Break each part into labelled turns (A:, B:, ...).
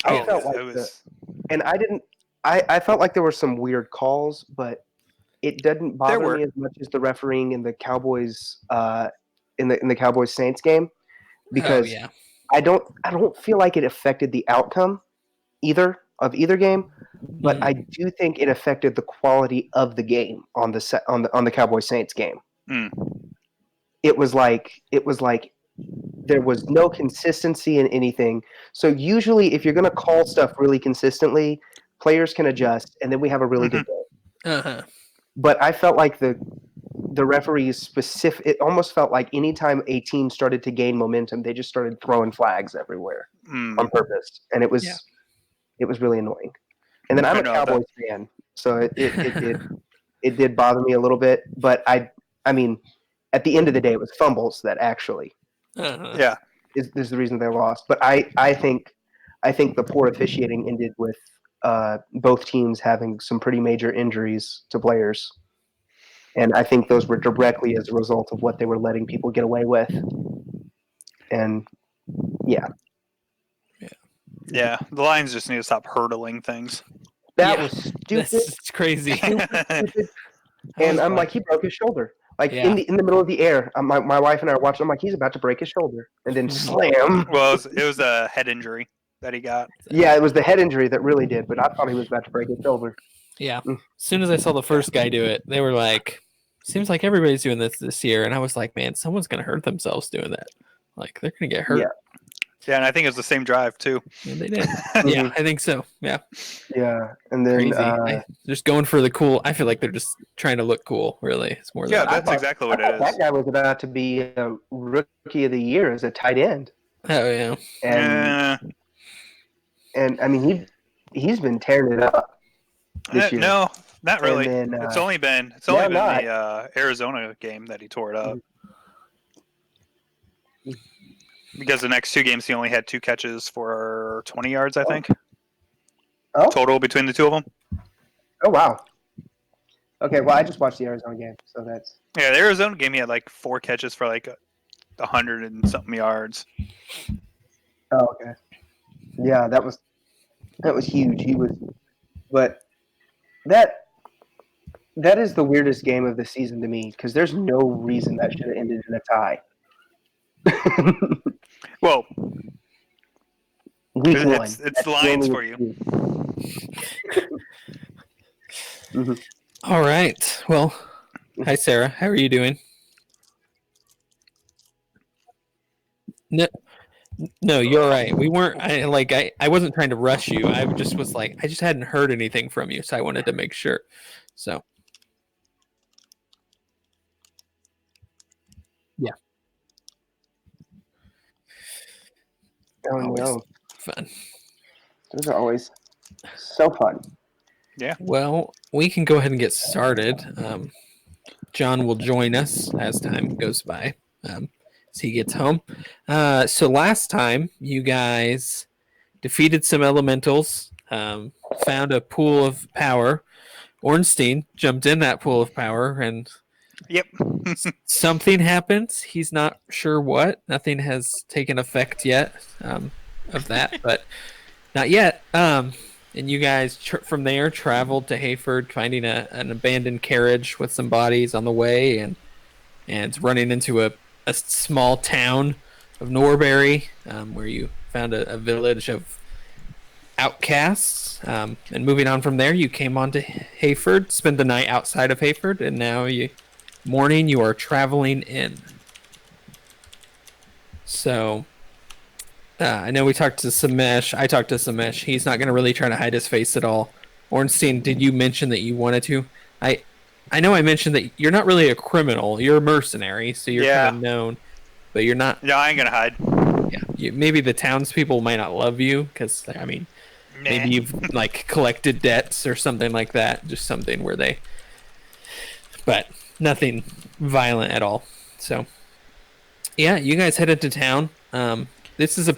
A: I
B: Oh,
A: felt
B: yeah,
A: like
B: it was.
A: and I didn't. I felt like there were some weird calls, but it didn't
B: There
A: bother
B: were.
A: me as much as the refereeing in the Cowboys in the Cowboys Saints game
C: Oh
A: because
C: yeah.
A: I don't feel like it affected the outcome either game, but
C: Mhm.
A: I do think it affected the quality of the game on the Cowboys Saints game.
B: Mm.
A: It was like there was no consistency in anything. So usually, if you're going to call stuff really consistently, players can adjust, and then we have a really good game.
C: Uh-huh.
A: But I felt like the referees specific. It almost felt like anytime a team started to gain momentum, they just started throwing flags everywhere on
B: Mm.
A: purpose, and
C: Yeah.
A: it was really annoying. And then I'm
B: I
A: a
B: know that.
A: Cowboys fan, so it did bother me a little bit. But I mean, at the end of the day, it was fumbles that actually
C: Uh-huh.
B: Yeah.
A: is the reason they lost. But I think the poor officiating ended with both teams having some pretty major injuries to players, and I think those were directly as a result of what they were letting people get away with. And yeah,
B: Yeah. The Lions just need to stop hurdling things.
A: that
C: Yeah.
A: was stupid,
C: That's crazy.
A: stupid.
C: I
A: And
C: was
A: I'm like, he broke his shoulder. Like
C: yeah.
A: in the middle of the air, my wife and I are watching. I'm like, he's about to break his shoulder, and then slam.
B: Well, it was a head injury that he got.
A: Yeah, it was the head injury that really did. But I thought he was about to break his shoulder.
C: Yeah. As soon as I saw the first guy do it, they were like, seems like everybody's doing this year. And I was like, man, someone's going to hurt themselves doing that. Like, they're going to get hurt.
A: Yeah.
B: Yeah, and I think it was the same drive too.
C: And they did. Yeah, I think so. Yeah.
A: Yeah, and then
C: Crazy. Just going for the cool. I feel like they're just trying to look cool, really. It's more
B: Yeah,
C: than
B: that's exactly what
A: I
B: it
A: thought that
B: is.
A: guy was about to be a rookie of the year as a tight end,
C: Oh, yeah.
A: and
B: Uh,
A: I mean he's been tearing it up this year.
B: no, not really.
A: And then,
B: it's only been
A: yeah,
B: the Arizona game that he tore it up. Because the next two games he only had 2 catches for 20 yards, I think.
A: Oh.
B: Total between the two of them.
A: Oh wow. Okay, well I just watched the Arizona game, so that's
B: Yeah, the Arizona game he had like 4 catches for like 100 and something yards.
A: oh okay. Yeah, that was huge. But that is the weirdest game of the season to me because there's no reason that should have ended in a tie.
B: Well,
A: Week one.
B: it's
A: That's
B: the Lions
A: the
B: for
A: only
B: you.
A: Mhm.
C: All right. Well, hi, Sarah. How are you doing? No, you're right. We weren't. I wasn't trying to rush you. I just was like, I just hadn't heard anything from you, so I wanted to make sure. So, yeah.
A: Oh
C: Always
A: no,
C: fun.
A: those are always so fun.
B: Yeah.
C: Well, we can go ahead and get started. John will join us as time goes by, as he gets home. So last time, you guys defeated some elementals, found a pool of power. Ornstein jumped in that pool of power, and
B: Yep.
C: something happens. He's not sure what. Nothing has taken effect yet of that, but not yet. And you guys from there traveled to Hayford, finding an abandoned carriage with some bodies on the way, and running into a small town of Norbury, where you found a village of outcasts. And moving on from there, you came on to Hayford, spent the night outside of Hayford, and now morning you are traveling in. So I know we talked to Samesh. I talked to Samesh. He's not going to really try to hide his face at all. Ornstein, did you mention that you wanted to? I know I mentioned that you're not really a criminal. You're a mercenary, so you're kind of known, but you're not.
B: Yeah, I ain't gonna hide.
C: Yeah, maybe the townspeople might not love you because I mean, maybe you've like collected debts or something like that. Just something where they, but nothing violent at all. So, yeah, you guys headed to town. This is a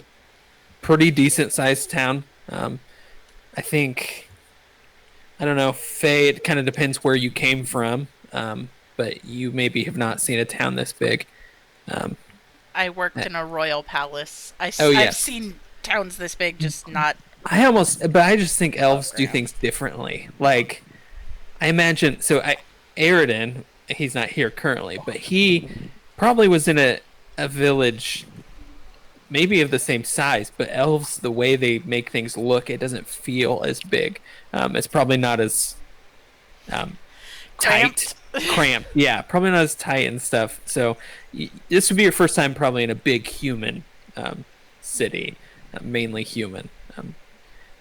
C: pretty decent sized town. I think, I don't know, Faye, it kind of depends where you came from, but you maybe have not seen a town this big.
D: I worked in a royal palace.
C: Oh,
D: I've
C: yes.
D: seen towns this big, just not
C: I just think elves do
D: ground.
C: things differently. Like, I imagine, Aridin, he's not here currently, but he probably was in a village maybe of the same size, but elves, the way they make things look, it doesn't feel as big. It's probably not as tight, cramped. Yeah, probably not as tight and stuff. So this would be your first time probably in a big human city, mainly human.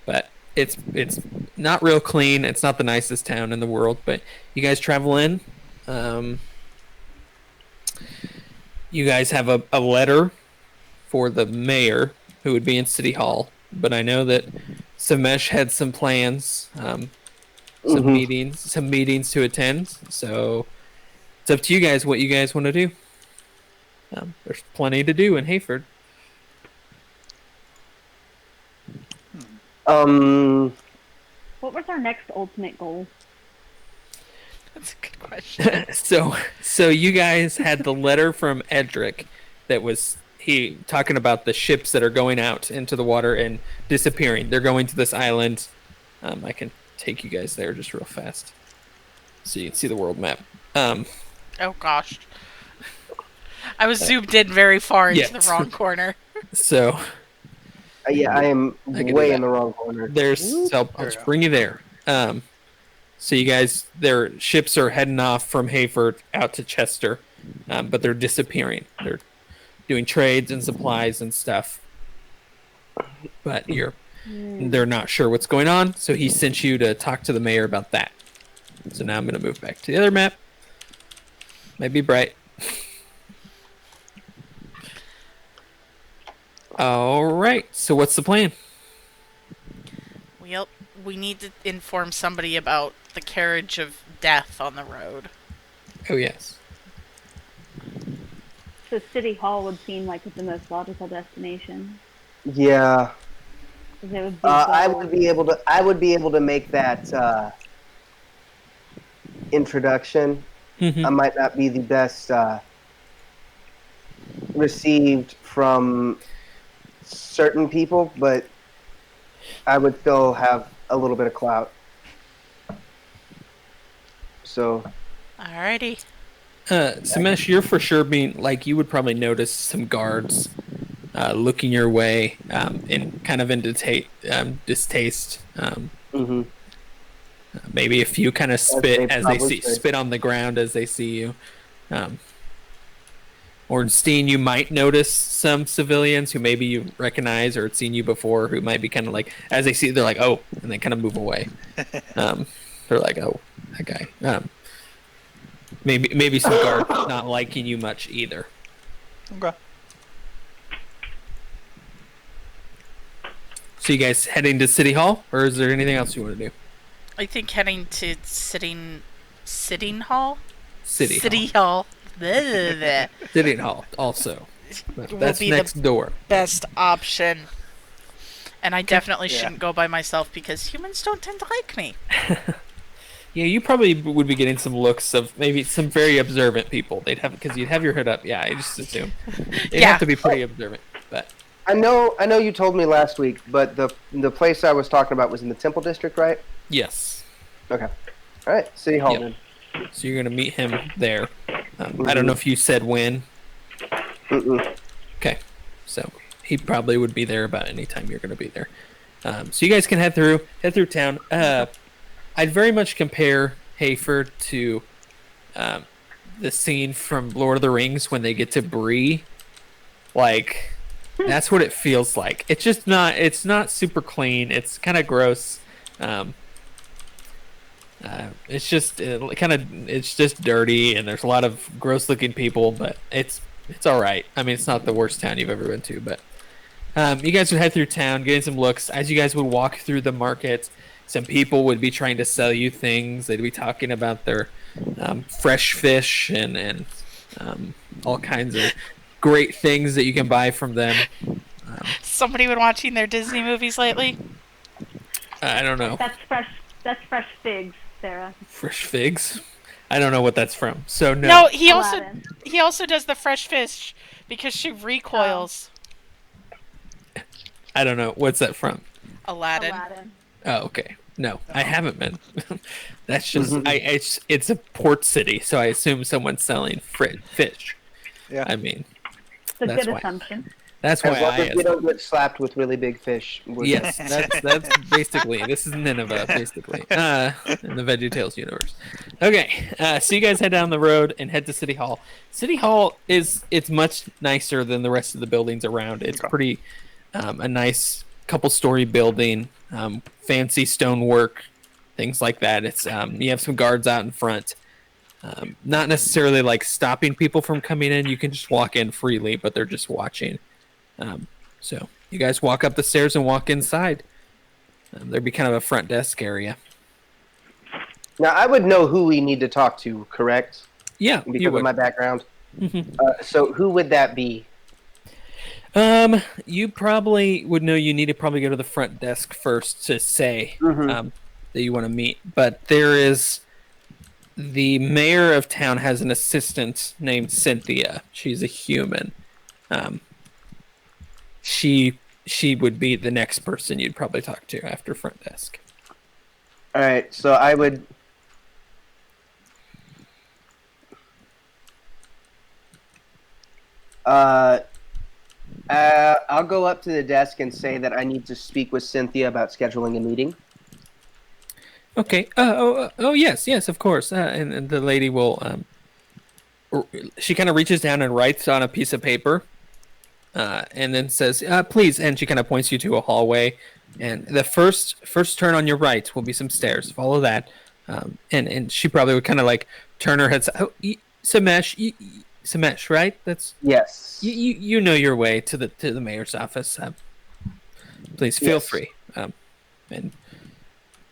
C: But it's not real clean. It's not the nicest town in the world. But you guys travel in. You guys have a letter for the mayor, who would be in City Hall. But I know that Samesh had some plans, some meetings to attend. So it's up to you guys what you guys want to do. There's plenty to do in Hayford.
E: What was our next ultimate goal?
D: That's a good question.
C: So you guys had the letter from Edric that was he talking about the ships that are going out into the water and disappearing. They're going to this island. I can take you guys there just real fast so you can see the world map.
D: Oh gosh. I was zoomed in very far into
C: Yeah.
D: the wrong corner.
C: So
A: Yeah, I am
C: I can do
A: way
C: that.
A: in the wrong corner.
C: I'll just bring you there. So you guys, their ships are heading off from Hayford out to Chester, but they're disappearing. They're doing trades and supplies and stuff, but they're not sure what's going on. So he sent you to talk to the mayor about that. So now I'm going to move back to the other map. Might be bright. All right. So what's the plan?
D: We need to inform somebody about the carriage of death on the road.
C: Oh yes.
E: So City Hall would seem like it's the most logical destination.
A: Yeah,
E: 'Cause it would be
A: I
E: gold.
A: would be able to. I would be able to make that introduction.
C: Mhm.
A: I might not be the best received from certain people, but I would still have a little bit of clout. So,
D: Alrighty.
C: Samesh, you're for sure being like you would probably notice some guards looking your way in kind of in distaste.
A: mhm.
C: Maybe a few kind of
A: they
C: spit as they
A: probably
C: see
A: should.
C: spit on the ground as they see you. Ornstein, you might notice some civilians who maybe you recognize or had seen you before, who might be kind of like as they see you, they're like, oh, and they kind of move away. They're like, oh, that guy. Maybe some guards not liking you much either.
B: Okay.
C: So you guys heading to City Hall, or is there anything else you want to do?
D: I think heading to sitting hall?
C: City
D: Hall. Blah, blah, blah.
C: City Hall also.
D: Will
C: That's
D: be the
C: next door.
D: Best option. And I definitely shouldn't go by myself because humans don't tend to like me.
C: Yeah, you probably would be getting some looks of maybe some very observant people. They'd have because you'd have your hood up. Yeah, I just assume they'd
D: Yeah.
C: have to be pretty observant. But
A: I know you told me last week, but the place I was talking about was in the Temple District, right?
C: yes,
A: Okay. All right, City Hall
C: Yep.
A: then.
C: so you're gonna meet him there. I don't know if you said when.
A: Mm-mm.
C: Okay, so he probably would be there about any time you're gonna be there. So you guys can head through town. I'd very much compare Hayford to the scene from Lord of the Rings when they get to Bree. Like, that's what it feels like. It's not super clean. It's kind of gross. It's just it's just dirty, and there's a lot of gross looking people, but it's all right. I mean, it's not the worst town you've ever been to, but you guys would head through town, getting some looks. As you guys would walk through the market, some people would be trying to sell you things. They'd be talking about their fresh fish and all kinds of great things that you can buy from them.
D: Somebody been watching their Disney movies lately?
C: I don't know.
E: That's fresh figs, Sarah.
C: Fresh figs? I don't know what that's from. So no.
D: No,
E: Aladdin.
D: he also does the fresh fish because she recoils.
C: I don't know. What's that from?
D: Aladdin.
C: Oh, okay. No, I haven't been. That's just it's a port city, so I assume someone's selling fish.
B: Yeah.
C: I mean,
E: It's a
C: That's
E: good
C: why.
E: assumption.
C: that's
A: As
C: why
A: long
C: I.
A: as we don't get slapped with really big fish. We're good.
C: Yes, that's basically this is Nineveh, basically. In the VeggieTales universe. Okay, so you guys head down the road and head to City Hall. City Hall it's much nicer than the rest of the buildings around. It's pretty a nice couple-story building, fancy stonework, things like that. It's you have some guards out in front. Not necessarily like stopping people from coming in. You can just walk in freely, but they're just watching. So you guys walk up the stairs and walk inside. There'd be kind of a front desk area.
A: Now, I would know who we need to talk to, correct?
C: Yeah,
A: Because
C: you
A: of
C: would.
A: my background.
C: Mhm.
A: So who would that be?
C: You probably would know you need to probably go to the front desk first to say that you want to meet. But there is the mayor of town has an assistant named Cynthia. She's a human. She would be the next person you'd probably talk to after front desk.
A: All right, so I would. I'll go up to the desk and say that I need to speak with Cynthia about scheduling a meeting.
C: Okay. Yes, of course. And the lady will. She kind of reaches down and writes on a piece of paper, and then says, "Please." And she kind of points you to a hallway, and the first turn on your right will be some stairs. Follow that, and she probably would kind of like turn her head. Samesh, Samesh, right? That's
A: Yes.
C: you know your way to the mayor's office. Please feel
A: Yes.
C: free, and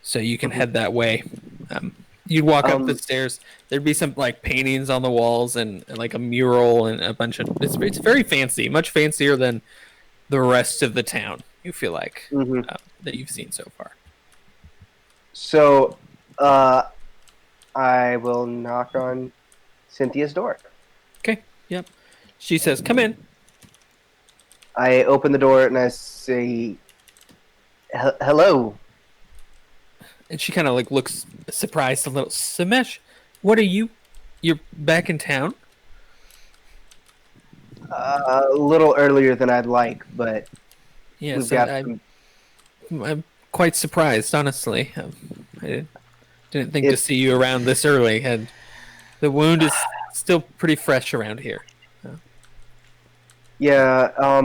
C: so you can head that way. You'd walk up the stairs. There'd be some like paintings on the walls and like a mural and a bunch of. It's very fancy, much fancier than the rest of the town. You feel like that you've seen so far.
A: So, I will knock on Cynthia's door.
C: Okay. Yep. She says, "Come in."
A: I open the door and I say, "Hello."
C: And she kind of like looks surprised a little. Samesh, what are you? You're back in town?
A: A little earlier than I'd like, but
C: Yes,
A: we've got
C: I'm quite surprised, honestly. I didn't think to see you around this early, and the wound is still pretty fresh around here.
A: Yeah,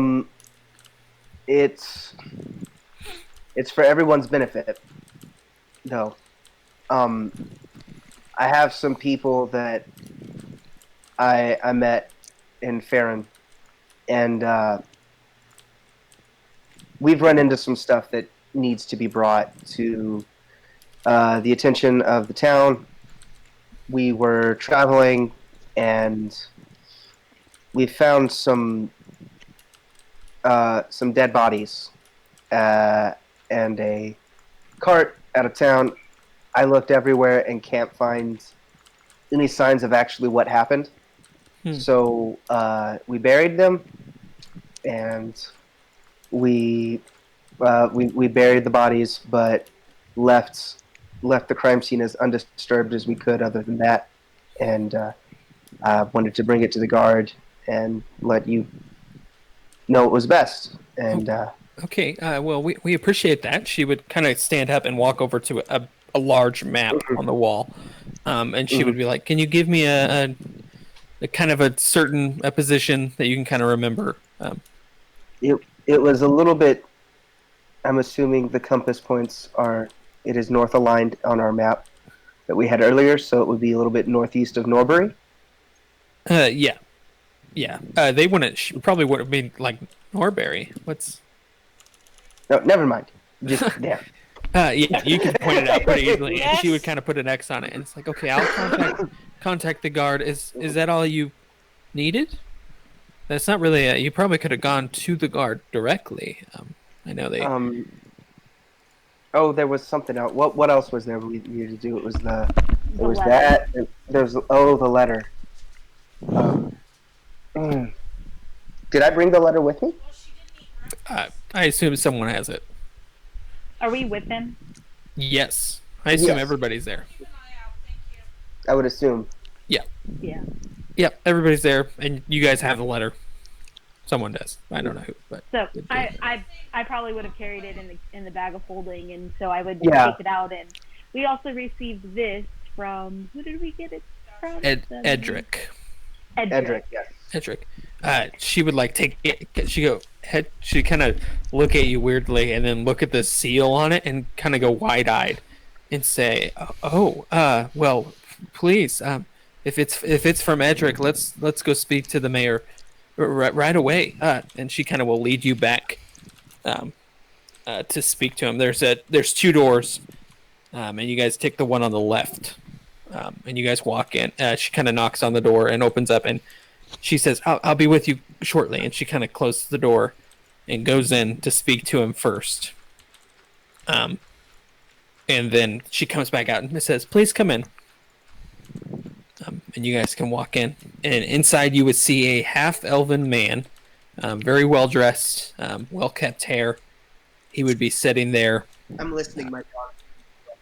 A: it's for everyone's benefit, though. I have some people that I met in Farron, and we've run into some stuff that needs to be brought to the attention of the town. We were traveling, and we found some dead bodies and a cart out of town. I looked everywhere and can't find any signs of actually what happened. So we buried them, and we buried the bodies, but left the crime scene as undisturbed as we could. Other than that, and I wanted to bring it to the guard and let you know it was best. And
C: Okay, well, we appreciate that. She would kind of stand up and walk over to a large map on the wall, and she would be like, "Can you give me a kind of a certain position that you can kind of remember?"
A: it was a little bit. I'm assuming the compass points are. It is north aligned on our map that we had earlier, so it would be a little bit northeast of Norbury.
C: Yeah. They wouldn't. She probably would have been like Norbury. What's?
A: No, never mind. Just there.
C: Yeah, you can point it out pretty easily. And she
D: Yes.
C: would kind of put an X on it, and it's like, okay, I'll contact the guard. Is that all you needed? That's not really. You probably could have gone to the guard directly. I know they.
A: Oh, there was something else. What else was there we needed to do? It was the. It was
E: letter.
A: that. And there's the letter. Did I bring the letter with me?
C: I assume someone has it.
E: Are we with him?
C: Yes, I assume
A: Yes.
C: everybody's there.
A: I would assume.
E: Yeah.
C: Yep, everybody's there, and you guys have the letter. Someone does. I don't know who, but
E: So
C: it-
E: I probably would have carried it in the bag of holding, and so I would
A: Yeah.
E: take it out. And we also received this from, who did we get it from?
C: Edric.
A: Edric, yes.
C: Edric. She would like take it. She kind of look at you weirdly, and then look at the seal on it, and kind of go wide-eyed, and say, well, please, if it's from Edric, let's go speak to the mayor right away." And she kind of will lead you back, to speak to him. There's 2 doors, and you guys take the one on the left, and you guys walk in. She kind of knocks on the door and opens up, and she says, I'll be with you shortly. And she kind of closes the door and goes in to speak to him first. And then she comes back out and says, "Please come in." And you guys can walk in. And inside you would see a half-elven man, very well-dressed, well-kept hair. He would be sitting there.
A: I'm listening, my dog.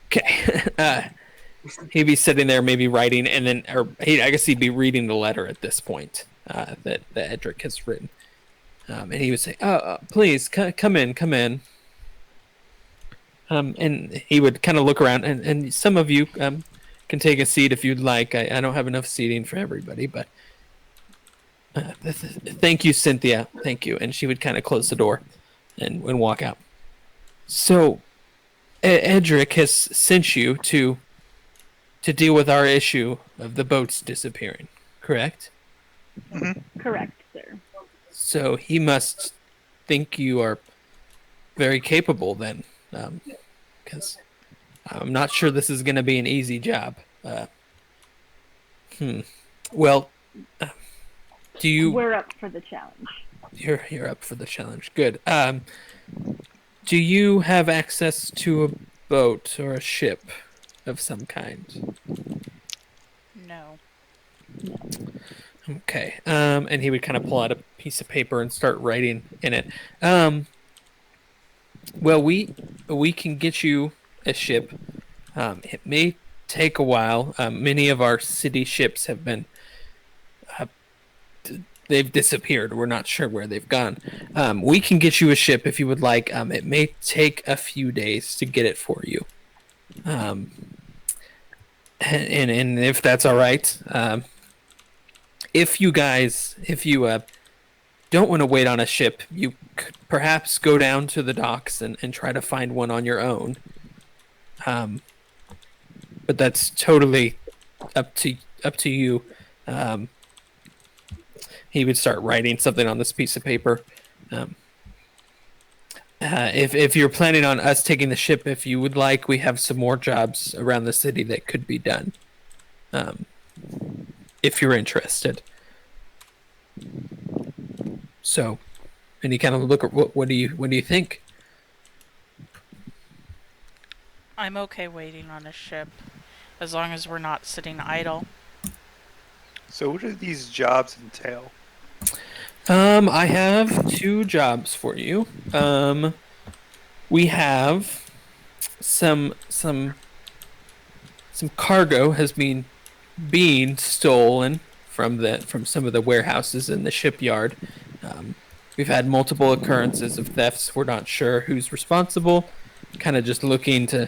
C: Okay. He'd be sitting there, maybe writing, and then, I guess he'd be reading the letter at this point that Edric has written. And he would say, "Please come in." And he would kind of look around, and some of you can take a seat if you'd like. I don't have enough seating for everybody, but thank you, Cynthia. Thank you. And she would kind of close the door and walk out. So, Edric has sent you to deal with our issue of the boats disappearing, correct?
E: Correct, sir.
C: So he must think you are very capable then, because I'm not sure this is going to be an easy job. Well, do you?
E: We're up for the challenge.
C: You're up for the challenge. Good. Do you have access to a boat or a ship of some kind?
D: No.
C: Okay. And he would kind of pull out a piece of paper and start writing in it. Well, we can get you a ship. It may take a while. Many of our city ships have been they've disappeared. We're not sure where they've gone. We can get you a ship if you would like. It may take a few days to get it for you. And if that's all right, if you don't want to wait on a ship, you could perhaps go down to the docks and try to find one on your own. But that's totally up to you. He would start writing something on this piece of paper. If you're planning on us taking the ship, if you would like, we have some more jobs around the city that could be done. If you're interested. So, and you kind of look at what do you think?
D: I'm okay waiting on a ship, as long as we're not sitting idle.
B: So what do these jobs entail?
C: I have 2 jobs for you. We have some cargo has been stolen from some of the warehouses in the shipyard. We've had multiple occurrences of thefts. We're not sure who's responsible. Kind of just looking to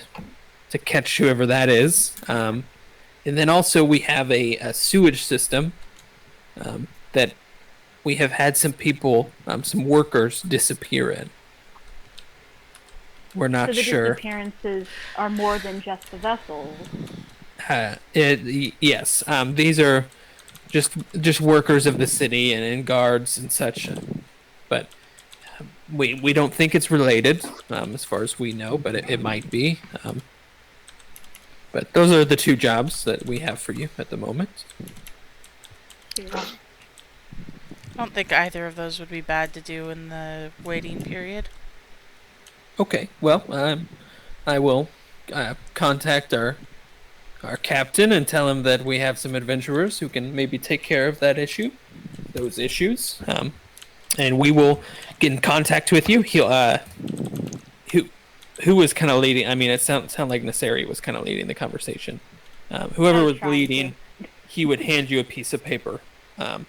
C: catch whoever that is. And then also we have a sewage system that we have had some people, some workers disappear in. We're not
E: So the
C: sure.
E: disappearances are more than just the vessels.
C: Yes, these are just workers of the city and guards and such. But we don't think it's related, as far as we know, but it might be. But those are the 2 jobs that we have for you at the moment.
D: I don't think either of those would be bad to do in the waiting period.
C: Okay, well, I will contact our captain and tell him that we have some adventurers who can maybe take care of those issues. And we will get in contact with you. who was kind of leading? I mean, it sounded like Naseri was kind of leading the conversation. Whoever
E: I was
C: was
E: trying
C: leading, he would hand you a piece of paper, and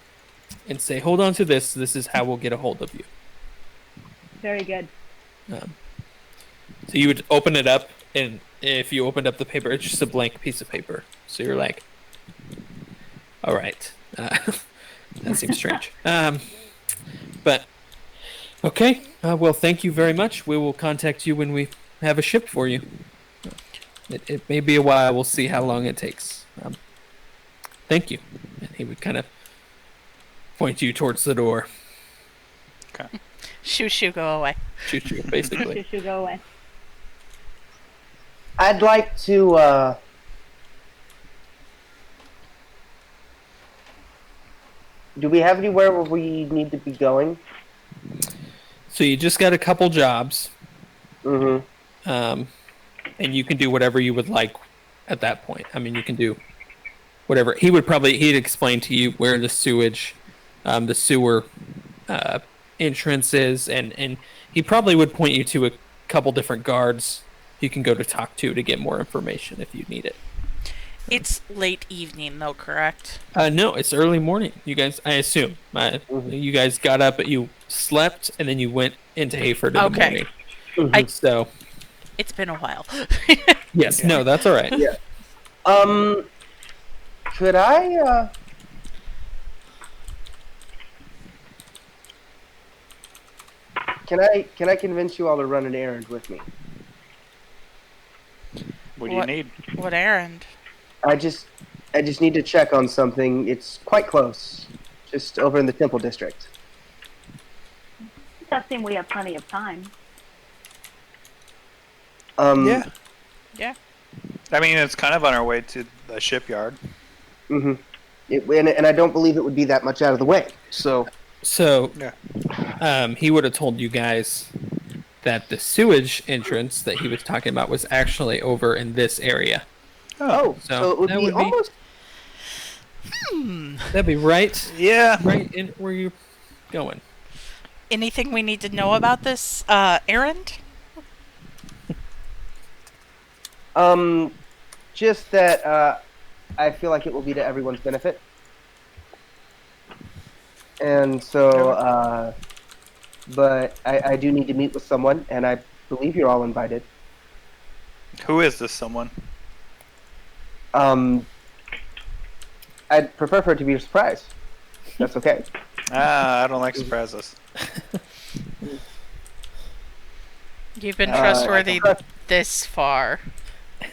C: say, "Hold on to this. This is how we'll get a hold of you."
E: Very good.
C: So you would open it up, and if you opened up the paper, it's just a blank piece of paper. So you're like, "All right, that seems strange." But okay, well, thank you very much. We will contact you when we have a ship for you. It may be a while. We'll see how long it takes. Thank you. And he would kind of point you towards the door.
D: Shoo shoo, go away.
C: Shoot you, basically.
E: Should go away.
A: I'd like to. Do we have anywhere where we need to be going?
C: So you just got a couple jobs,
A: Mm-hmm.
C: and you can do whatever you would like at that point. I mean, you can do whatever. He'd explain to you where the sewage, the sewer entrance is, and he probably would point you to a couple different guards you can go to talk to get more information if you need it.
D: It's late evening, though, correct?
C: No, it's early morning. You guys, I assume, you guys got up, you slept, and then you went into Hayford in the
D: Okay.
C: morning. So,
D: It's been a while.
C: yes, no, that's all right.
A: Yeah. Could I? Can I convince you all to run an errand with me?
B: What do you
D: What?
B: need?
D: What errand?
A: I just need to check on something. It's quite close, just over in the Temple District.
E: It does seem we have plenty of time.
B: Yeah.
D: Yeah.
B: I mean, it's kind of on our way to the shipyard.
A: Mm-hmm. And I don't believe it would be that much out of the way. So.
C: So,
B: Yeah.
C: he would have told you guys that the sewage entrance that he was talking about was actually over in this area.
A: Oh,
C: So
A: so it would
C: that
A: be
C: would be-
A: almost.
C: That'd be right
B: Yeah.
C: in where you're going.
D: Anything we need to know about this errand?
A: Just that I feel like it will be to everyone's benefit. And so, but I do need to meet with someone, and I believe you're all invited.
B: Who is this someone?
A: I'd prefer for it to be a surprise. That's okay.
B: I don't like surprises.
D: You've been trustworthy this far.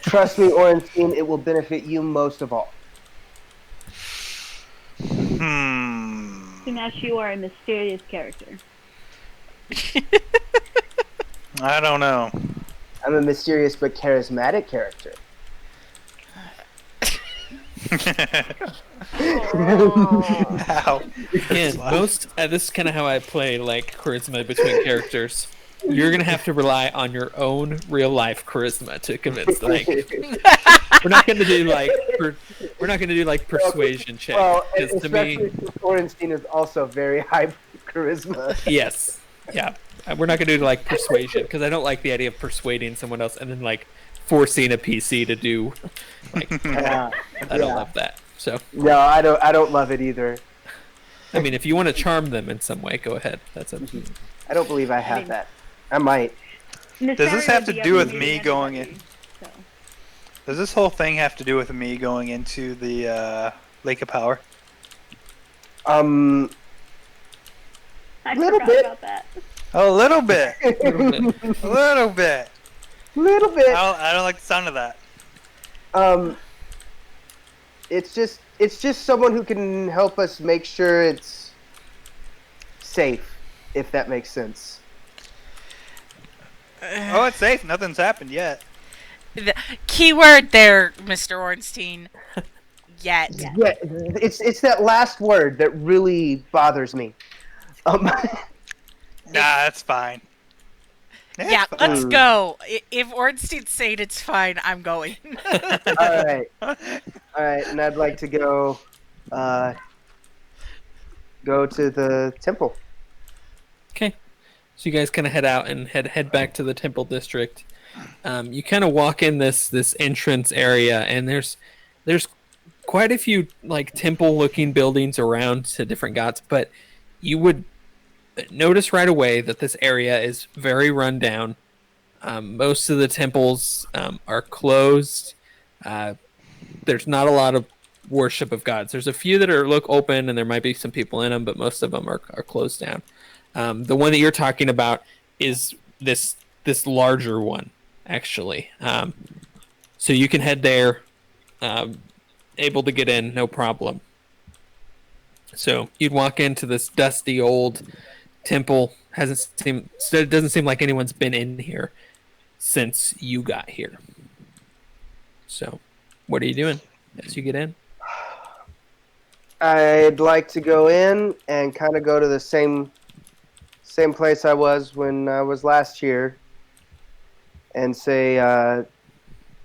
A: Trust me, Ornstein, it will benefit you most of all.
E: Sunash, you are a mysterious character.
B: I don't know.
A: I'm a mysterious but charismatic character.
B: How?
C: Again, this is kind of how I play like charisma between characters. You're gonna have to rely on your own real life charisma to convince. Like, we're not gonna do like persuasion check.
A: Well,
C: Because to me,
A: especially since Ornstein is also very high charisma.
C: yes, yeah, we're not gonna do like persuasion because I don't like the idea of persuading someone else and then like forcing a PC to do. Like,
A: Yeah.
C: I don't love that. So,
A: No, I don't love it either.
C: I mean, if you want to charm them in some way, go ahead. That's up to you.
A: I don't believe I have that. I might.
B: Does this have to
E: Nefarious
B: do with
E: the
B: me
E: other
B: going
E: meeting
B: in?
E: anyway,
B: Does this whole thing have to do with me going into the Lake of Power?
E: I
A: Little
E: forgot
A: bit.
E: about that.
B: A little bit.
C: A little bit.
B: A little bit.
A: Little bit.
B: I don't like the sound of that.
A: It's just someone who can help us make sure it's safe, if that makes sense.
B: Oh, it's safe. Nothing's happened yet.
D: The keyword there, Mr. Ornstein. Yet.
E: Yeah.
A: Yeah, it's that last word that really bothers me.
B: Nah, that's fine.
D: Yeah,
B: It's fine.
D: let's go. If Ornstein's saying it's fine, I'm going.
A: All right, and I'd like to go to the temple.
C: Okay. So you guys kind of head out and head back to the Temple District. You kind of walk in this entrance area, and there's quite a few like temple-looking buildings around to different gods, but you would notice right away that this area is very run down. Most of the temples are closed. There's not a lot of worship of gods. There's a few that look open, and there might be some people in them, but most of them are closed down. The one that you're talking about is this larger one, actually. So you can head there, able to get in, no problem. So you'd walk into this dusty old temple. It doesn't seem like anyone's been in here since you got here. So, what are you doing as you get in?
A: I'd like to go in and kind of go to the same place I was when I was last here, and say, and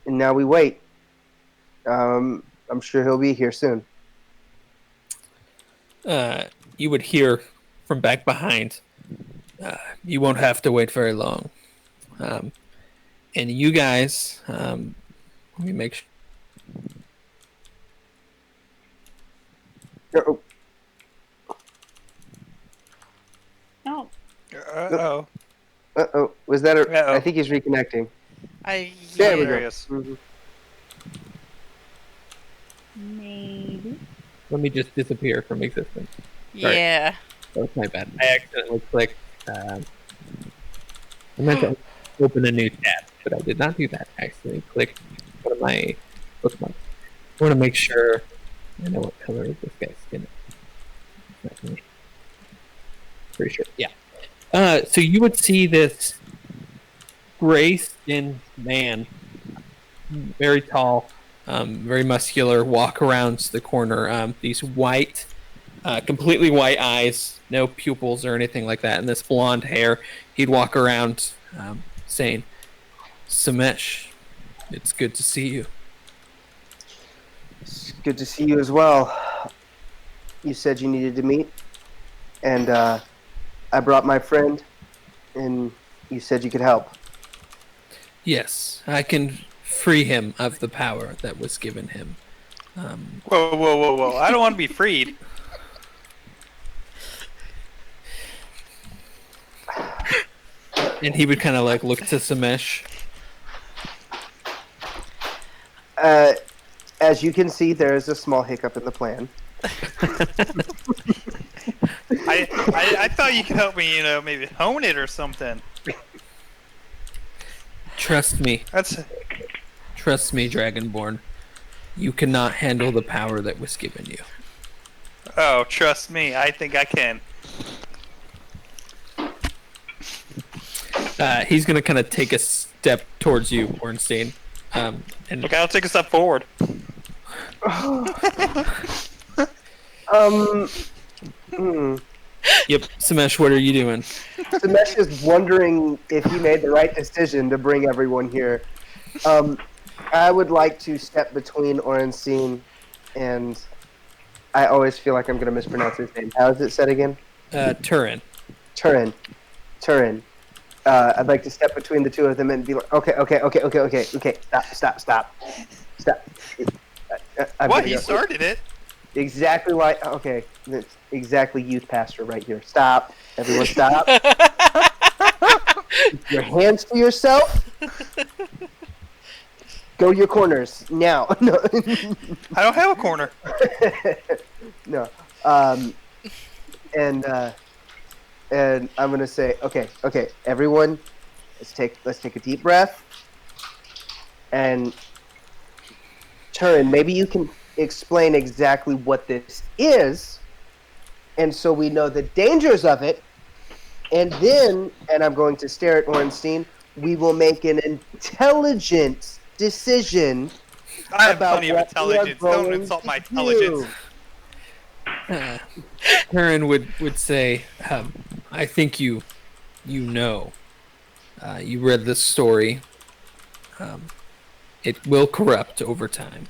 A: now we wait. I'm sure he'll be here soon.
C: You would hear from back behind. You won't have to wait very long. And you guys, let me make sure.
A: Oh,
E: Oh,
B: Uh-oh.
A: uh-oh. Was that a...
B: Uh-oh.
A: I think he's reconnecting.
D: I
A: There we
B: There
A: go.
B: he is.
A: Mhm.
E: maybe.
C: Let me just disappear from existence. Sorry.
D: yeah.
C: That's my bad. I accidentally clicked. I meant to open a new tab, but I did not do that. I accidentally clicked one of my bookmarks. I want to make sure I know what color is this guy's skin. Pretty sure. Yeah. So you would see this gray-skinned man, very tall, very muscular, walk around the corner. These white, completely white eyes, no pupils or anything like that, and this blonde hair. He'd walk around saying, "Samesh, it's good to see you."
A: It's good to see you as well. You said you needed to meet, and I brought my friend, and you said you could help.
C: Yes, I can free him of the power that was given him.
B: Whoa, whoa, whoa, whoa. I don't want to be freed.
C: And he would kind of like look to Samesh.
A: As you can see, there is a small hiccup in the plan.
B: I thought you could help me, maybe hone it or something.
C: Trust me,
B: That's
C: Dragonborn. You cannot handle the power that was given you.
B: Oh, trust me. I think I can.
C: He's gonna kind of take a step towards you, Ornstein. And
B: Okay, I'll take a step forward.
C: yep, Samesh, what are you doing?
A: Samesh is wondering if he made the right decision to bring everyone here. I would like to step between Ornstein and... I always feel like I'm going to mispronounce his name. How is it said again?
C: Turin.
A: Turin. I'd like to step between the two of them and be like, okay. Stop. I'm
B: What?
A: gonna
B: He
A: go.
B: started it?
A: Exactly like, okay. That's exactly youth pastor right here. Stop. Everyone stop. Keep your hands to yourself. Go your corners. Now. No.
B: I don't have a corner.
A: No. And I'm gonna say, okay, everyone, let's take a deep breath. And Turin, maybe you can explain exactly what this is, and so we know the dangers of it. And then, and I'm going to stare at Ornstein, we will make an intelligent decision
B: I have
A: about
B: plenty of
A: what we are
B: intelligence. Don't
A: going
B: insult
A: to
B: my
A: do.
B: intelligence.
C: Turin would say, I think you know. You read this story. It will corrupt over time.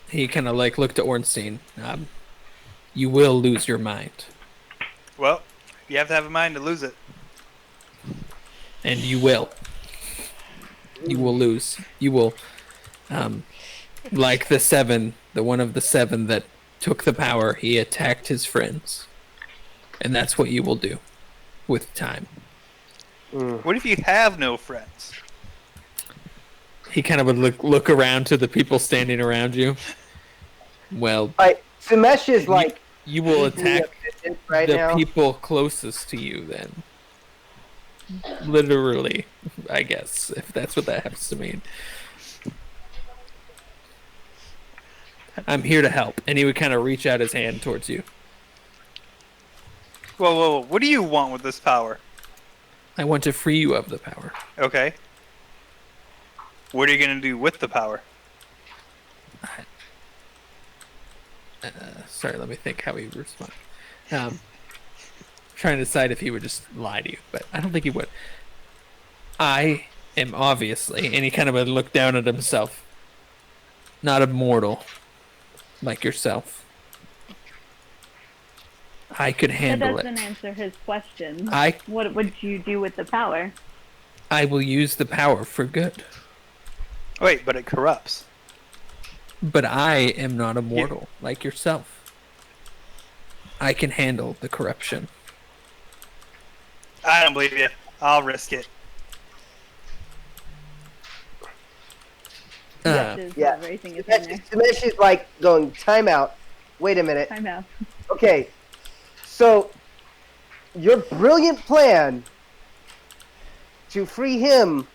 C: He kind of like looked at Ornstein. You will lose your mind.
B: Well, you have to have a mind to lose it.
C: and you will. You will lose. You will, like the one of the 7 that took the power. He attacked his friends, and that's what you will do with time.
B: What if you have no friends?
C: He kind of would look around to the people standing around you. Well,
A: Samesh is like
C: you will attack
A: right
C: the
A: now.
C: people closest to you then. Literally, I guess, if that's what that happens to mean. I'm here to help. And he would kind of reach out his hand towards you.
B: Whoa. What do you want with this power?
C: I want to free you of the power.
B: Okay. What are you going to do with the power?
C: Sorry, let me think how he would respond. Trying to decide if he would just lie to you, but I don't think he would. I am obviously, and he kind of would look down at himself, not immortal like yourself. I could
E: That
C: handle
E: doesn't
C: it.
E: answer his question.
C: I
E: What would you do with the power?
C: will use the power for good,
B: Wait, but it corrupts.
C: but I am not immortal like yourself. I can handle the corruption.
B: I don't believe you. I'll risk it.
E: Yes, is
A: yeah.
E: raising his hand there.
A: Samesh is like going, time out. Wait a minute.
E: Time out.
A: Okay, so your brilliant plan to free him,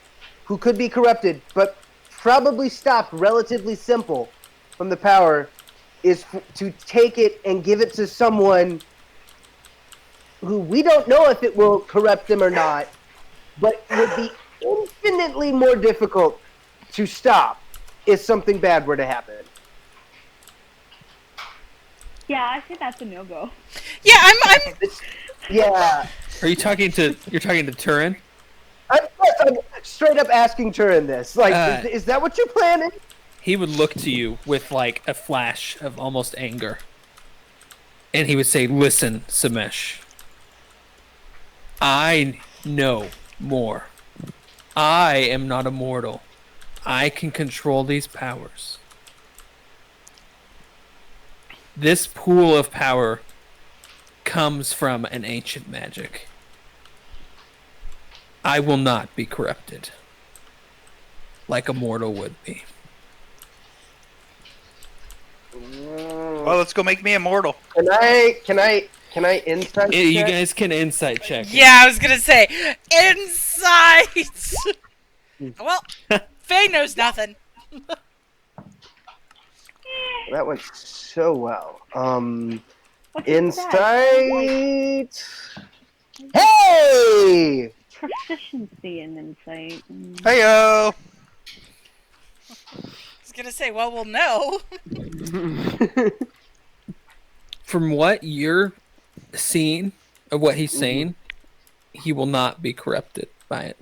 A: who could be corrupted, but probably stopped relatively simple from the power, is to take it and give it to someone who we don't know if it will corrupt them or not, but would be infinitely more difficult to stop if something bad were to happen.
E: Yeah, I think that's a no-go.
D: Yeah, I'm
A: Yeah.
C: You're talking to Turin?
A: I'm straight up asking Turin this. Like, is that what you're planning?
C: He would look to you with like a flash of almost anger. And he would say, "Listen, Samesh. I know more. I am not immortal. I can control these powers. This pool of power comes from an ancient magic. I will not be corrupted like a mortal would be."
B: Well, let's go make me immortal.
A: Can I insight
C: You
A: check?
C: guys can insight check.
D: Yeah, I was gonna say insight. Well, Faye knows nothing.
A: That went so well.
E: What's your stat?
A: Insight. Hey!
E: Proficiency in insight.
B: Heyo!
D: I was gonna say, well, we'll know.
C: From what you're seeing of what he's saying, he will not be corrupted by it.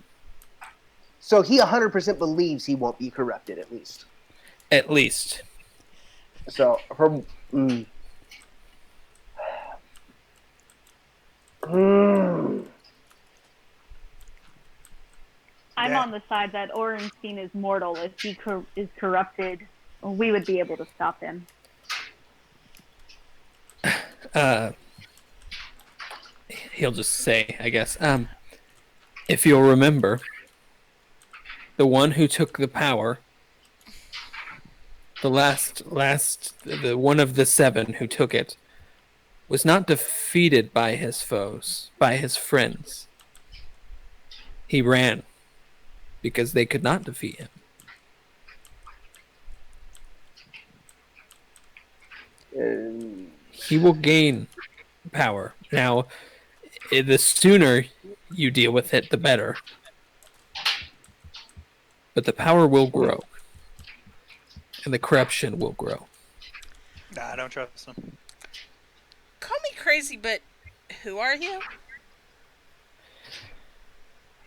A: So he 100% believes he won't be corrupted, at least.
C: At least.
A: So from
E: I'm
B: Yeah.
E: on the side that Orenstein is mortal. If he is corrupted, we would be able to stop him.
C: He'll just say, I guess, if you'll remember, the one who took the power, the the one of the 7 who took it, was not defeated by his foes, by his friends. He ran because they could not defeat him. He will gain power. Now, the sooner you deal with it, the better. But the power will grow. And the corruption will grow.
B: Nah, I don't trust him.
D: Call me crazy, but who are you?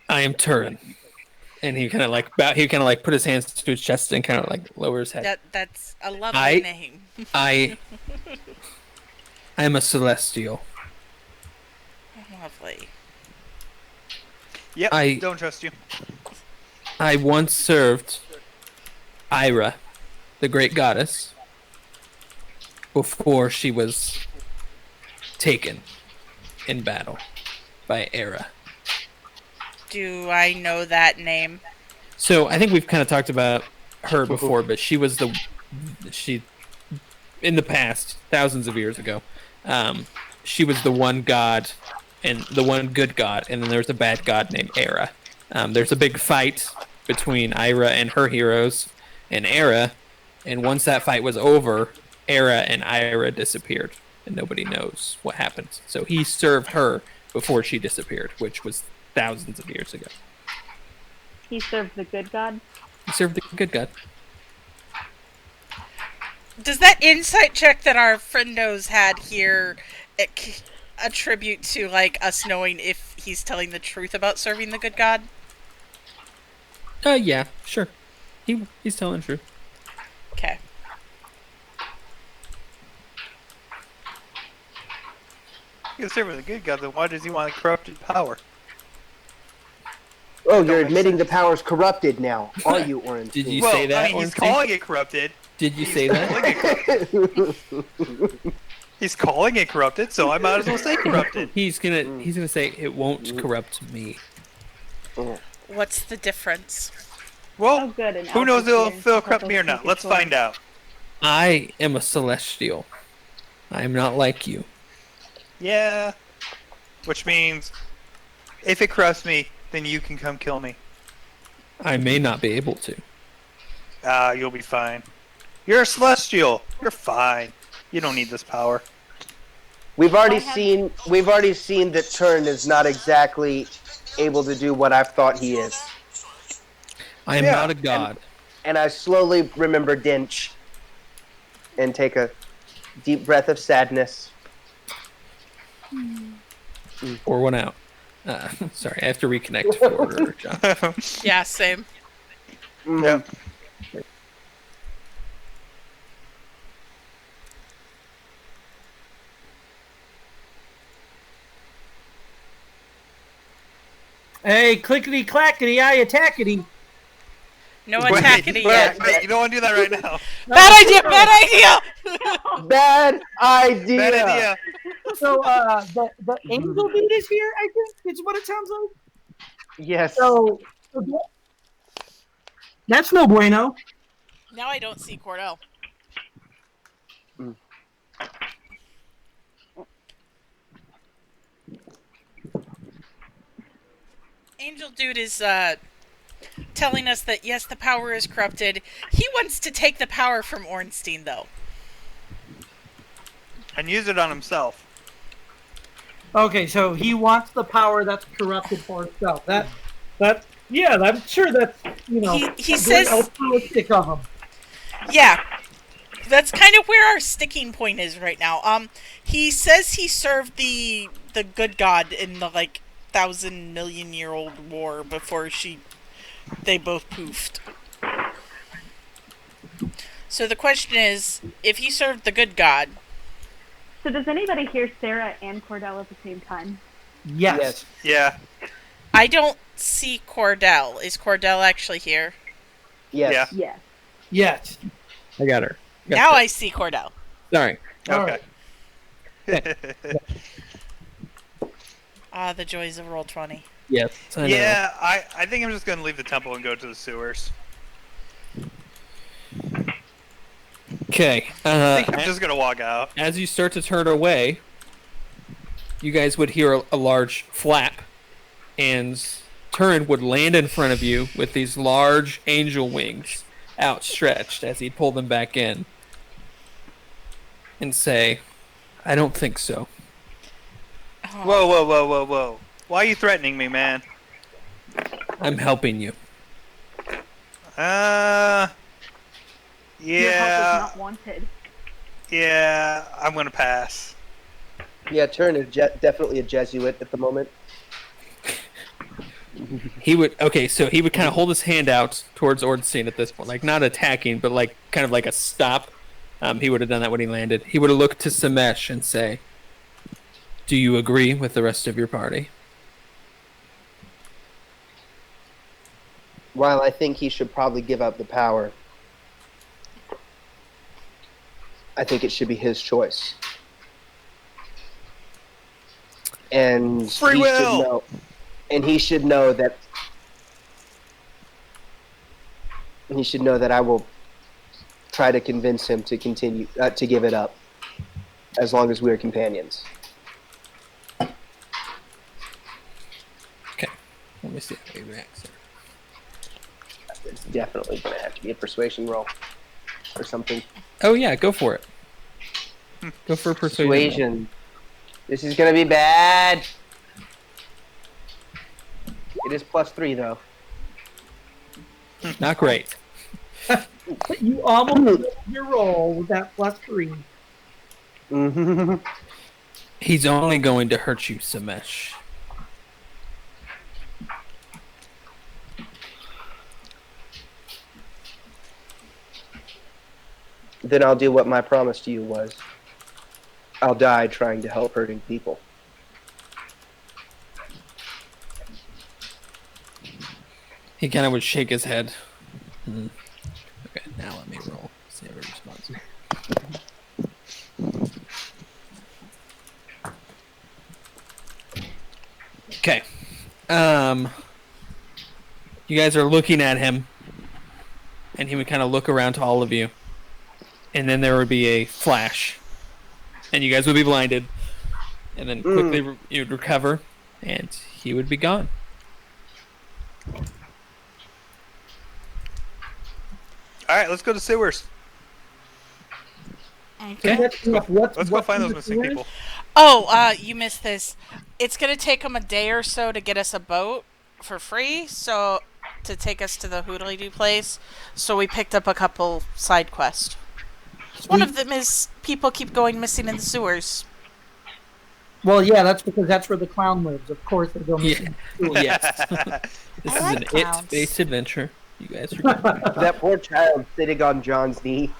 C: I am Turin. And he kind of like put his hands to his chest and kind of like lower his head.
D: That's a lovely
C: I-
D: name.
C: I am a celestial.
D: Lovely.
B: Yep.
C: I-
B: don't trust you.
C: I once served Ira, the great goddess, before she was taken in battle by Era.
D: Do I know that name?
C: So I think we've kind of talked about her before, but she in the past, thousands of years ago, she was the one god and the one good god, and then there was a bad god named Era. There's a big fight between Ira and her heroes and Era, and once that fight was over, Era and Ira disappeared, and nobody knows what happened. So he served her before she disappeared, which was thousands of years ago.
E: He served the good god.
C: He served the good god.
D: Does that insight check that our friendos had here attribute to like us knowing if he's telling the truth about serving the good god?
C: Yeah, sure. He's telling the truth.
D: Okay.
B: He's serving the good god, then why does he want corrupted power?
A: Oh, you're admitting the power's corrupted now, are you, Orange?
C: Did you
B: Well,
C: say that?
B: I mean, he's
C: Ornstein?
B: calling it corrupted.
C: Did you say that?
B: He's calling it corrupted, so I might as well say corrupted.
C: He's gonna say it won't corrupt me.
D: What's the difference?
B: Well,
E: Oh, good.
B: who knows if it'll corrupt me or not? Let's find out.
C: I am a celestial. I am not like you.
B: Yeah. Which means, if it corrupts me, then you can come kill me.
C: I may not be able to.
B: You'll be fine. You're a celestial. You're fine. You don't need this power.
A: We've already seen that Turn is not exactly able to do what I've thought he is.
C: I am
B: Yeah,
C: not a god.
A: And I slowly remember Dinch and take a deep breath of sadness.
C: Pour one out. Sorry, I have to reconnect for order, John.
D: Yeah, same.
B: Yeah.
F: Hey, clickety clackety, I attackity.
D: No attacking it yet.
B: Wait, you don't want to do that right now.
D: Bad idea! Bad idea!
A: Bad idea.
B: Bad idea.
F: So, the angel dude is here, I think, is what it sounds like.
A: Yes.
F: So, that's no bueno.
D: Now I don't see Cordell. Angel Dude is telling us that yes, the power is corrupted. He wants to take the power from Ornstein, though.
B: And use it on himself.
F: Okay, so he wants the power that's corrupted for himself. Yeah, I'm sure that's,
D: He
F: very
D: says-
F: altruistic of him.
D: Yeah, that's kind of where our sticking point is right now. He says he served the good god in the 1,000,000,000-year-old war before they both poofed. So the question is, if he served the good god,
E: So does anybody hear Sarah and Cordell at the same time?
F: Yes.
B: Yeah.
D: I don't see Cordell. Is Cordell actually here?
A: Yes.
B: Yeah.
E: Yes.
F: Yes.
C: I got her.
D: Now I see Cordell.
C: Sorry.
B: Okay.
D: Ah, the joys of Roll20.
C: Yes. I know.
B: Yeah, I think I'm just going to leave the temple and go to the sewers.
C: Okay.
B: I think I'm just going to walk out.
C: As you start to turn away, you guys would hear a large flap, and Turin would land in front of you with these large angel wings outstretched as he'd pull them back in and say, I don't think so.
D: Oh,
B: Whoa, whoa, whoa, whoa, whoa. Why are you threatening me, man?
C: I'm helping you.
E: Your help
B: Yeah,
E: is not wanted.
B: yeah, I'm going to pass.
A: Yeah, Turn is definitely a Jesuit at the moment.
C: He would so he would kind of hold his hand out towards Ornstein at this point, like not attacking, but like kind of like a stop. He would have done that when he landed. He would have looked to Samesh and say, "Do you agree with the rest of your party?"
A: while I think he should probably give up the power, I think it should be his choice. And
B: Free
A: he
B: will!
A: should know. And he should know that. He should know that I will try to convince him to continue to give it up, as long as we are companions.
C: Okay. Let me see how he reacts there.
A: It's definitely going to have to be a persuasion roll or something.
C: Oh yeah, go for it. Go for a persuasion. roll.
A: Persuasion. This is going to be bad. It is +3 though.
C: Not great.
F: You almost made your roll with that +3.
A: Mm-hmm.
C: He's only going to hurt you, Samesh.
A: Then I'll do what my promise to you was. I'll die trying to help hurting people.
C: He kind of would shake his head. Okay, now let me roll. See if he responds. Okay. You guys are looking at him, and he would kind of look around to all of you, and then there would be a flash, and you guys would be blinded, and then quickly you'd recover, and he would be gone.
B: All right, let's go to sewers.
C: Okay.
F: Let's
B: Let's go find those missing people.
D: Oh, you missed this. It's gonna take them a day or so to get us a boat for free, so to take us to the Hoodly-Doo place. So we picked up a couple side quests. One of them is people keep going missing in the sewers.
F: Well, yeah, that's because that's where the clown lives. Of course, they're going
C: Yeah. Yes. This
D: I
C: is
D: like
C: an
D: clowns.
C: it-based adventure. You guys are good.
A: That poor child sitting on John's knee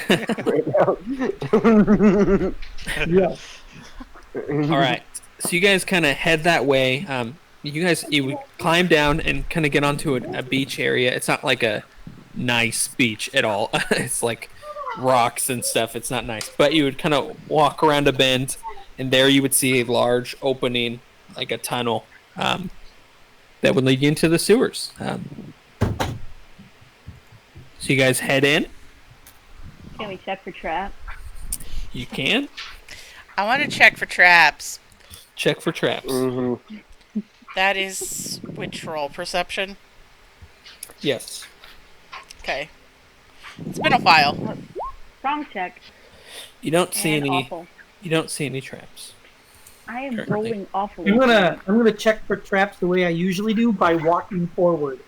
A: right now.
F: Yeah.
C: All right. So you guys kind of head that way. You would climb down and kind of get onto a beach area. It's not like a nice beach at all. It's like rocks and stuff. It's not nice. But you would kind of walk around a bend, and there you would see a large opening, like a tunnel, that would lead you into the sewers. So you guys head in.
E: Can we check for traps?
C: You can
D: I want to check for traps.
C: check for traps.
A: Mm-hmm.
D: That is which roll? Perception?
C: Yes.
D: Okay. It's been a while.
E: Strong check.
C: You don't see
E: And
C: any.
E: awful.
C: You don't see any traps.
E: I am
C: Currently.
E: rolling awfully.
F: I'm gonna check for traps the way I usually do by walking forward.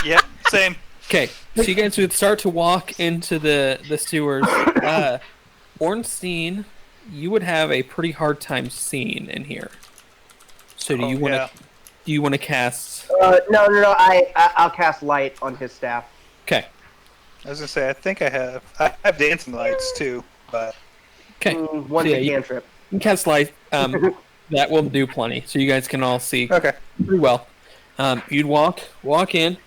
B: Yep, same.
C: Okay, so you guys would start to walk into the sewers. Ornstein, you would have a pretty hard time seeing in here. So do you want to?
B: Yeah.
C: Do you want to cast?
A: No. I'll cast light on his staff.
C: Okay.
B: I was gonna say, I have dancing lights too, but
C: Okay.
A: One
C: So, yeah,
A: big
C: you
A: cantrip.
C: can cast light. That will do plenty. So you guys can all see
B: okay.
C: pretty well. You'd walk in,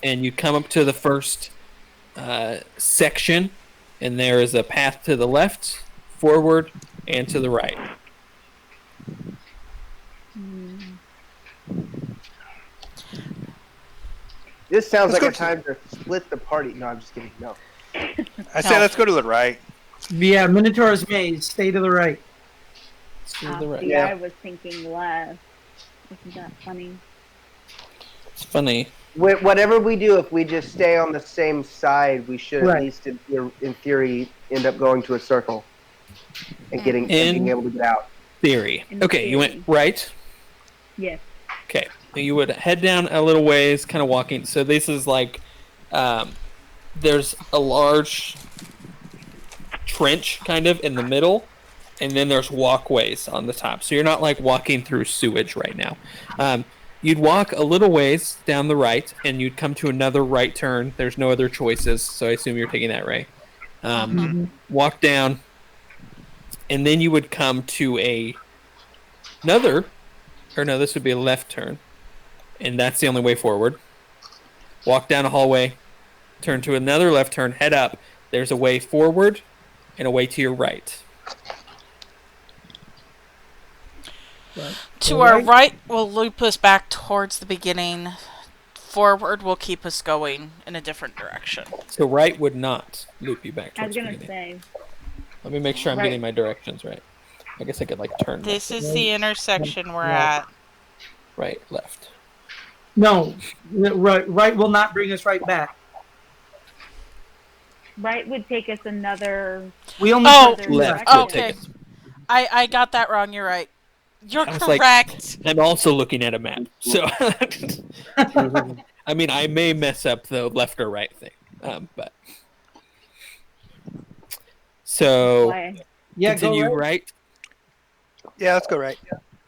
C: and you'd come up to the first section, and there is a path to the left, forward, and to the right.
A: This sounds
B: Let's
A: like
B: go
A: a time to split the party. No, I'm just kidding. No.
B: I say let's go to the right.
F: Yeah, Minotaur's Maze. Stay to the right.
C: To the right.
E: See,
A: Yeah.
E: I was thinking left. Isn't that funny?
C: It's funny.
A: Whatever we do, if we just stay on the same side, we should
F: Right.
A: at least, in theory, end up going to a circle and and being able to get out.
C: Theory.
E: In
C: Okay, you went
E: theory.
C: right.
E: Yes.
C: Okay, you would head down a little ways, kind of walking. So this is like, there's a large trench kind of in the middle, and then there's walkways on the top. So you're not like walking through sewage right now. You'd walk a little ways down the right, and you'd come to another right turn. There's no other choices, so I assume you're taking that right. Walk down, and then you would come to this would be a left turn. and that's the only way forward. Walk down a hallway, turn to another left turn, head up. There's a way forward and a way to your right.
D: To our right will loop us back towards the beginning. Forward will keep us going in a different direction.
C: So right would not loop you back
E: I was
C: towards the
E: gonna
C: beginning.
E: say.
C: Let me make sure I'm
E: Right.
C: getting my directions right. I guess I could like turn
D: This
C: left,
D: is the intersection we're
F: Yeah.
D: at.
C: right, left.
F: No, right will not bring us right back.
E: Right would take us another.
F: We only
D: Oh,
F: turn
C: Left
F: left.
C: would
D: Okay.
C: take us.
D: I got that wrong. You're right. You're
C: I was like-
D: correct.
C: I'm also looking at a map, so I mean, I may mess up the left or right thing, but so
E: Why?
F: Yeah, go
C: continue
F: right.
C: right.
B: Yeah, let's go right.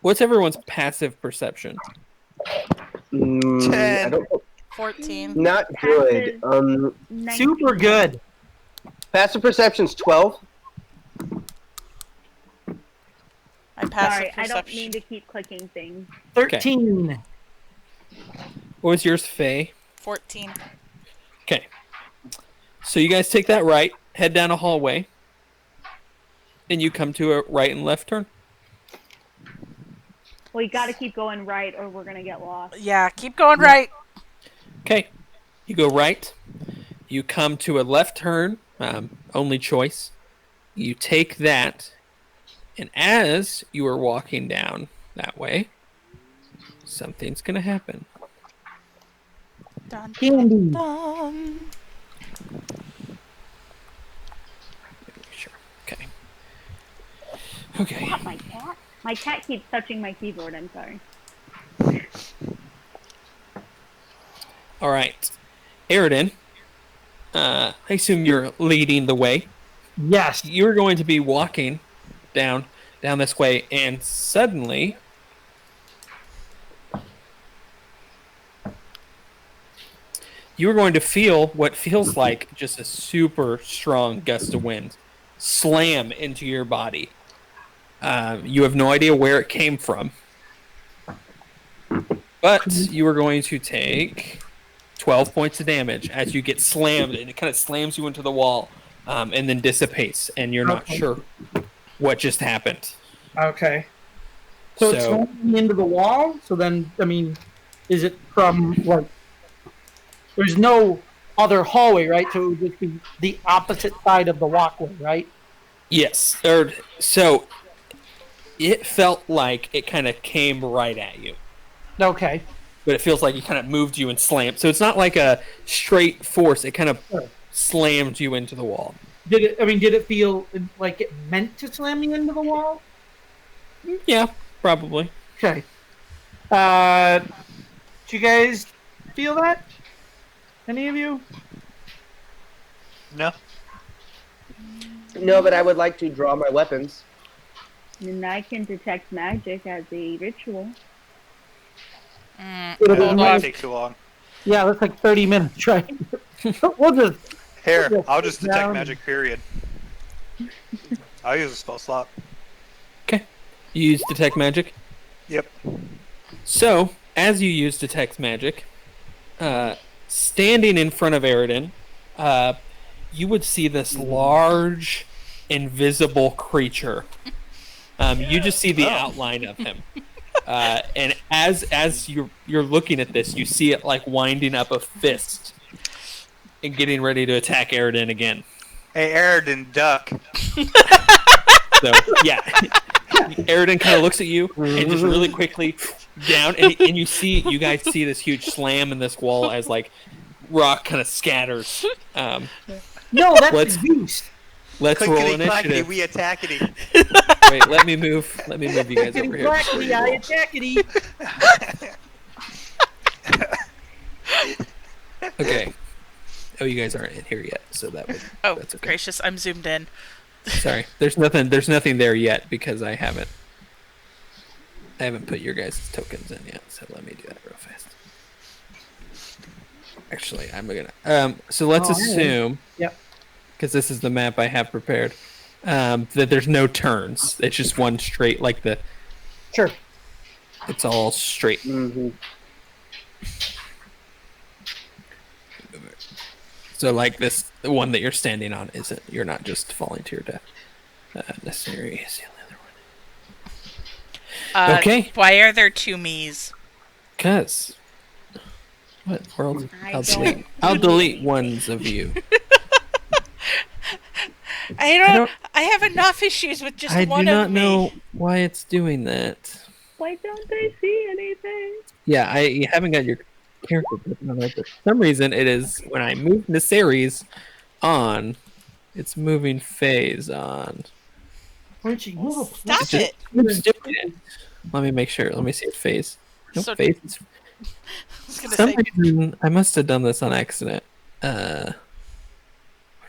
C: What's everyone's passive perception?
A: I
B: 10.
A: don't,
D: 14.
A: not good.
E: Passive. 19.
F: Super good.
A: Passive perception's 12.
D: My passive
E: Sorry, I don't
D: perception.
E: mean to keep clicking things.
F: 13.
C: What was yours, Faye?
D: 14.
C: Okay. So you guys take that right, head down a hallway, and you come to a right and left turn.
E: Well, you got to keep going right, or we're gonna get lost.
D: Yeah, keep going right.
C: Okay. You go right. You come to a left turn, only choice. You take that, and as you are walking down that way, something's going to happen.
D: Dun,
F: Candy.
D: dun.
C: Sure. Okay. Okay.
E: Not my cat. My cat keeps touching my keyboard. I'm sorry.
C: All right. Aridin, I assume you're leading the way.
F: Yes.
C: You're going to be walking down this way, and suddenly you're going to feel what feels like just a super strong gust of wind slam into your body. You have no idea where it came from, but you are going to take 12 points of damage as you get slammed, and it kind of slams you into the wall, and then dissipates, and you're not
F: Okay.
C: sure what just happened.
F: Okay. So it's going into the wall. So then, I mean, is it from like? There's no other hallway, right? So it would just be the opposite side of the walkway, right?
C: Yes. So it felt like it kind of came right at you,
F: Okay.
C: but it feels like it kind of moved you and slammed. So it's not like a straight force. It kind of
F: Sure.
C: slammed you into the wall.
F: Did it? I mean, did it feel like it meant to slam me into the wall?
C: Yeah, probably.
F: Okay. Do you guys feel that? Any of you?
B: No.
A: No, but I would like to draw my weapons.
E: And I can detect magic as a ritual.
F: It'll be
B: It
D: Hold
F: nice.
D: on.
B: take too long.
F: Yeah, that's like 30 minutes, right? We'll just.
B: Here, I'll just detect
F: Down.
B: magic, period. I'll use a spell slot.
C: You use detect magic.
B: Yep.
C: So as you use detect magic, standing in front of Aridin, you would see this large, invisible creature. You just see the outline of him, and as you're looking at this, you see it like winding up a fist and getting ready to attack Aridin again.
B: Hey, Aridin, duck.
C: So yeah, Aridin kind of looks at you and just really quickly down, and you guys see this huge slam in this wall as like rock kind of scatters.
F: No, that's
C: Let's-
F: the goose.
C: Let's roll
B: Clickety clackety,
C: initiative.
B: we attackity.
C: Wait, let me move you guys over here.
F: Blackity, I jackety.
C: Okay. Oh, you guys aren't in here yet, so that's
D: Oh,
C: okay.
D: gracious, I'm zoomed in.
C: Sorry, there's nothing there yet because I haven't put your guys' tokens in yet. So let me do that real fast. Actually, I'm gonna. So let's
F: Oh,
C: assume.
F: Yep.
C: Because this is the map I have prepared. That there's no turns. It's just one straight, like
F: Sure.
C: it's all straight.
A: Mm-hmm.
C: So, like this, the one that you're standing on isn't. You're not just falling to your death. Necessary is the only other one. Okay.
D: Why are there two me's?
C: Cause. What world?
E: I
C: I'll
E: don't
C: delete. I'll delete ones of you.
D: I have enough issues with just
C: I
D: one
C: do
D: of
C: not
D: me.
C: know why it's doing that.
E: Why don't they see anything?
C: Yeah, you haven't got your character put on there, but for some reason it is when I move Naseries on, it's moving phase on.
F: Aren't you?
D: Stop
C: It's
D: it.
C: It's doing it. Let me make sure. Let me see if phase. Nope,
D: So-
C: phase.
D: I was
C: For
D: gonna
C: some
D: say,
C: reason, I must have done this on accident. What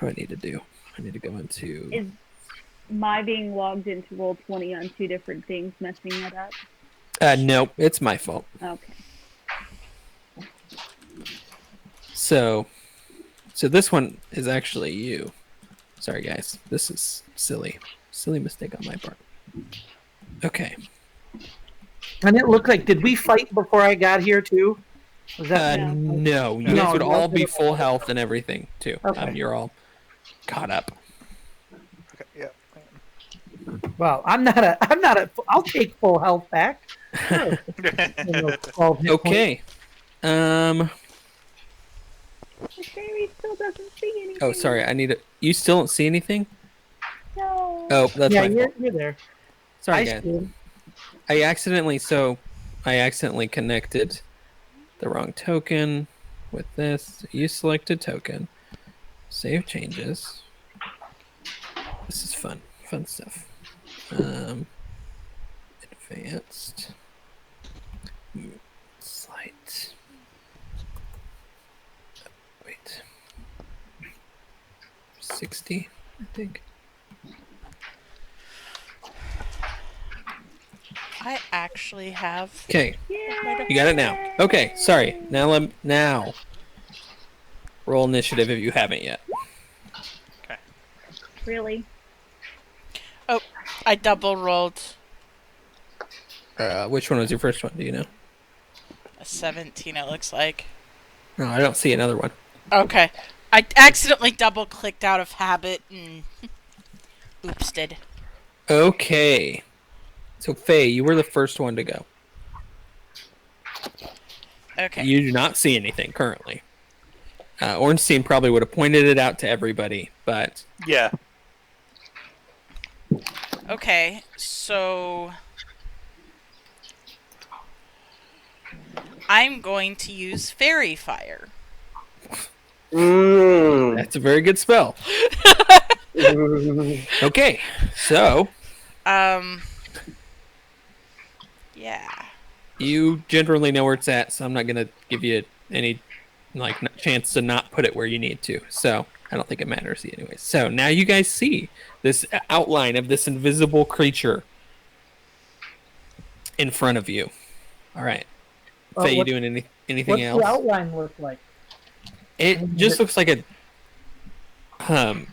C: do I need to do? I need to go into.
E: Is my being logged into Roll20 on two different things messing that up?
C: Nope, it's my fault.
E: Okay.
C: So this one is actually you. Sorry, guys. This is silly mistake on my part. Okay.
F: And it looked like, did we fight before I got here too? Was that
C: No, you
F: No,
C: guys would
F: no,
C: all be
F: no.
C: full health and everything too.
F: Okay.
C: You're all caught up.
B: Okay, yeah.
F: Well, I'm not a. I'll take full health back. Sure. 12 hit
C: Okay.
E: The fairy still doesn't see anything.
C: Oh, sorry. I need to. You still don't see anything?
E: No.
C: Oh,
F: points.
C: that's
F: Yeah,
C: my
F: you're,
C: fault.
F: you're there.
C: Sorry,
F: I
C: guys.
F: see.
C: I accidentally connected the wrong token with this. You selected token. Save changes. This is fun. Fun stuff. Advanced. Slight. Wait. 60, I think.
D: I actually have.
C: Okay.
E: Yeah.
C: You got it now. Okay, sorry. Now roll initiative if you haven't yet.
E: Really?
D: I double rolled
C: Which one was your first one? Do you know?
D: a 17. It looks like.
C: No, I don't see another one.
D: Okay, I accidentally double clicked out of habit and oops did.
C: Okay. So Faye, you were the first one to go.
D: Okay.
C: You do not see anything currently. Ornstein probably would have pointed it out to everybody, but
B: Yeah.
D: Okay, so I'm going to use Fairy Fire.
C: that's a very good spell. Okay, so
D: Yeah.
C: you generally know where it's at, so I'm not gonna give you any chance to not put it where you need to. So I don't think it matters anyway. So now you guys see this outline of this invisible creature in front of you. All right, Faye, you
F: what-
C: doing anything
F: What's
C: else?
F: the outline look like?
C: It just looks like a. I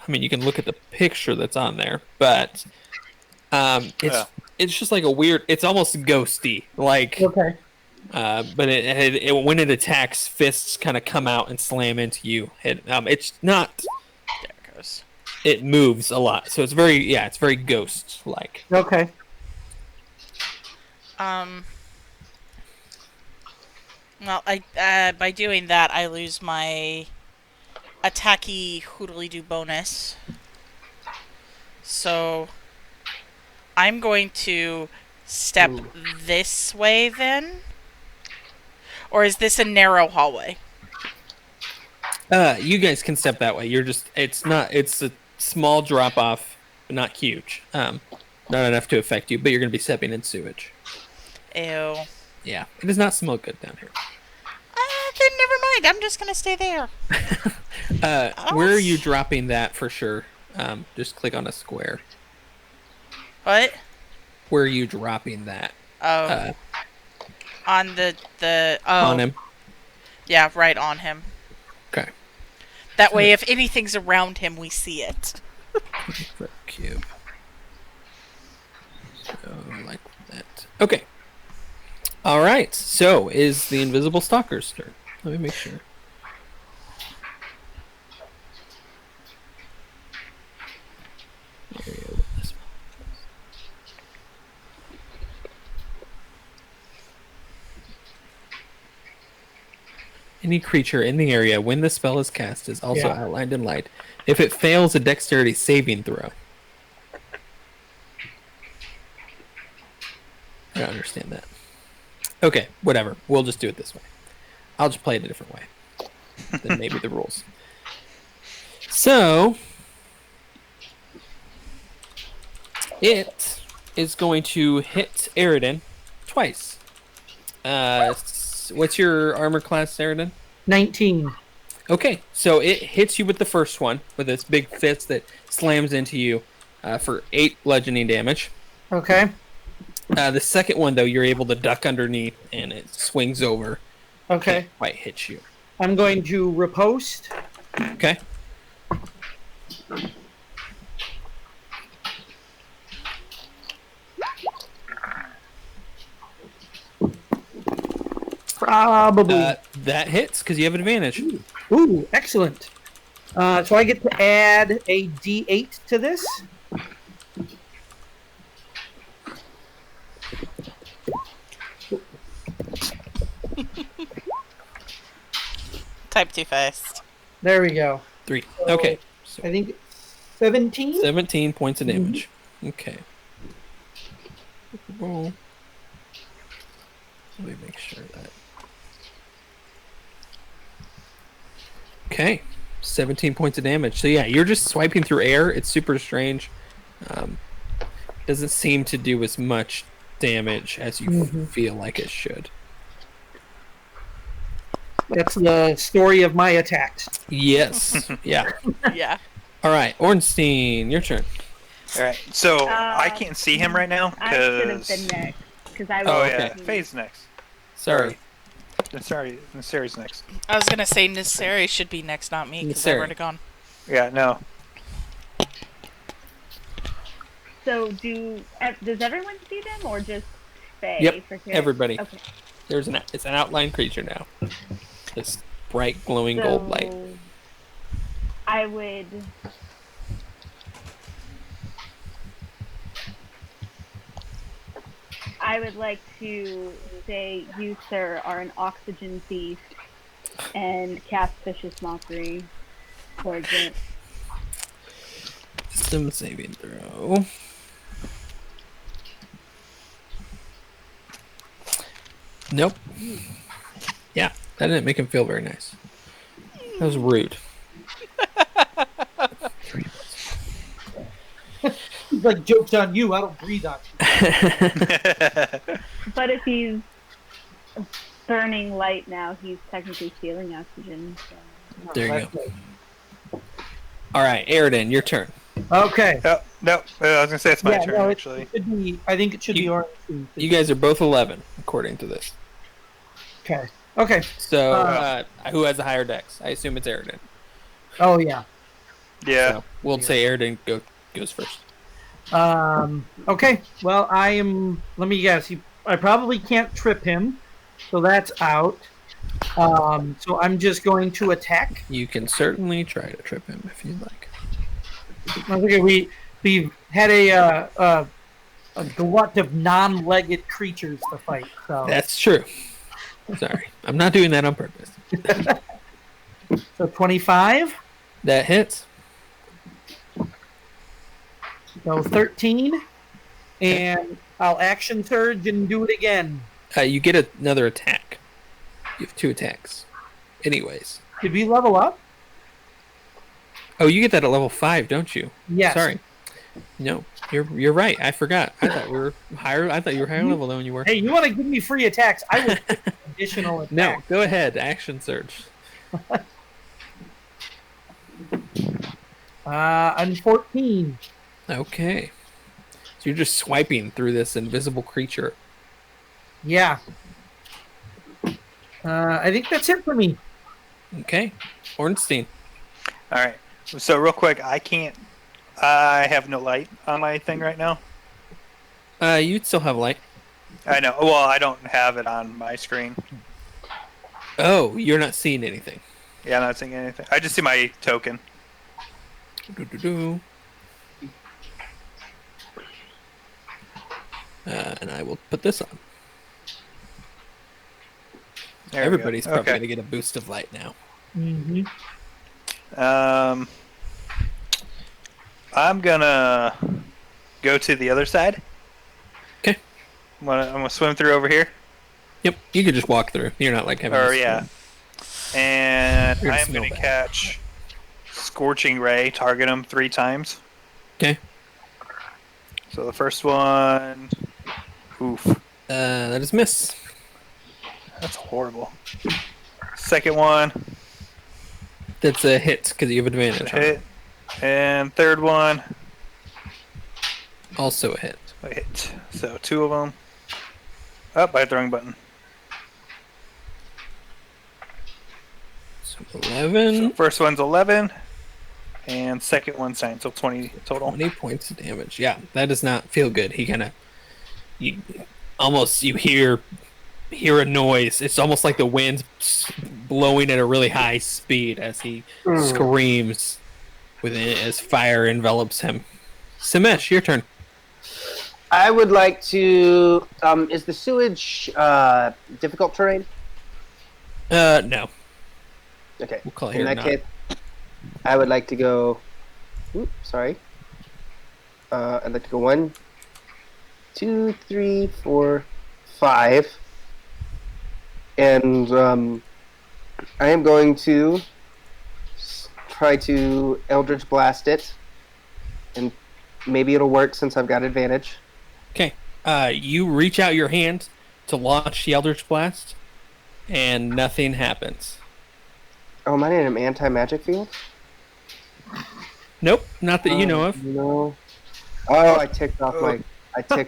C: mean, you can look at the picture that's on there, but it's just like a weird. It's almost ghosty, like.
F: Okay.
C: But it when it attacks, fists kind of come out and slam into you. It's not.
D: There it goes.
C: It moves a lot, so it's very ghost like.
F: Okay.
D: Well, by doing that, I lose my attacky hoodly-doo bonus. So I'm going to step this way then. Or is this a narrow hallway?
C: You guys can step that way. It's a small drop off, but not huge. Not enough to affect you, but you're gonna be stepping in sewage.
D: Ew.
C: Yeah, it does not smell good down here.
D: Then never mind. I'm just gonna stay there.
C: Where are you dropping that for sure? Just click on a square.
D: What?
C: Where are you dropping that?
D: Oh. On the oh.
C: On him.
D: Yeah, right on him.
C: Okay.
D: That way, if anything's around him, we see it.
C: Foot cube. So like that. Okay. All right. So is the invisible stalker's turn? Let me make sure. Any creature in the area when the spell is cast is also
F: Yeah.
C: outlined in light. If it fails a dexterity saving throw. I don't understand that. Okay, whatever. We'll just do it this way. I'll just play it a different way than maybe the rules. So, it is going to hit Aridin twice. What's your armor class, Aridin?
F: 19.
C: Okay, so it hits you with the first one with this big fist that slams into you for 8 bludgeoning damage.
F: Okay.
C: The second one, though, you're able to duck underneath and it swings over.
F: Okay.
C: Can't quite hit you.
F: I'm going to riposte.
C: Okay.
F: Probably.
C: That hits because you have advantage.
F: Ooh, excellent. So I get to add a D8 to this.
D: Type too fast.
F: There we go.
C: 3. Okay. So
F: I think 17.
C: 17 points of damage. Okay. Roll. Let me make sure that. Okay. 17 points of damage. So yeah, you're just swiping through air. It's super strange. Doesn't seem to do as much damage as you feel like it should.
F: That's the story of my attacks.
C: Yes. Yeah.
D: Yeah.
C: All right, Ornstein, your turn.
B: All right. So I can't see him right now
E: I should have
B: because.
E: been next because I was.
B: Oh
C: okay.
B: yeah, Faye's next.
C: Sorry.
B: Sorry, Sarah's next.
D: I was gonna say Nisseri should be next, not me, because I've
C: Nisseri.
D: already gone.
B: Yeah, no.
E: So does everyone see them or just Faye?
C: Yep,
E: for sure?
C: everybody.
E: Okay.
C: It's an outline creature now. This bright glowing gold light.
E: So I would. I would like to say you, sir, are an oxygen thief and cast Vicious Mockery towards it.
C: Wisdom saving throw. Nope. Yeah, that didn't make him feel very nice. That was rude.
F: He's like, joke's on you. I don't breathe on you.
E: But if he's burning light now, he's technically stealing oxygen. So.
C: There you
F: That's
C: go.
F: right.
C: All right, Aridin, your turn.
F: Okay.
B: No, I was gonna say it's my turn
F: no,
B: actually.
F: It should be, I think it should be Ornstein.
C: You guys are both 11, according to this.
F: Okay. Okay.
C: So, who has a higher dex? I assume it's Aridin.
F: Oh, yeah.
B: Yeah.
C: So we'll say Aridin goes first.
F: Okay. Well, let me guess. I probably can't trip him, so that's out. So I'm just going to attack.
C: You can certainly try to trip him if you'd like.
F: Okay, we had a glut of non-legged creatures to fight. So
C: That's true. Sorry, I'm not doing that on purpose.
F: so 25.
C: That hits.
F: So 13, and I'll action surge and do it again.
C: You get another attack. You have 2 attacks. Anyways.
F: Did we level up?
C: Oh, you get that at level 5, don't you?
F: Yes.
C: Sorry. No, you're right. I forgot. I thought we were higher. I thought you were higher level than you were.
F: Hey, you want to give me free attacks? I would take additional attack.
C: No, go ahead. Action surge.
F: I'm 14.
C: Okay. So you're just swiping through this invisible creature.
F: Yeah. I think that's it for me.
C: Okay. Ornstein.
B: All right. So real quick, I have no light on my thing right now.
C: You'd still have light.
B: I know. Well, I don't have it on my screen.
C: Oh, you're not seeing anything.
B: Yeah, I'm not seeing anything. I just see my token.
C: Do-do-do. And I will put this on.
B: There we go.
C: Everybody's probably
B: Okay.
C: going to get a boost of light now.
F: Mm-hmm.
B: I'm gonna go to the other side.
C: Okay.
B: I'm gonna swim through over here.
C: Yep, you could just walk through. You're not like having.
B: Or
C: to
B: yeah. And
C: You're gonna
B: I'm gonna
C: smell bad.
B: catch Scorching Ray. Target him 3 times.
C: Okay.
B: So the first one. Oof.
C: That is miss.
B: That's horrible. Second one.
C: That's a hit because you have advantage. on it.
B: Hit. And third one.
C: Also a hit.
B: I hit. So 2 of them. Oh, I hit the wrong button.
C: So
B: So
C: 11.
B: first one's 11. And second one's 9. So 20 total.
C: 20 points of damage. Yeah, that does not feel good. He kind of, you hear a noise. It's almost like the wind's blowing at a really high speed as he screams as fire envelops him. Samesh, your turn.
A: I would like to. Is the sewage difficult terrain?
C: No,
A: Okay.
C: we'll call it
A: In
C: here.
A: that
C: Not.
A: case, I would like to go. Oops, sorry. I'd like to go 1, 2, 3, 4, 5, and I am going to try to Eldritch Blast it, and maybe it'll work since I've got advantage.
C: Okay. You reach out your hand to launch the Eldritch Blast, and nothing happens.
A: Oh, am I in an anti-magic field?
C: Nope, not that you know of.
A: No. Oh, I ticked off my. Okay.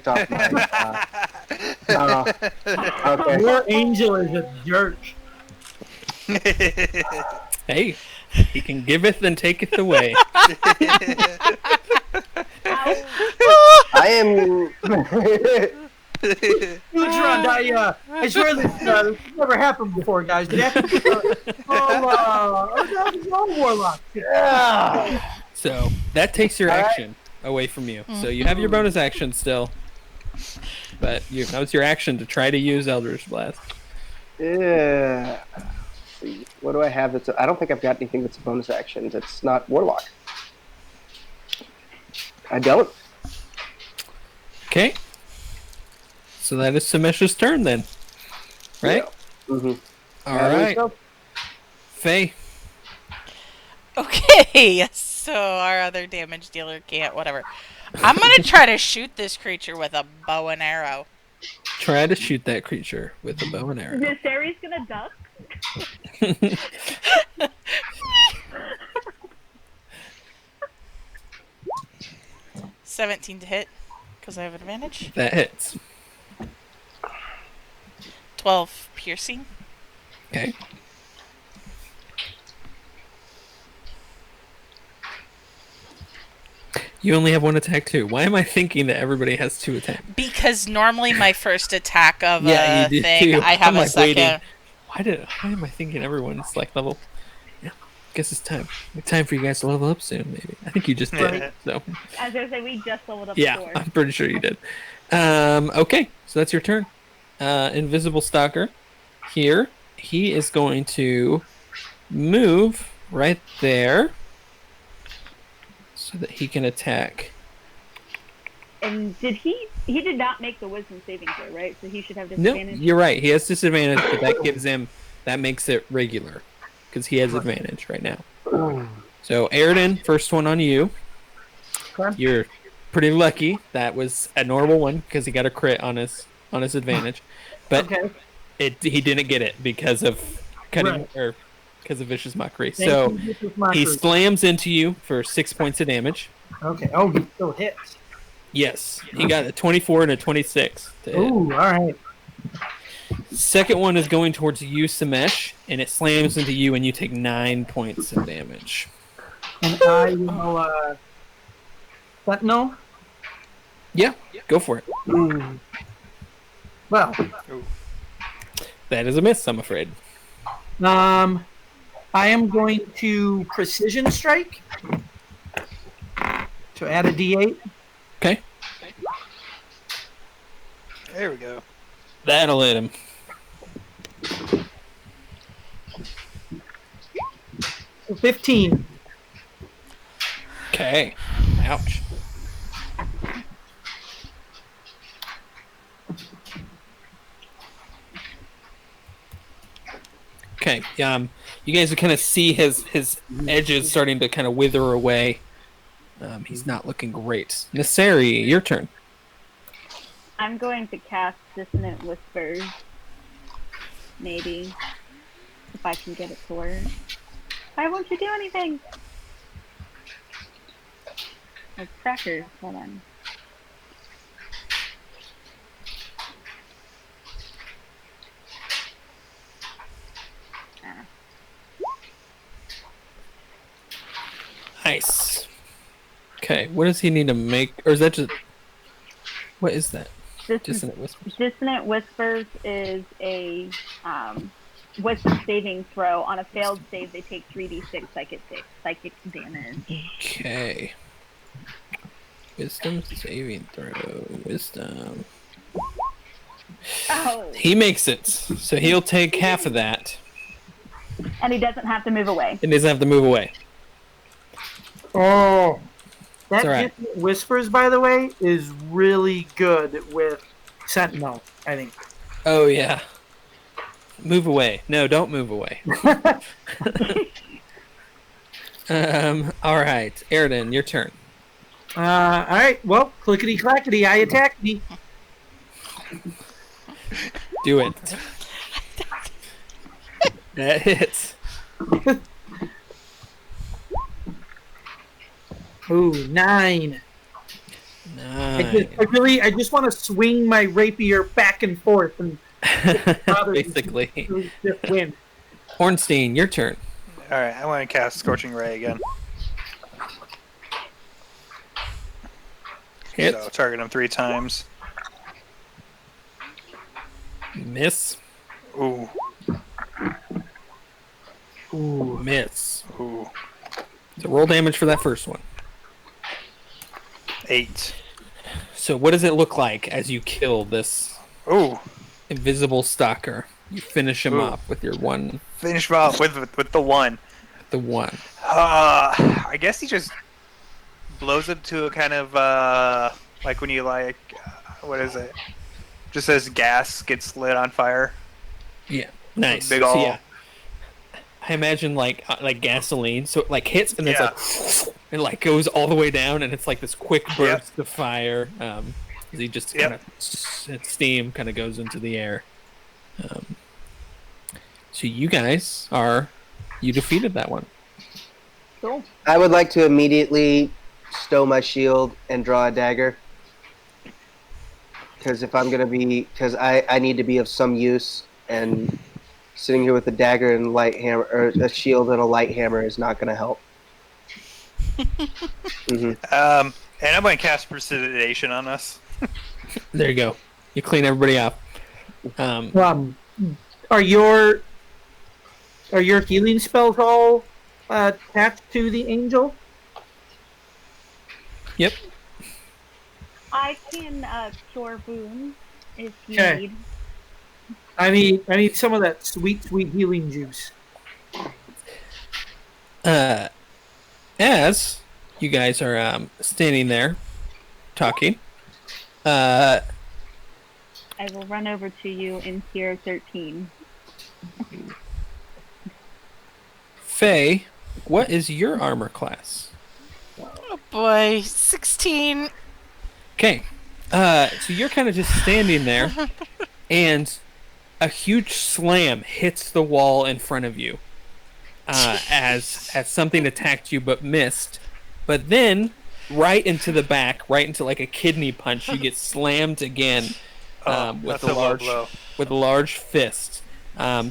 F: Your angel is a jerk.
C: Hey, he can giveth and taketh away.
A: I am.
F: Neutron, I swear this never happened before, guys. Did it happen? Warlock.
A: Yeah.
C: So that takes your
A: All right.
C: action away from you. So you have your bonus action still, but that was your action to try to use Eldritch Blast.
A: Yeah. What do I have? I don't think I've got anything that's a bonus action. That's not Warlock. I don't.
C: Okay. So that is Samesh's turn then, right?
A: Yeah. Mm-hmm.
C: All right, Faye.
D: Okay, so our other damage dealer can't, whatever. I'm gonna try to shoot this creature with a bow and arrow.
C: Try to shoot that creature with a bow and arrow.
E: Viserys gonna duck.
D: 17 to hit, because I have advantage.
C: That hits.
D: 12 piercing.
C: Okay. You only have 1 attack too. Why am I thinking that everybody has 2 attacks?
D: Because normally my first attack of
C: Yeah,
D: a
C: you did
D: thing,
C: too.
D: I have
C: I'm
D: a
C: like
D: second.
C: waiting. Why am I thinking everyone's like level? Yeah, guess it's time. Time for you guys to level up soon. Maybe I think you just did.
B: Yeah.
C: So
E: I was gonna say we just leveled up
C: yeah,
E: Thor.
C: I'm pretty sure you did. Okay, so that's your turn. Invisible Stalker. Here, he is going to move right there so that he can attack.
E: And did he did not make the wisdom saving throw, right? So he should have
C: No,
E: disadvantage.
C: you're right. He has disadvantage, but that makes it regular because he has advantage right now. So, Aridin, first one on you.
F: Okay.
C: You're pretty lucky. That was a normal one because he got a crit on his advantage, but
F: Okay.
C: he didn't get it because of cutting
F: Right.
C: or because of vicious mockery.
F: Thank
C: So
F: you, Vicious Mockery.
C: he slams into you for 6 points of damage.
F: Okay. Oh, he still hits.
C: Yes, he got a 24 and a 26 to hit.
F: Ooh, all right.
C: Second one is going towards you, Samesh, and it slams into you, and you take 9 points of damage.
F: And I will, Sentinel.
C: Yeah, go for it.
F: Ooh. Well,
C: That is a miss, I'm afraid.
F: I am going to precision strike to add a D8.
C: Okay.
B: There we go.
C: That'll hit him.
F: So 15.
C: Okay. Ouch. Okay. You guys kind of see his edges starting to kind of wither away. He's not looking great. Nissari, your turn.
E: I'm going to cast Dissonant Whispers. Maybe. If I can get it to work. Why won't you do anything? Oh, crackers. Hold on. Ah.
C: Nice. Okay. What does he need to make? Or is that just. What is that? Dissonant Whispers?
E: Dissonant Whispers is a wisdom saving throw. On a failed save, they take 3d6 psychic damage.
C: Okay. Wisdom saving throw. Wisdom.
E: Oh!
C: He makes it. So he'll take half of that.
E: And he doesn't have to move away.
C: And doesn't have to move away.
F: Oh. That
C: all right.
F: Whispers, by the way, is really good with Sentinel, I think.
C: Oh, yeah. Move away. No, don't move away. All right. Aridin, your turn.
F: Alright, well, clickety clackety, I attack me.
C: Do it. That hits.
F: Ooh, 9.
C: Nine.
F: I just want to swing my rapier back and forth and
C: Basically.
F: just win.
C: Hornstein, your turn.
B: All right, I want to cast Scorching Ray again.
C: Hit.
B: So target him 3 times.
C: Miss.
B: Ooh,
F: Ooh.
C: Miss.
B: ooh.
C: So roll damage for that first one.
B: 8.
C: So what does it look like as you kill this
B: Ooh.
C: invisible stalker? You finish him
B: Ooh.
C: off with your one.
B: Finish him off with the 1.
C: The one.
B: I guess he just blows up to a kind of like when you what is it? Just as gas gets lit on fire.
C: Yeah. Nice.
B: Big
C: So,
B: ol'.
C: yeah. I imagine like gasoline, so it like hits and it's
B: Yeah.
C: like it like goes all the way down, and it's like this quick burst of fire. As he just kind of steam kind of goes into the air. So you guys you defeated that one.
E: Cool.
A: I would like to immediately stow my shield and draw a dagger. Because if I'm going to because I need to be of some use, and sitting here with a dagger and light hammer, or a shield and a light hammer is not going to help.
B: And I'm going to cast Precipitation on us.
C: There you go. You clean everybody up.
F: Are your healing spells all attached to the angel?
C: Yep.
E: I can cure wounds if you
F: Okay.
E: need.
F: I need some of that sweet healing juice.
C: As you guys are standing there talking,
E: I will run over to you in tier 13.
C: Faye, what is your armor class?
D: Oh boy, 16.
C: Okay, so you're kind of just standing there, and a huge slam hits the wall in front of you as something attacked you but missed. But then, right into the back, right into like a kidney punch, you get slammed again with
B: that's
C: a
B: a low blow.
C: large fist,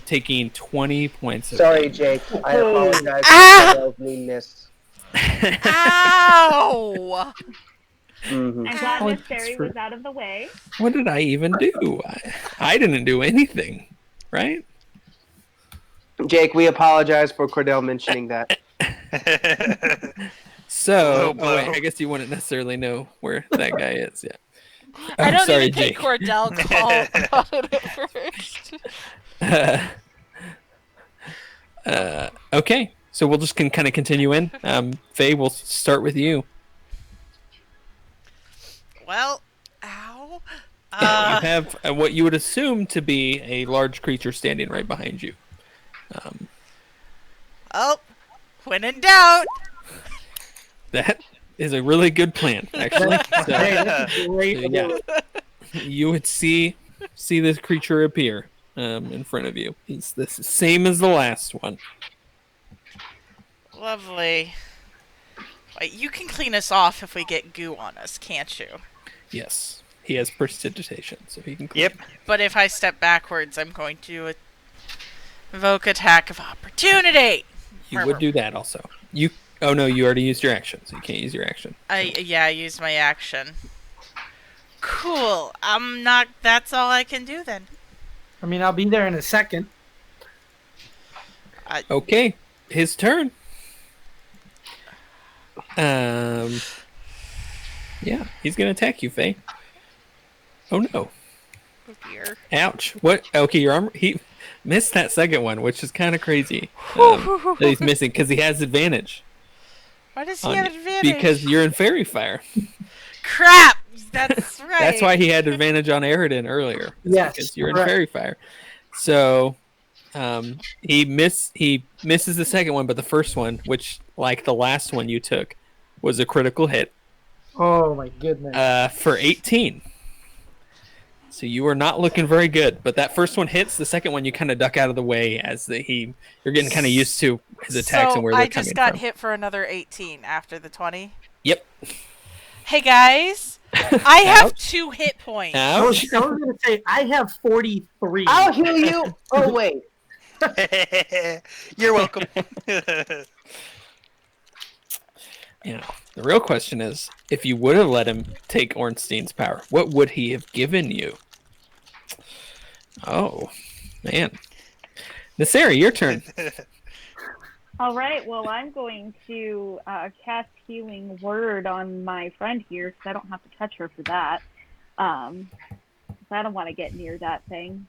C: taking 20 points of
A: Sorry,
C: damage.
A: Jake. I apologize
D: Ah!
A: for the meanness.
D: Ow!
A: Mhm.
E: I'm glad
C: Oh,
E: Miss
C: it's
E: Fairy
C: for-
E: was out of the way.
C: What did I even do? I didn't do anything, right?
A: Jake, we apologize for Cordell mentioning that.
C: So,
B: Low blow.
C: I guess you wouldn't necessarily know where that guy is. Yeah.
D: I
C: I'm
D: don't
C: sorry,
D: even think
C: Jake.
D: Cordell called about it at first.
C: Okay, so we'll just kind of continue in. Faye, we'll start with you.
D: Well, ow.
C: You have what you would assume to be a large creature standing right behind you.
D: Oh, when in doubt.
C: That is a really good plan, actually.
F: Hey,
C: So,
F: that's a great.
C: so, yeah, you would see this creature appear in front of you. He's the same as the last one.
D: Lovely. Wait, you can clean us off if we get goo on us, can't you?
C: Yes, he has prestidigitation, so he can.
B: Yep.
D: But if I step backwards, I'm going to invoke attack of opportunity.
C: You would do that also. You. Oh no, you already used your action, so you can't use your action.
D: I used my action. Cool. I'm not. That's all I can do then.
F: I mean, I'll be there in a second.
C: Okay, his turn. Yeah, he's gonna attack you, Faye. Oh no!
D: Oh dear.
C: Ouch! What? Okay, your armor. He missed that second one, which is kind of crazy. That he's missing because he has advantage.
D: Why does he
C: on
D: have
C: you,
D: advantage?
C: Because you're in fairy fire.
D: Crap. That's right.
C: That's why he had advantage on Aridin earlier.
F: Yes,
C: Because you're
F: correct.
C: in fairy fire. So, he misses the second one, but the first one, which like the last one you took, was a critical hit.
F: Oh my goodness.
C: For 18. So you are not looking very good. But that first one hits. The second one you kind of duck out of the way as you're getting kind of used to his attacks and where they're
D: I
C: coming
D: just got
C: from.
D: hit for another 18 after the 20.
C: Yep.
D: Hey guys, I have 2 hit points.
F: I was going to say I have 43.
A: I'll heal you. Oh wait.
B: You're welcome.
C: You know, the real question is, if you would have let him take Ornstein's power, what would he have given you? Oh, man. Nasari, your turn.
E: All right. Well, I'm going to cast Healing Word on my friend here because I don't have to touch her for that. 'Cause I don't want to get near that thing.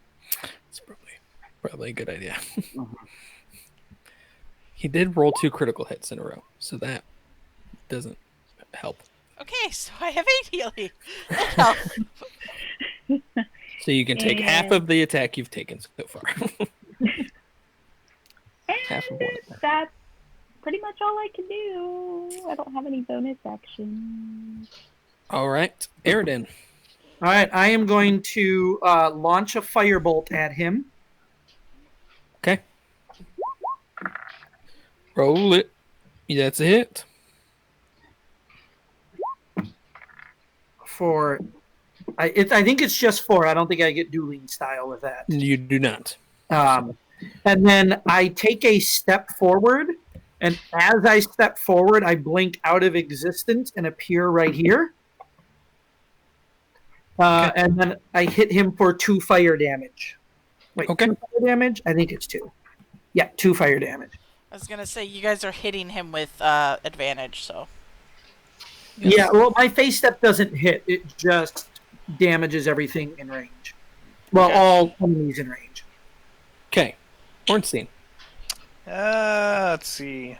C: It's probably a good idea. He did roll 2 critical hits in a row, so that doesn't help.
D: Okay, so I have 8 healing. That helps.
C: So you can take half of the attack you've taken so far. Half of one.
E: That's pretty much all I can do. I don't have any bonus actions.
C: All right, Aridin.
F: All right, I am going to launch a firebolt at him.
C: Okay. Roll it. That's a hit.
F: I think it's just 4. I don't think I get dueling style with that.
C: You do not.
F: And then I take a step forward, and as I step forward, I blink out of existence and appear right here. And then I hit him for 2 fire damage. Wait,
C: Okay.
F: 2 fire damage? I think it's 2. Yeah, 2 fire damage.
D: I was gonna say you guys are hitting him with advantage, so
C: Yes.
F: Yeah, well, my face step doesn't hit. It just damages everything in range. Well,
D: Okay.
F: all enemies in range.
C: Okay. Ornstein.
B: Let's see.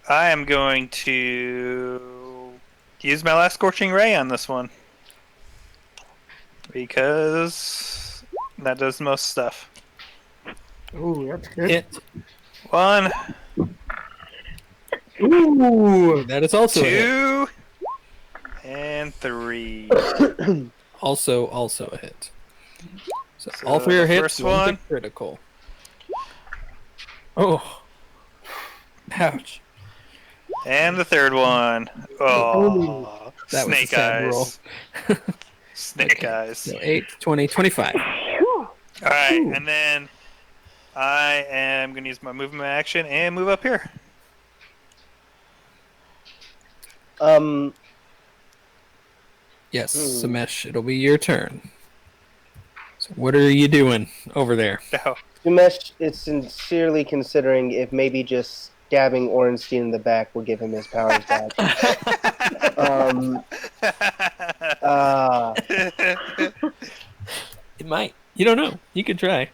B: I am going to use my last Scorching Ray on this one. Because that does most stuff.
F: Ooh, that's good.
C: Hit.
B: 1,
F: Ooh.
C: That is also a hit.
B: 2, and 3.
C: Also a hit. So
B: So
C: all 3 are
B: the
C: hits.
B: first
C: One's a
B: one.
C: critical. Oh. Ouch.
B: And the third one. Oh,
C: That was a
B: snake
C: sad roll.
B: eyes. Snake eyes.
C: So 8, 20, 25.
B: Alright, and then I am going to use my movement action and move up here.
C: Yes, Samesh, it'll be your turn. So what are you doing over there?
B: No.
A: Umesh is sincerely considering if maybe just stabbing Ornstein in the back will give him his powers back.
C: It might. You don't know. You could try.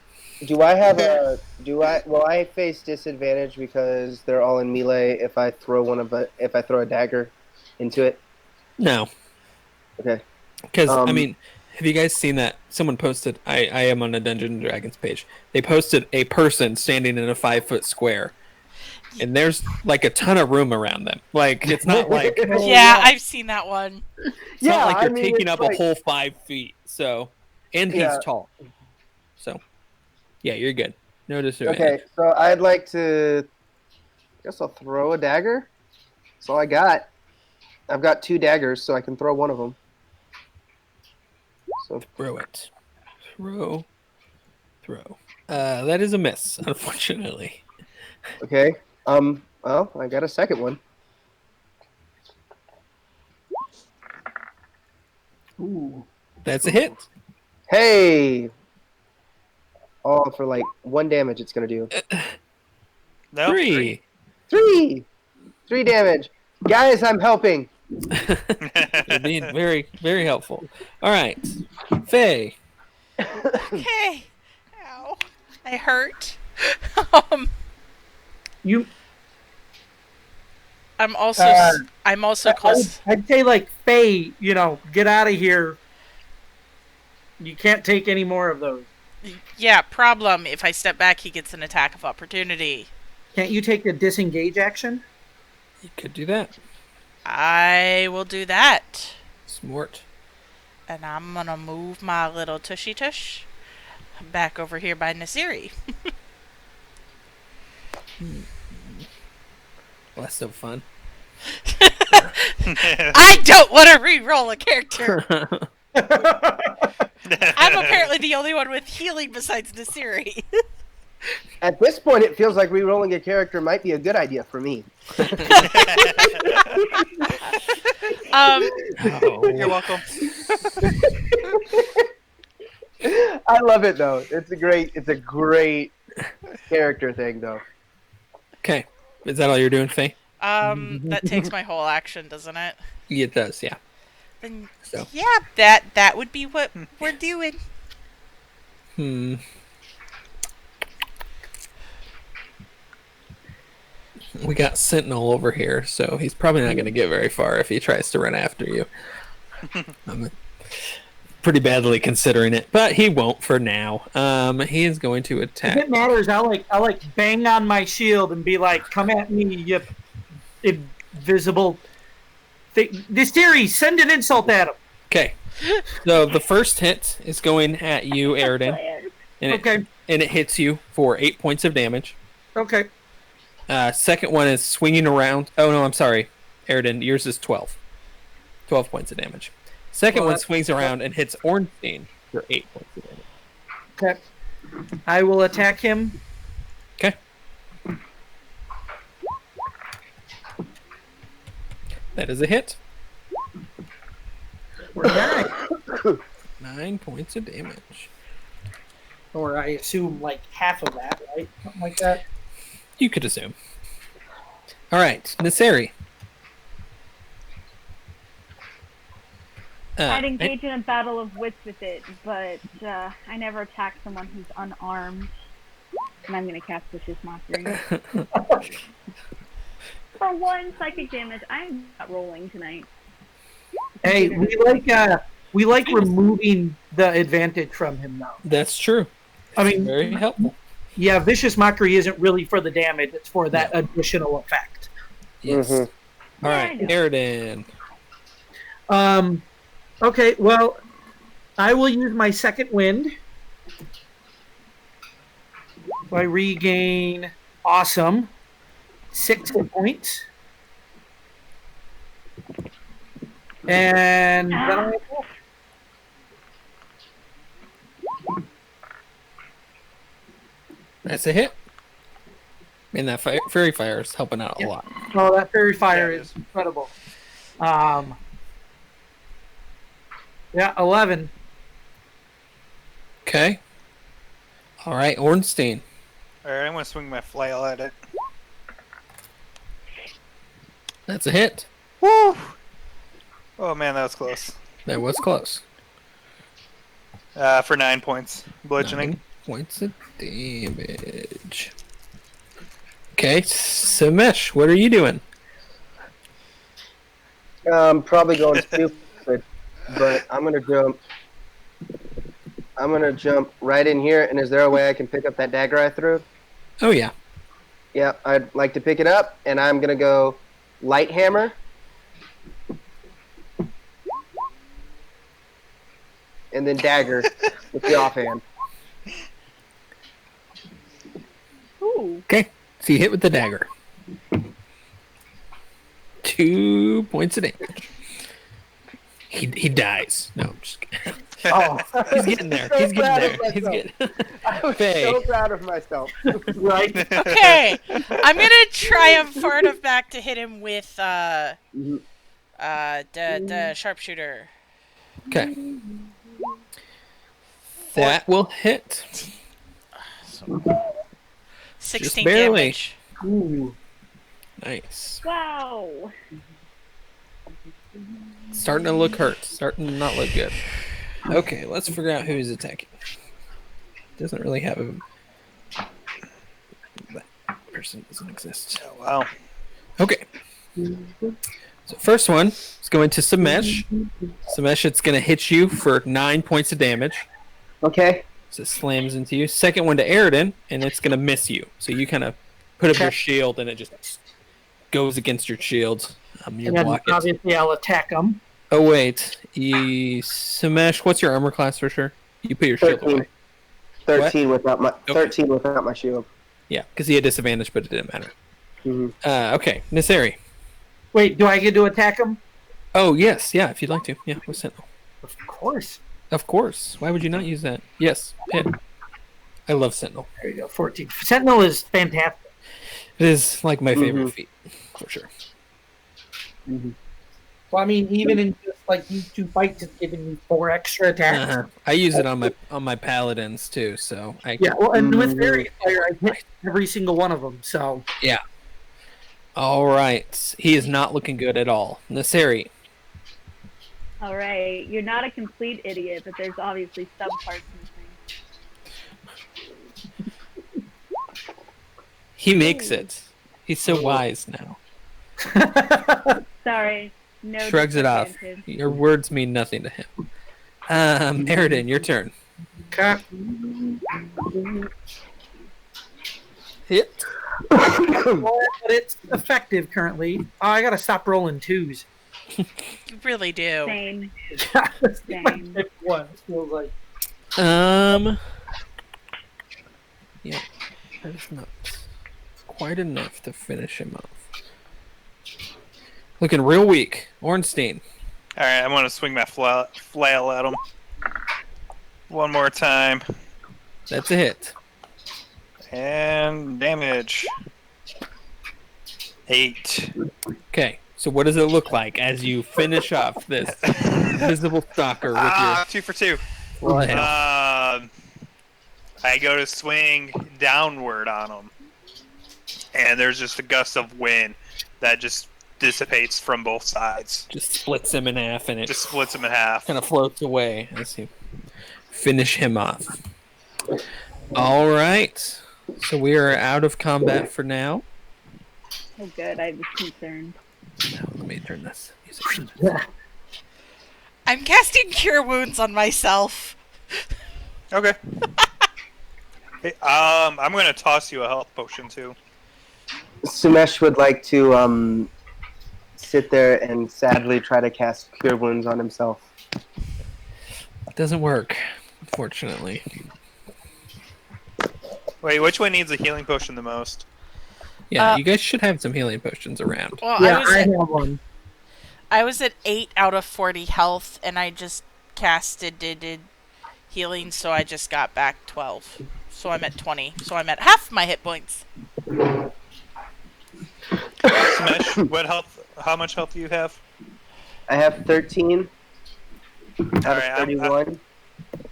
A: Will I face disadvantage because they're all in melee if I throw a dagger into it?
C: No.
A: Okay.
C: Because, I mean, have you guys seen that? Someone posted, I am on a Dungeons and Dragons page. They posted a person standing in a 5-foot square. And there's like a ton of room around them. Like, it's not like.
D: Yeah, I've seen that one.
C: It's not like they're taking up a whole 5 feet. So, and he's tall. So, yeah, you're good. No disadvantage.
A: Okay, so I'd like to. I guess I'll throw a dagger. That's all I got. I've got 2 daggers, so I can throw one of them. So
C: Throw it. Throw. That is a miss, unfortunately.
A: okay. Well, I got a second one.
F: Ooh.
C: That's a hit.
A: Hey. Oh, for like 1 damage, it's gonna do.
B: No.
C: 3.
A: 3 damage, guys. I'm helping.
C: You're being very, very helpful. All right, Faye.
D: Okay. Ow. I hurt.
F: You.
D: I'm also close.
F: I'd say like Faye, get out of here. You can't take any more of those.
D: Yeah, problem. If I step back, he gets an attack of opportunity.
F: Can't you take the disengage action?
C: You could do that.
D: I will do that.
C: Smart.
D: And I'm gonna move my little tushy tush back over here by Nasiri.
C: Well, that's so fun.
D: I don't want to re-roll a character. I'm apparently the only one with healing besides Nasiri.
A: At this point, it feels like re-rolling a character might be a good idea for me.
B: You're welcome.
A: I love it though. It's a great character thing though.
C: Okay, is that all you're doing, Faye?
D: That takes my whole action, doesn't it?
C: It does, yeah.
D: Then
C: So.
D: yeah, that would be what we're doing.
C: We got Sentinel over here, so he's probably not going to get very far if he tries to run after you. I'm pretty badly considering it, but he won't for now. He is going to attack.
F: If it matters, I'll bang on my shield and be like, "Come at me, you invisible thing." This series, send an insult at him.
C: Okay, so the first hit is going at you, Aridin, and it hits you for 8 points of damage.
F: Okay.
C: Second one is swinging around. Oh, no, I'm sorry. Aridin, yours is 12. 12 points of damage. Second one swings around and hits Ornstein for 8 points of damage.
F: Okay. I will attack him.
C: Okay. That is a hit.
F: For 9.
C: 9 points of damage.
F: Or I assume like half of that, right? Something like that.
C: You could assume. All right, Naseri.
E: I'd engage in a battle of wits with it, but I never attack someone who's unarmed. And I'm going to cast Vicious Mockery. For 1 psychic damage, I'm not rolling tonight.
F: Hey, we like removing the advantage from him now.
C: That's true.
F: I mean,
C: very helpful.
F: Yeah, Vicious Mockery isn't really for the damage; it's for that additional effect.
C: Yes. All right, Aridin.
F: Okay, well, I will use my second wind. I regain awesome 6 hit points. And then I attack.
C: That's a hit. And that fairy fire is helping out a lot.
F: Oh, that fairy fire is incredible. Yeah, 11.
C: Okay. All right, Ornstein.
B: All right, I'm gonna swing my flail at it.
C: That's a hit.
B: Woo! Oh man, that was close.
C: That was close.
B: For 9 points, bludgeoning.
C: 9 points of damage. Okay, Samesh, what are you doing?
A: Probably going stupid, but I'm gonna jump. I'm gonna jump right in here. And is there a way I can pick up that dagger I threw?
C: Oh yeah.
A: Yeah, I'd like to pick it up, and I'm gonna go light hammer. And then dagger with the offhand.
E: Ooh.
C: Okay, so you hit with the dagger. 2 points of damage. He dies. No, I'm just kidding.
A: Oh,
C: He's getting there. He's getting there. He's getting.
A: I was
C: Faye.
A: so proud of myself.
F: Right?
D: Okay, I'm gonna try and fart him back to hit him with the sharpshooter.
C: Okay. That will hit.
D: 16
C: barely.
D: damage.
F: Ooh.
C: Nice.
E: Wow.
C: Starting to look hurt. Starting to not look good. Okay, let's figure out who he's attacking. Doesn't really have a... That person doesn't exist.
B: Oh, wow.
C: Okay. So first one is going to Samesh. Samesh, it's going to hit you for 9 points of damage.
A: Okay.
C: So it slams into you. Second one to Aridin, and it's going to miss you. So you kind of put up your shield, and it just goes against your shield. You're
F: And then
C: blocking.
F: obviously I'll attack him.
C: Oh, wait. Samesh, what's your armor class for sure? You put your shield
A: 13.
C: away.
A: 13 without my
C: Okay.
A: 13 without my shield.
C: Yeah, because he had disadvantage, but it didn't matter.
A: Mhm.
C: Okay, Naseri.
F: Wait, do I get to attack him?
C: Oh, yes. Yeah, if you'd like to. Yeah, with Sentinel.
F: Of course.
C: Of course. Why would you not use that? Yes, hit. I love Sentinel.
F: There you go, 14. Sentinel is fantastic.
C: It is like my favorite
A: Mhm.
C: feat, for sure.
F: Well, I mean, even in just like these 2 fights, it's giving me 4 extra attacks.
C: I use it on my paladins too, so I
F: Yeah, well, and with Fairy Fire, I hit every single one of them, so.
C: All right, he is not looking good at all. Naseri.
E: All right. You're not a complete idiot, but there's obviously some parts missing.
C: He makes it. He's so wise now.
E: Sorry. No.
C: Shrugs it off.
E: disadvantage.
C: Your words mean nothing to him. Aridin, your turn.
F: Okay.
C: Hit.
F: But it's effective currently. Oh, I gotta stop rolling 2s.
D: You really do.
E: Same.
F: Same. One feels like.
C: Yeah, that is not quite enough to finish him off. Looking real weak. Ornstein.
B: All right, I'm gonna swing my flail at him. One more time,
C: That's a hit.
B: and damage. 8.
C: Okay, so what does it look like as you finish off this visible stalker with your
B: 2 for 2.
C: flail?
B: I go to swing downward on him, and there's just a gust of wind that just dissipates from both sides.
C: Just splits him in half and it
B: Just splits him in half.
C: kind of floats away as you finish him off. All right, so we are out of combat for now.
E: Oh, good. I was concerned.
C: Now, let me turn this music down.
D: I'm casting Cure Wounds on myself.
B: Okay. Hey, I'm gonna toss you a health potion too.
A: Sumesh would like to sit there and sadly try to cast Cure Wounds on himself.
C: It doesn't work, unfortunately.
B: Wait, which one needs a healing potion the most?
C: Yeah, you guys should have some healing potions around.
D: Well,
F: Yeah, I have one.
D: I was at 8 out of 40 health, and I just did healing, so I just got back 12. So I'm at 20. So I'm at half my hit points.
B: Smash, what health? How much health do you have?
A: I have 13. Out
B: All
A: of
B: right,
A: 31.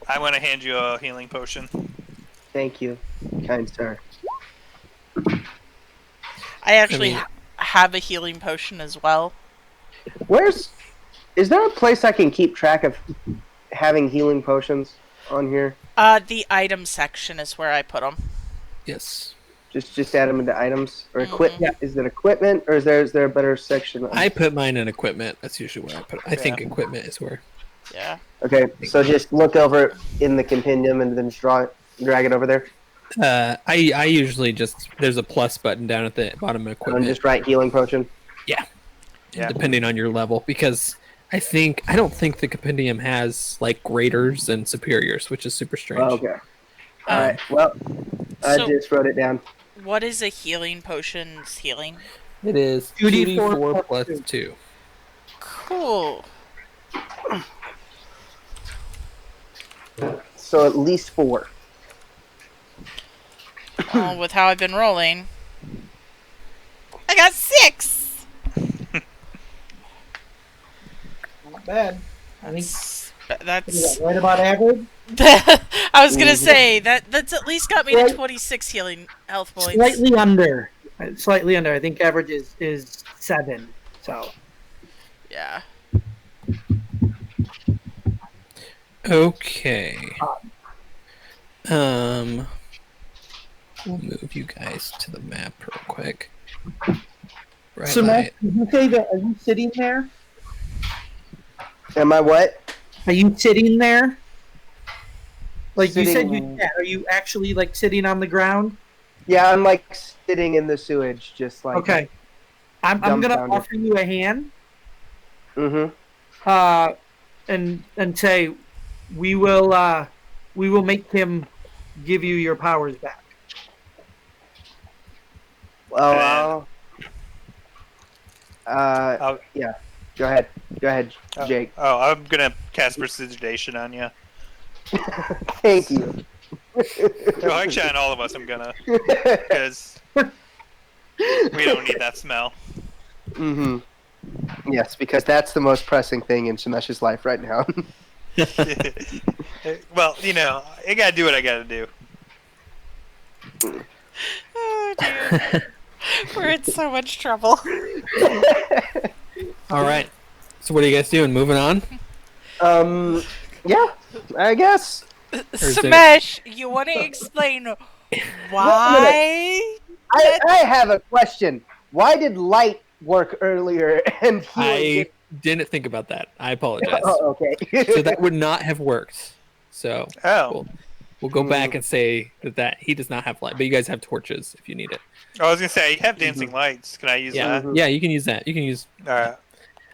B: I'm gonna hand you a healing potion.
A: Thank you, kind sir.
D: I actually
C: mean-
D: have a healing potion as well.
A: Is there a place I can keep track of having healing potions on here?
D: The item section is where I put them.
C: Yes.
A: Just add them into items or
D: Mhm.
A: equipment. Is it equipment or is there a better section?
C: I put mine in equipment. That's usually where I put it. I think
B: Yeah.
C: equipment is where.
D: Yeah.
A: Okay, so just look over in the compendium and then just drag it over there,
C: I usually just there's a plus button down at the bottom of
A: and
C: equipment.
A: just write healing potion.
B: Yeah.
C: Depending on your level, because I don't think the compendium has like graders and superiors, which is super strange.
A: Oh, okay. All right. Well, I
D: So-
A: just wrote it down.
D: What is a healing potion's healing?
C: It is
F: 2d4
C: 2d4
F: plus
C: plus 2.
D: Cool.
A: So at least 4.
D: Well, with how I've been rolling, I got 6.
F: Not bad. I think
D: That's.
F: right about average.
D: I was gonna say that's at least got me to 26 healing health points.
F: Slightly under. Slightly under. I think average is 7. So
D: Yeah.
C: Okay. We'll move you guys to the map real quick. Right.
F: so Matt, did you say that? Are you sitting there?
A: Am I what?
F: Are you sitting there? Like you said,
A: Sitting-
F: are you actually like sitting on the ground?
A: Yeah, I'm like sitting in the sewage, just like.
F: Okay. I'm gonna
A: dumbfounded.
F: offer you a hand.
A: Mm-hmm.
F: And say we will make him give you your powers back.
A: Well,
B: I'll-
A: yeah. Go ahead, Jake.
B: Oh, I'm gonna cast prestidigitation on you.
A: Thank you.
B: No, actually, on all of us, I'm gonna, because we don't need that smell.
A: Mm-hmm. Yes, because that's the most pressing thing in Shemesh's life right now.
B: Well, you know, I gotta do what I gotta do.
D: Oh dear. We're in so much trouble.
C: All right. So what are you guys doing? Moving on?
A: Yeah, I guess.
C: is it-
D: Smash, you want to explain why?
A: I have a question. Why did light work earlier and healing
C: I didn't think about that. I apologize.
A: Oh, okay.
C: So that would not have worked. So
B: Oh,
C: we'll go back and say that he does not have light, but you guys have torches if you need it.
B: I was gonna say you have dancing lights. Can I use
C: Yeah,
B: that?
C: yeah, you can use that. You can use.
B: All right.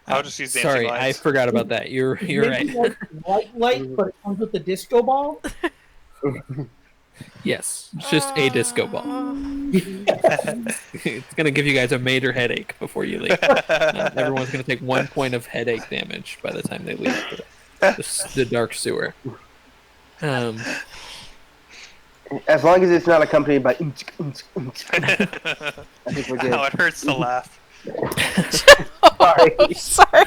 B: I'll just use dancing
C: Sorry,
B: lights.
C: I forgot about that. You're right.
F: Maybe like white light, but it comes with the disco ball.
C: Yes, it's just a disco ball. It's gonna give you guys a major headache before you leave. Everyone's gonna take 1 point of headache damage by the time they leave the dark sewer.
A: As long as it's not accompanied by. I think we're good.
B: Oh, it hurts to laugh.
A: Sorry.
D: Sorry.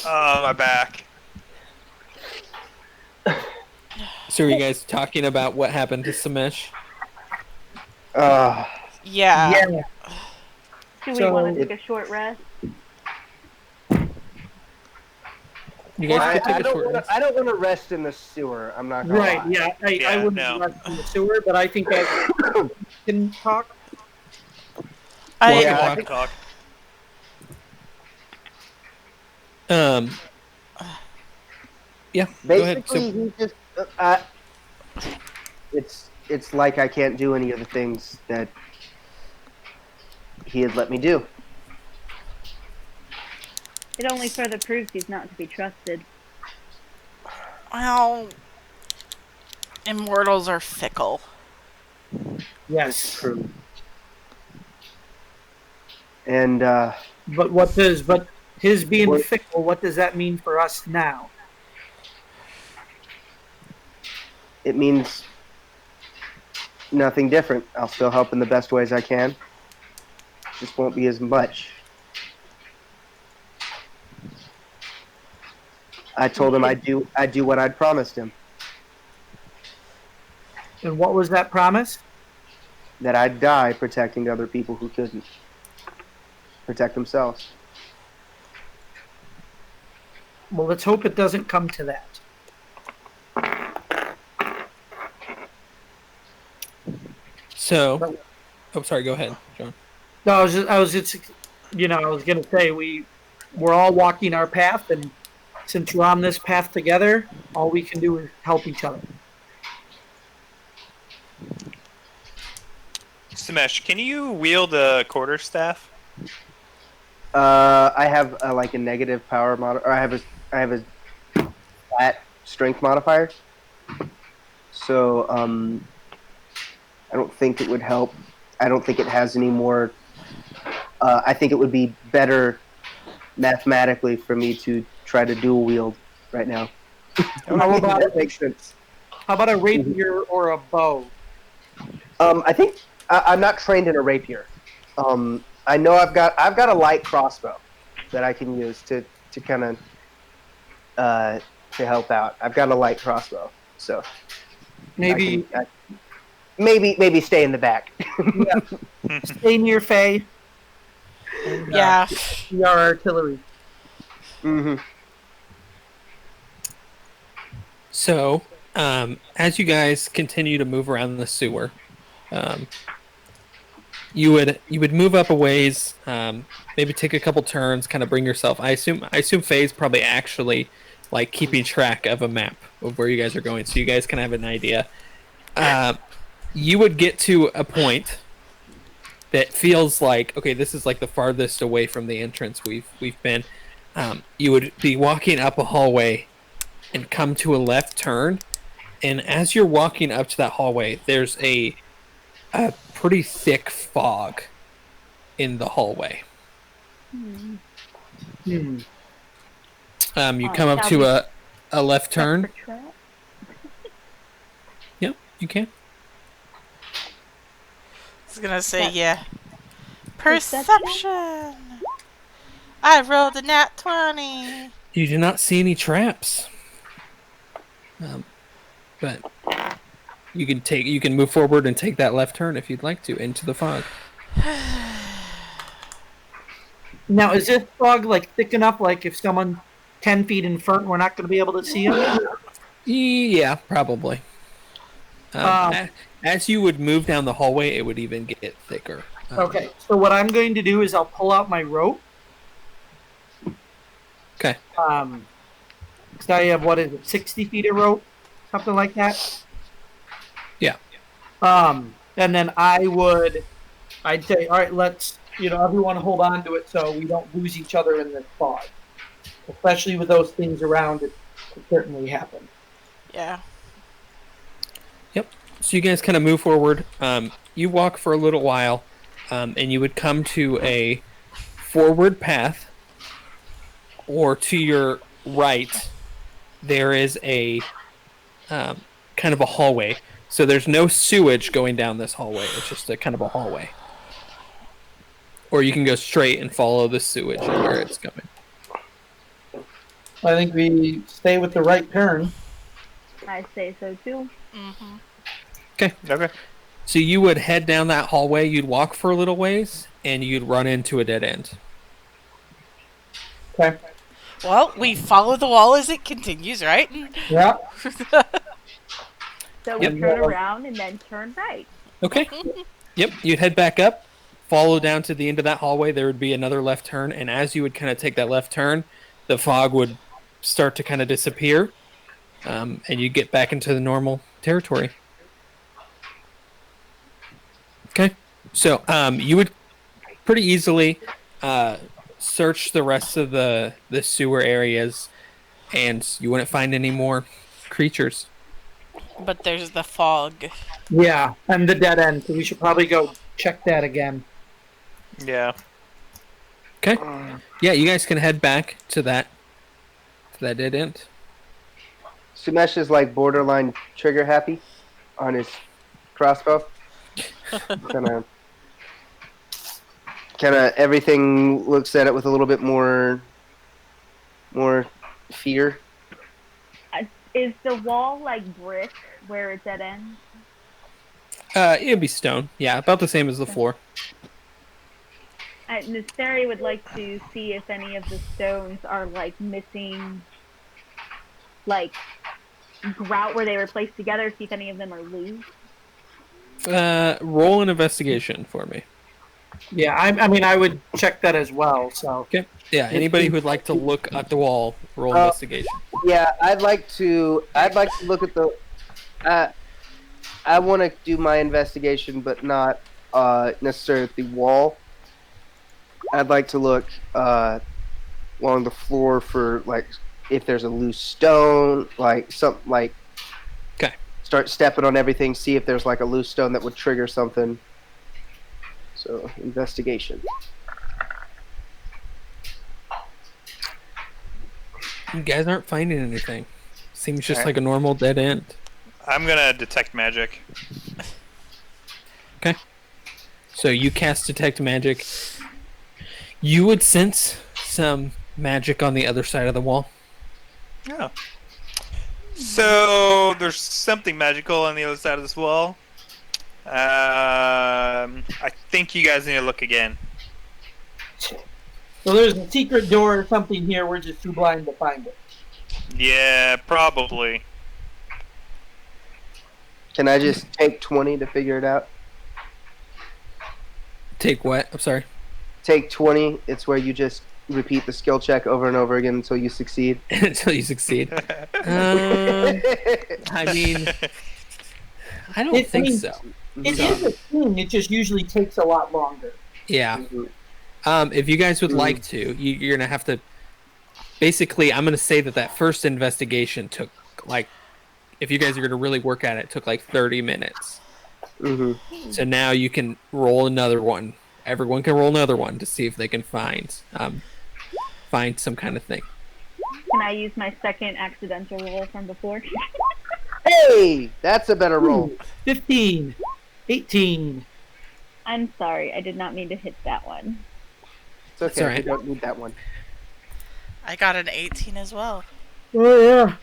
B: Oh, my back.
C: So are you guys talking about what happened to Samesh?
D: Yeah.
F: Yeah.
E: Do we
F: So-
E: want to take a short rest?
C: You guys
A: I,
C: could take
A: I
C: a
A: don't
C: short
A: wanna,
C: rest.
A: I don't want to rest in the sewer. I'm not gonna
F: Right.
A: lie.
F: Yeah. I
B: Yeah,
F: wouldn't
B: no.
F: rest in the sewer, but I think I can talk.
D: I,
A: Yeah, I
B: Walk
A: think-
B: and talk.
C: Yeah, go ahead.
A: Basically,
C: So,
A: he just. It's like I can't do any of the things that he had let me do.
E: It only further proves he's not to be trusted.
D: well, immortals are fickle.
F: Yes.
A: True. And
F: But his being
A: What-
F: fickle, what does that mean for us now?
A: it means nothing different. I'll still help in the best ways I can. Just won't be as much. I told him I'd do what I'd promised him.
F: And what was that promise?
A: That I'd die protecting other people who couldn't protect themselves.
F: Well, let's hope it doesn't come to that.
C: So, oh, sorry. Go ahead, John.
F: No, I was just, I was gonna say we're all walking our path, and since we're on this path together, all we can do is help each other.
B: Smash, can you wield a quarterstaff?
A: I have like a negative power mod, or I have a flat strength modifier. So I don't think it would help. I don't think it has any more. I think it would be better mathematically for me to try to dual wield right now.
F: How about
A: That makes sense.
F: how about a rapier or a bow?
A: I think I'm not trained in a rapier. I know I've got a light crossbow that I can use to kind of to help out. I've got a light crossbow, so
F: Maybe
A: maybe stay in the back.
F: stay near Faye. And,
D: Yeah.
F: be our artillery.
A: hmm
C: So, as you guys continue to move around the sewer, you would move up a ways, maybe take a couple turns, kind of bring yourself. I assume Faye's probably actually like keeping track of a map of where you guys are going, so you guys can have an idea. You would get to a point that feels like, okay, this is like the farthest away from the entrance we've been. You would be walking up a hallway and come to a left turn, and as you're walking up to that hallway, there's a pretty thick fog in the hallway.
F: Hmm.
C: You come up to a left turn. Yep, you can.
D: I was gonna say, yeah. Perception! I rolled a nat 20!
C: You do not see any traps. But you can move forward and take that left turn if you'd like to into the fog.
F: Now, is this fog like thick enough? Like if someone 10 feet in front, we're not going to be able to see them?
C: Yeah, probably. As you would move down the hallway, it would even get thicker.
F: Okay, so what I'm going to do is I'll pull out my rope.
C: Okay.
F: So I have, what is it, 60 feet of rope? Something like that?
C: Yeah.
F: And then I'd say, all right, let's, everyone hold on to it so we don't lose each other in this fog. Especially with those things around, it could certainly happen.
D: Yeah.
C: Yep. So you guys kind of move forward. You walk for a little while, and you would come to a forward path, or to your right, there is a kind of a hallway. So there's no sewage going down this hallway. It's just a kind of a hallway. Or you can go straight and follow the sewage and where it's going.
F: I think we stay with the right turn.
E: I say so too.
D: Mm-hmm.
B: Okay.
C: So you would head down that hallway, you'd walk for a little ways, and you'd run into a dead end.
F: Okay.
D: Well, we follow the wall as it continues, right?
F: Yeah.
E: So we
C: Yep.
E: turn around and then turn right.
C: Okay. Yep, you'd head back up, follow down to the end of that hallway. There would be another left turn, and as you would kind of take that left turn, the fog would start to kind of disappear, and you get back into the normal territory. Okay, so you would pretty easily search the rest of the sewer areas, and you wouldn't find any more creatures.
D: But there's the fog.
F: Yeah, and the dead end, so we should probably go check that again.
B: Yeah.
C: Okay, yeah, you guys can head back to that dead end.
A: Sumesh is like borderline trigger happy on his crossbow. kind of everything looks at it with a little bit more fear
E: Is the wall like brick where it's at end?
C: It'd be stone. Yeah, about the same as the floor.
E: Nesteri would like to see if any of the stones are like missing, like grout where they were placed together. See if any of them are loose.
C: Roll an investigation for me.
F: Yeah, I mean, I would check that as well. So
C: Okay. Yeah. Anybody who would like to look at the wall, roll investigation.
A: Yeah, I'd like to look at the. I want to do my investigation, but not necessarily at the wall. I'd like to look along the floor for like if there's a loose stone, like something like.
C: Okay.
A: Start stepping on everything. See if there's like a loose stone that would trigger something. So investigation.
C: You guys aren't finding anything. Seems just
B: Alright.
C: like a normal dead end.
B: I'm gonna detect magic.
C: Okay. So you cast detect magic. You would sense some magic on the other side of the wall.
B: Yeah. So there's something magical on the other side of this wall. I think you guys need to look again.
F: So there's a secret door or something here. We're just too blind to find it.
B: Yeah, probably.
A: Can I just take 20 to figure it out?
C: Take what? I'm sorry.
A: Take 20. It's where you just repeat the skill check over and over again until you succeed.
C: Until you succeed. I mean, I don't
F: I
C: think
F: mean,
C: so.
F: It is a thing. It just usually takes a lot longer.
C: Yeah. If you guys would like to, you're gonna have to. Basically, I'm gonna say that first investigation took like, if you guys are gonna really work at it, took like 30 minutes.
A: Mm-hmm.
C: So now you can roll another one. Everyone can roll another one to see if they can find some kind of thing.
E: Can I use my second accidental roll from before?
A: Hey, that's a better roll.
F: 15, 18.
E: I'm sorry, I did not mean to hit that one.
A: It's okay.
C: all right.
A: We don't need that one.
D: I got an 18 as well.
F: Oh yeah.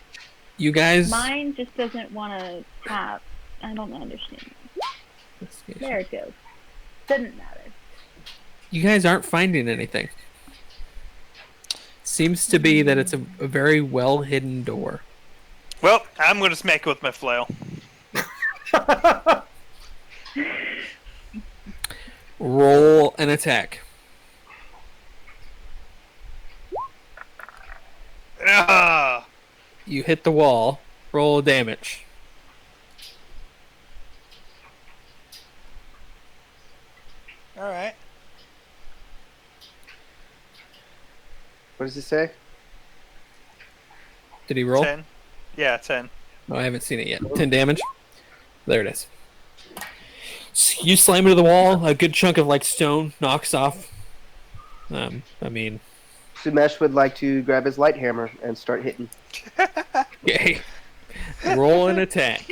C: You guys.
E: Mine just doesn't want to tap. I don't understand. There it goes. Doesn't matter.
C: You guys aren't finding anything. Seems to be that it's a very well hidden door.
B: Well, I'm gonna smack it with my flail.
C: Roll an attack.
B: Ah!
C: You hit the wall. Roll damage.
B: All right.
A: What does it say?
C: Did he roll?
B: 10. Yeah, 10.
C: Oh, I haven't seen it yet. 10 damage. There it is. So you slam into the wall. A good chunk of like stone knocks off. I mean,
A: Sumesh would like to grab his light hammer and start hitting.
C: okay. Roll an attack.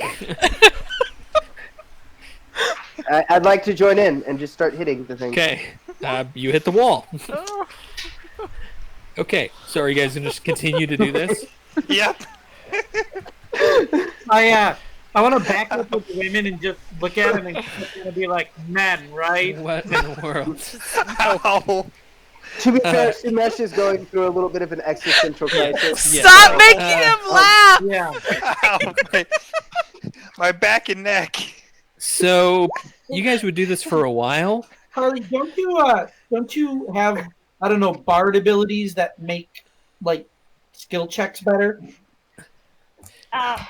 A: I'd like to join in and just start hitting the thing.
C: Okay. You hit the wall. Okay. So are you guys gonna just continue to do this?
B: Yep.
F: I want to back up with the women and just look at them and be like, men, right?
C: What in the world?
B: Ow.
A: To be fair, Sumesh is going through a little bit of an existential crisis.
C: Yeah.
D: Stop making him laugh!
F: Yeah.
B: Ow. My back and neck.
C: So you guys would do this for a while?
F: Harley, don't you have, I don't know, bard abilities that make like skill checks better?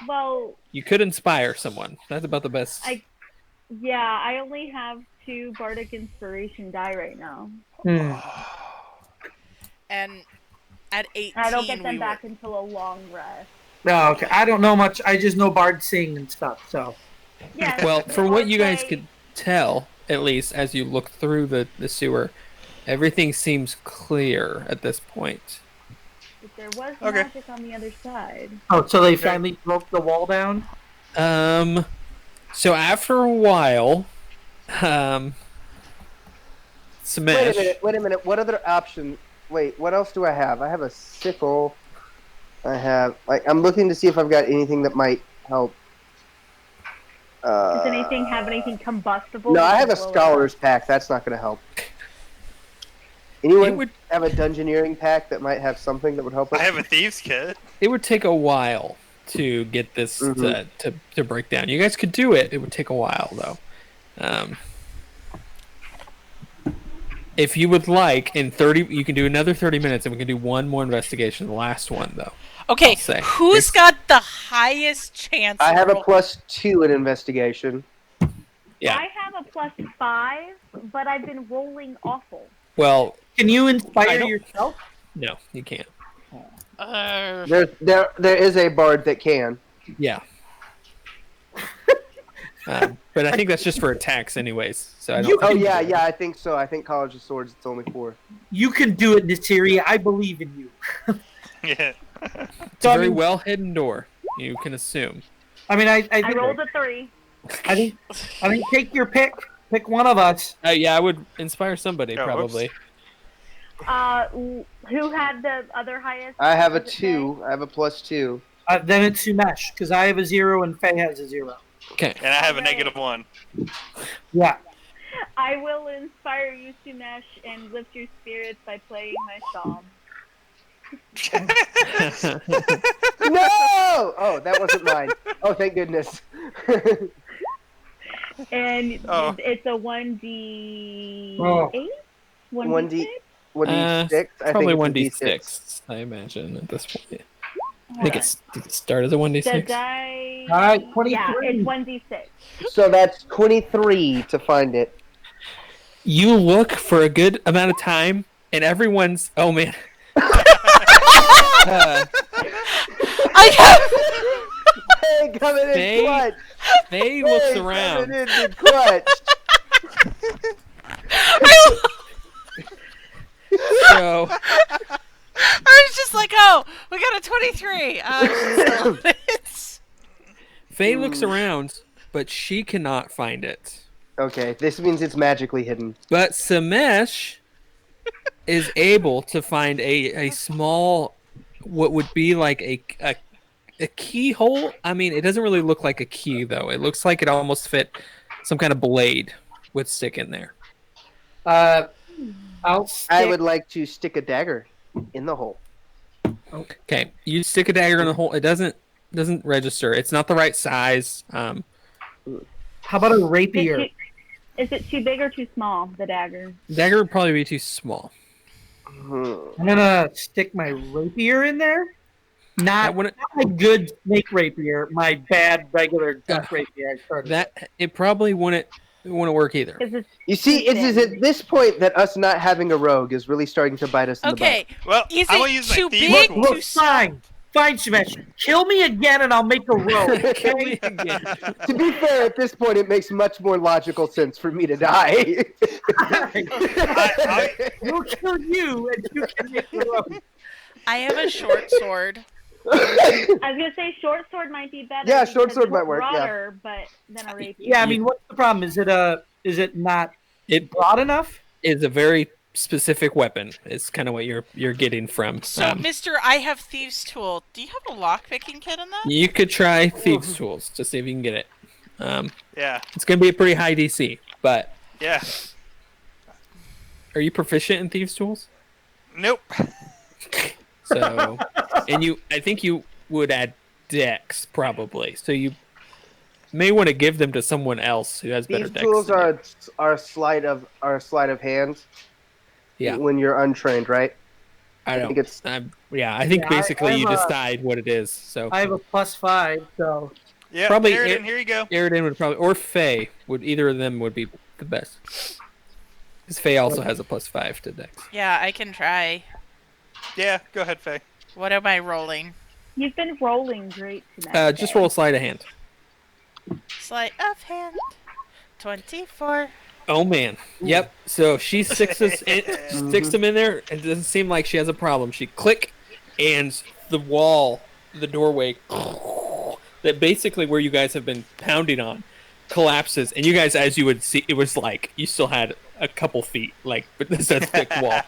E: Well,
C: You could inspire someone. That's about the best.
E: yeah, I only have 2 bardic inspiration die right now.
D: And at 18,
E: I don't get them
D: we
E: back until a long rest.
F: No, okay. I don't know much. I just know bard sing and stuff. So
E: Yeah.
C: Well, from what you guys
E: say-
C: could tell, at least as you look through the sewer, everything seems clear at this point.
E: If there was
B: Okay.
E: magic on the other side.
F: oh, so they finally broke the wall down.
C: So after a while, Smash.
A: Wait a minute. What other option? Wait, what else do I have? I have a sickle. I have I'm looking to see if I've got anything that might help.
E: Does anything have anything combustible?
A: No, I
E: that
A: have
E: can
A: a
E: blow it
A: scholar's
E: up?
A: pack. That's not going to help. Anyone
C: It would-
A: have a dungeoneering pack that might have something that would help us?
B: I have a thieves kit.
C: It would take a while to get this
A: Mhm.
C: to break down. You guys could do it. It would take a while though. If you would like, in 30, you can do another 30 minutes, and we can do one more investigation. The last one though.
D: Okay,
C: I'll say.
D: who's got the highest chance?
A: I
D: of
A: have a
D: roll-
A: +2 in investigation.
C: Yeah.
E: I have a +5, but I've been rolling awful.
C: Well,
F: Can you
C: I
F: inspire
C: don't-
F: yourself?
C: no, you can't.
A: There is a bard that can.
C: Yeah. But I think that's just for attacks, anyways. So I don't.
F: You
A: Oh
F: can-
A: yeah, I think so. I think College of Swords it's only 4.
F: You can do it, Nasiri. I believe in you.
B: Yeah.
C: It's a very well hidden door. You can assume.
F: I mean, I
E: I
F: think,
E: rolled a 3.
F: I think take your pick. Pick one of us.
C: Yeah, I would inspire somebody
B: Oh,
C: probably.
E: Who had the other highest?
A: I have a
E: Does it say?
A: 2. I have a +2.
F: Then it's Sumesh, because I have a 0 and Faye has a 0.
C: Okay.
B: And I have a
E: Okay.
B: -1.
F: Yeah.
E: I will inspire you, Sumesh, and lift your spirits by playing my psalm.
A: No! Oh, that wasn't mine. Oh, thank goodness.
E: And
B: Oh.
E: it's a 1d8?
F: Oh.
E: 1d6?
A: 1d6. I
C: Probably
A: think
C: one
A: it's a
C: d6. I imagine at this point. I think it's did it start as a one
E: The
C: d6.
E: die...
F: All right,
E: Yeah,
F: 23.
E: it's 1d6.
A: So that's 23 to find it.
C: You look for a good amount of time, and everyone's. Oh man.
D: I have.
A: Hey, coming in
C: They-
A: clutch.
C: Faye looks
A: Hey,
C: around.
A: coming in clutch.
C: So
D: I was just like, oh, we got a 23. It's
C: Faye looks around, but she cannot find it.
A: Okay, this means it's magically hidden.
C: But Samesh is able to find a small, what would be like a keyhole. I mean, it doesn't really look like a key though. It looks like it almost fit some kind of blade would stick in there.
F: I'll stick.
A: I would like to stick a dagger in the hole.
C: Okay, you stick a dagger in the hole. It doesn't register. It's not the right size.
F: How about a rapier?
E: Is it too big or too small, the dagger?
C: Dagger would probably be too small.
F: I'm gonna stick my rapier in there.
C: That
F: Not
C: wouldn't.
F: my good snake rapier. My bad regular duck rapier. I started.
C: That it probably wouldn't work either.
E: Is it
A: You see, it is at this point that us not having a rogue is really starting to bite us in
D: okay.
B: Well,
D: Is
B: I'm gonna
D: it
B: use my
D: too
B: thieves
D: big?
B: tools.
F: Look, fine, Smash. Kill me again, and I'll make a rogue.
C: Kill me
F: Okay?
C: again.
A: the butt. To be fair, at this point, it makes much more logical sense for me to die.
F: We'll kill you, and you can make the rogue.
D: I have a short sword.
E: I was gonna say short sword might be better.
A: Yeah, short
E: because
A: sword
E: it's
A: might work, yeah.
E: broader, but then a rapier.
F: Yeah, I mean, what's the problem? Is it not
C: It
F: broad enough?
C: is a very specific weapon. It's kind of what you're getting from.
D: So, Mister, I have thieves' tool. Do you have a lock picking kit in that?
C: You could try thieves' tools to see if you can get it.
B: Yeah,
C: It's going to be a pretty high DC, but
B: yeah.
C: are you proficient in thieves' tools?
B: Nope.
C: So, and I think you would add dex probably. So you may want to give them to someone else who has better
A: These
C: dex.
A: tools
C: than you.
A: are sleight of hand.
C: Yeah.
A: When you're untrained, right?
C: I don't.
A: think it's-
C: I think
F: Yeah,
C: basically you
F: I'm,
C: decide what it is. So
F: I have a +5, so
B: Yeah,
C: Probably
B: Aridin,
C: it-
B: here you go.
C: Aridin would probably, or Faye would, either of them would be the best. Because Faye also has a +5 to dex.
D: Yeah, I can try.
B: Yeah, go ahead, Faye.
D: What am I rolling?
E: You've been rolling great tonight.
C: Just roll a sleight of hand.
D: Sleight of hand. 24.
C: Oh man. Yep. So she sticks them in there, and it doesn't seem like she has a problem. She click, and the wall, the doorway, that basically where you guys have been pounding on, collapses, and you guys, as you would see, it was like you still had a couple feet, like, but this is a thick wall.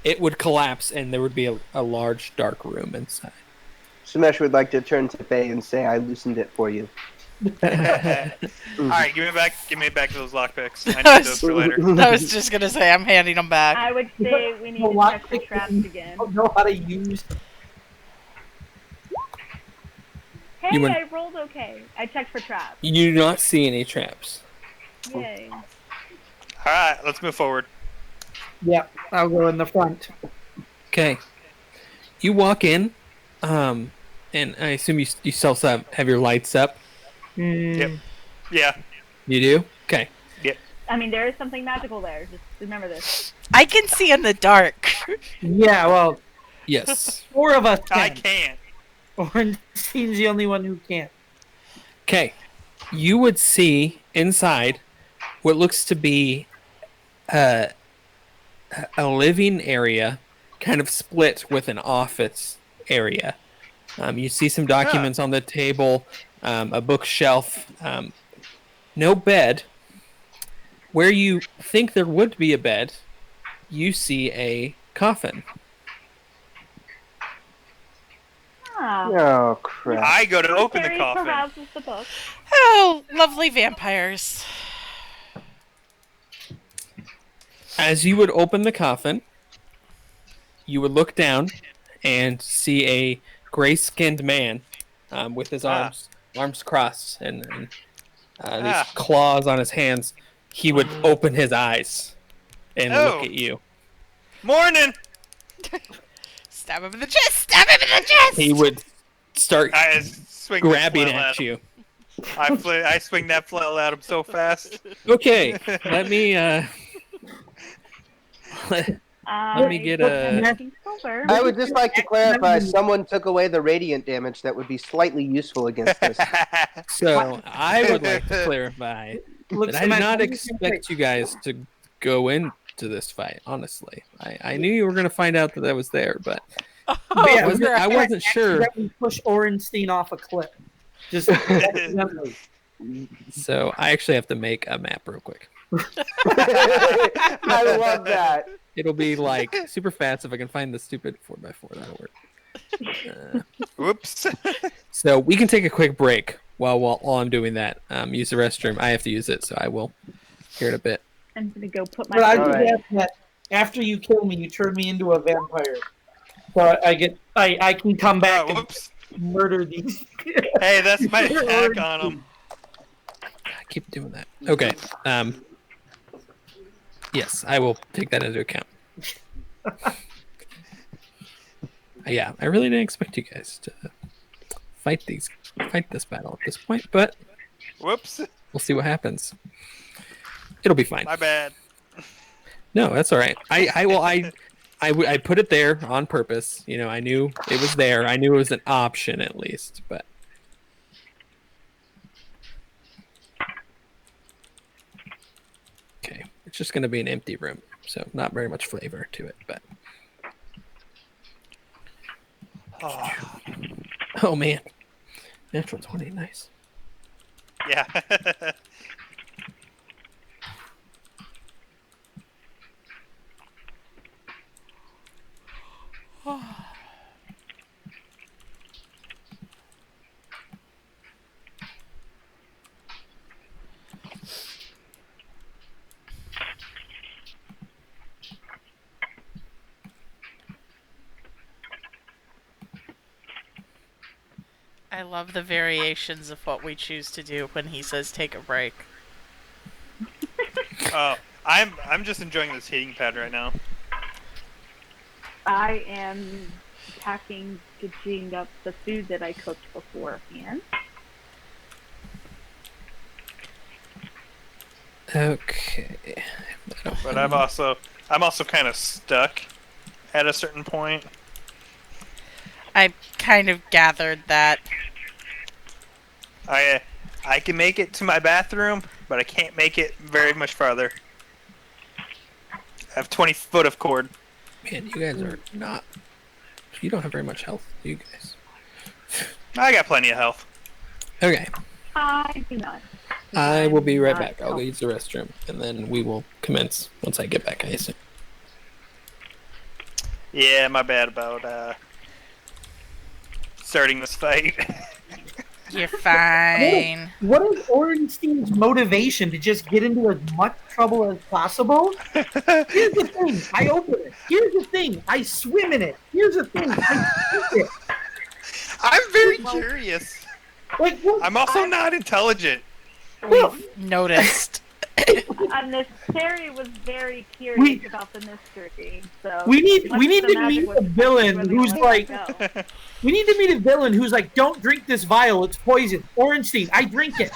C: it would collapse and there would be a large dark room inside.
A: Sumesh would like to turn to Faye and say, "I loosened it for you."
B: All right, give me back those lockpicks. I need those for later.
D: I was just gonna say I'm handing them back.
E: I would say we need to check the traps again.
F: I don't know how to use.
E: Hey,
C: went-
E: I rolled okay. I checked for traps.
C: You do not see any traps.
E: Yay.
B: All right, let's move forward.
F: Yeah, I'll go in the front.
C: Okay. You walk in, and I assume you still have your lights up.
B: Yep. Yeah.
C: You do? Okay.
E: I mean, there is something magical there. Just remember this.
D: I can see in the dark.
F: Yeah, well,
C: Yes.
F: 4 of us
B: I
F: can.
B: can't.
F: Ornstein's the only one who can't.
C: Okay. You would see inside what looks to be a living area, kind of split with an office area. You see some documents on the table, a bookshelf, no bed. Where you think there would be a bed, you see a coffin.
E: Ah.
A: Oh crap!
B: I go to open the
E: Carrie
B: coffin.
E: carouses the book.
D: Oh, lovely vampires.
C: As you would open the coffin, you would look down and see a gray-skinned man with his arms crossed and these claws on his hands. He would open his eyes and look at you.
B: Morning.
D: Stab him in the chest! Stab him in the chest!
C: He would start
B: I swing the
C: grabbing
B: flail
C: at
B: him.
C: you.
B: I swing that flail at him so fast.
C: Okay, let me let me get a.
A: I would just like to clarify: someone took away the radiant damage that would be slightly useful against this.
C: So I would like to clarify that I did not expect you guys to go into this fight. Honestly, I knew you were going to find out that I was there, but I wasn't sure.
F: We push Ornstein off a cliff. Just
C: So I actually have to make a map real quick.
A: I love that.
C: It'll be like super fast if I can find the stupid 4x4. That'll work.
B: Whoops.
C: So we can take a quick break while I'm doing that. Use the restroom. I have to use it, so I will here in a bit.
E: I'm gonna go put my.
F: But I
A: Alright.
F: just ask that after you kill me, you turn me into a vampire. So I can come back and
B: Whoops.
F: murder these.
B: Hey, that's my attack on him.
C: I keep doing that. Okay. Yes, I will take that into account. Yeah, I really didn't expect you guys to fight this battle at this point, but
B: Whoops.
C: we'll see what happens. It'll be fine.
B: My bad.
C: No, that's all right. I put it there on purpose. You know, I knew it was there. I knew it was an option at least, but. Okay, it's just going to be an empty room, so not very much flavor to it, but.
B: Oh,
C: Oh man, natural 20, nice.
B: yeah.
D: I love the variations of what we choose to do when he says take a break.
B: Oh, I'm just enjoying this heating pad right now.
E: I am packing, getting up the food that I cooked beforehand.
C: Okay.
B: But I'm also kind of stuck at a certain point.
D: I kind of gathered that.
B: I can make it to my bathroom, but I can't make it very much farther. I have 20 foot of cord.
C: Man, you guys are not. You don't have very much health, you guys.
B: I got plenty of health.
C: Okay.
E: I do not.
C: I will be right
E: Not
C: back. I'll go use the restroom, and then we will commence once I get back, I assume.
B: Yeah, my bad about starting this fight.
D: You're fine.
F: What is Orenstein's motivation to just get into as much trouble as possible? Here's the thing, I open it. Here's the thing, I swim in it. Here's the thing, I drink it.
B: I'm very curious.
F: Like, what?
B: I'm also not intelligent.
D: We've noticed.
E: Terry was very curious about the mystery. So
F: We need
E: once
F: to
E: the
F: meet
E: magic was
F: a villain
E: where they
F: who's
E: let
F: like,
E: it go.
F: we need to meet a villain who's like, don't drink this vial, it's poison. Orenstein, I drink it.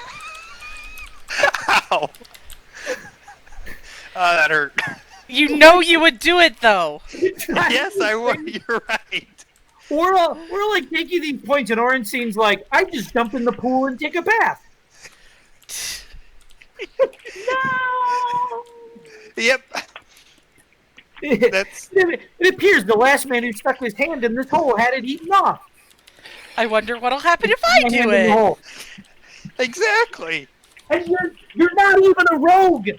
B: Ow. That hurt.
D: You know you would do it though.
B: Yes, I would. You're right.
F: We're like taking these points, and Orenstein's like, I just jump in the pool and take a bath.
E: No!
B: Yep. That's
F: It appears the last man who stuck his hand in this hole had it eaten off.
D: I wonder what'll happen if I
F: My
D: do
F: hand in the
D: it.
F: hole.
B: exactly.
F: And you're not even a rogue.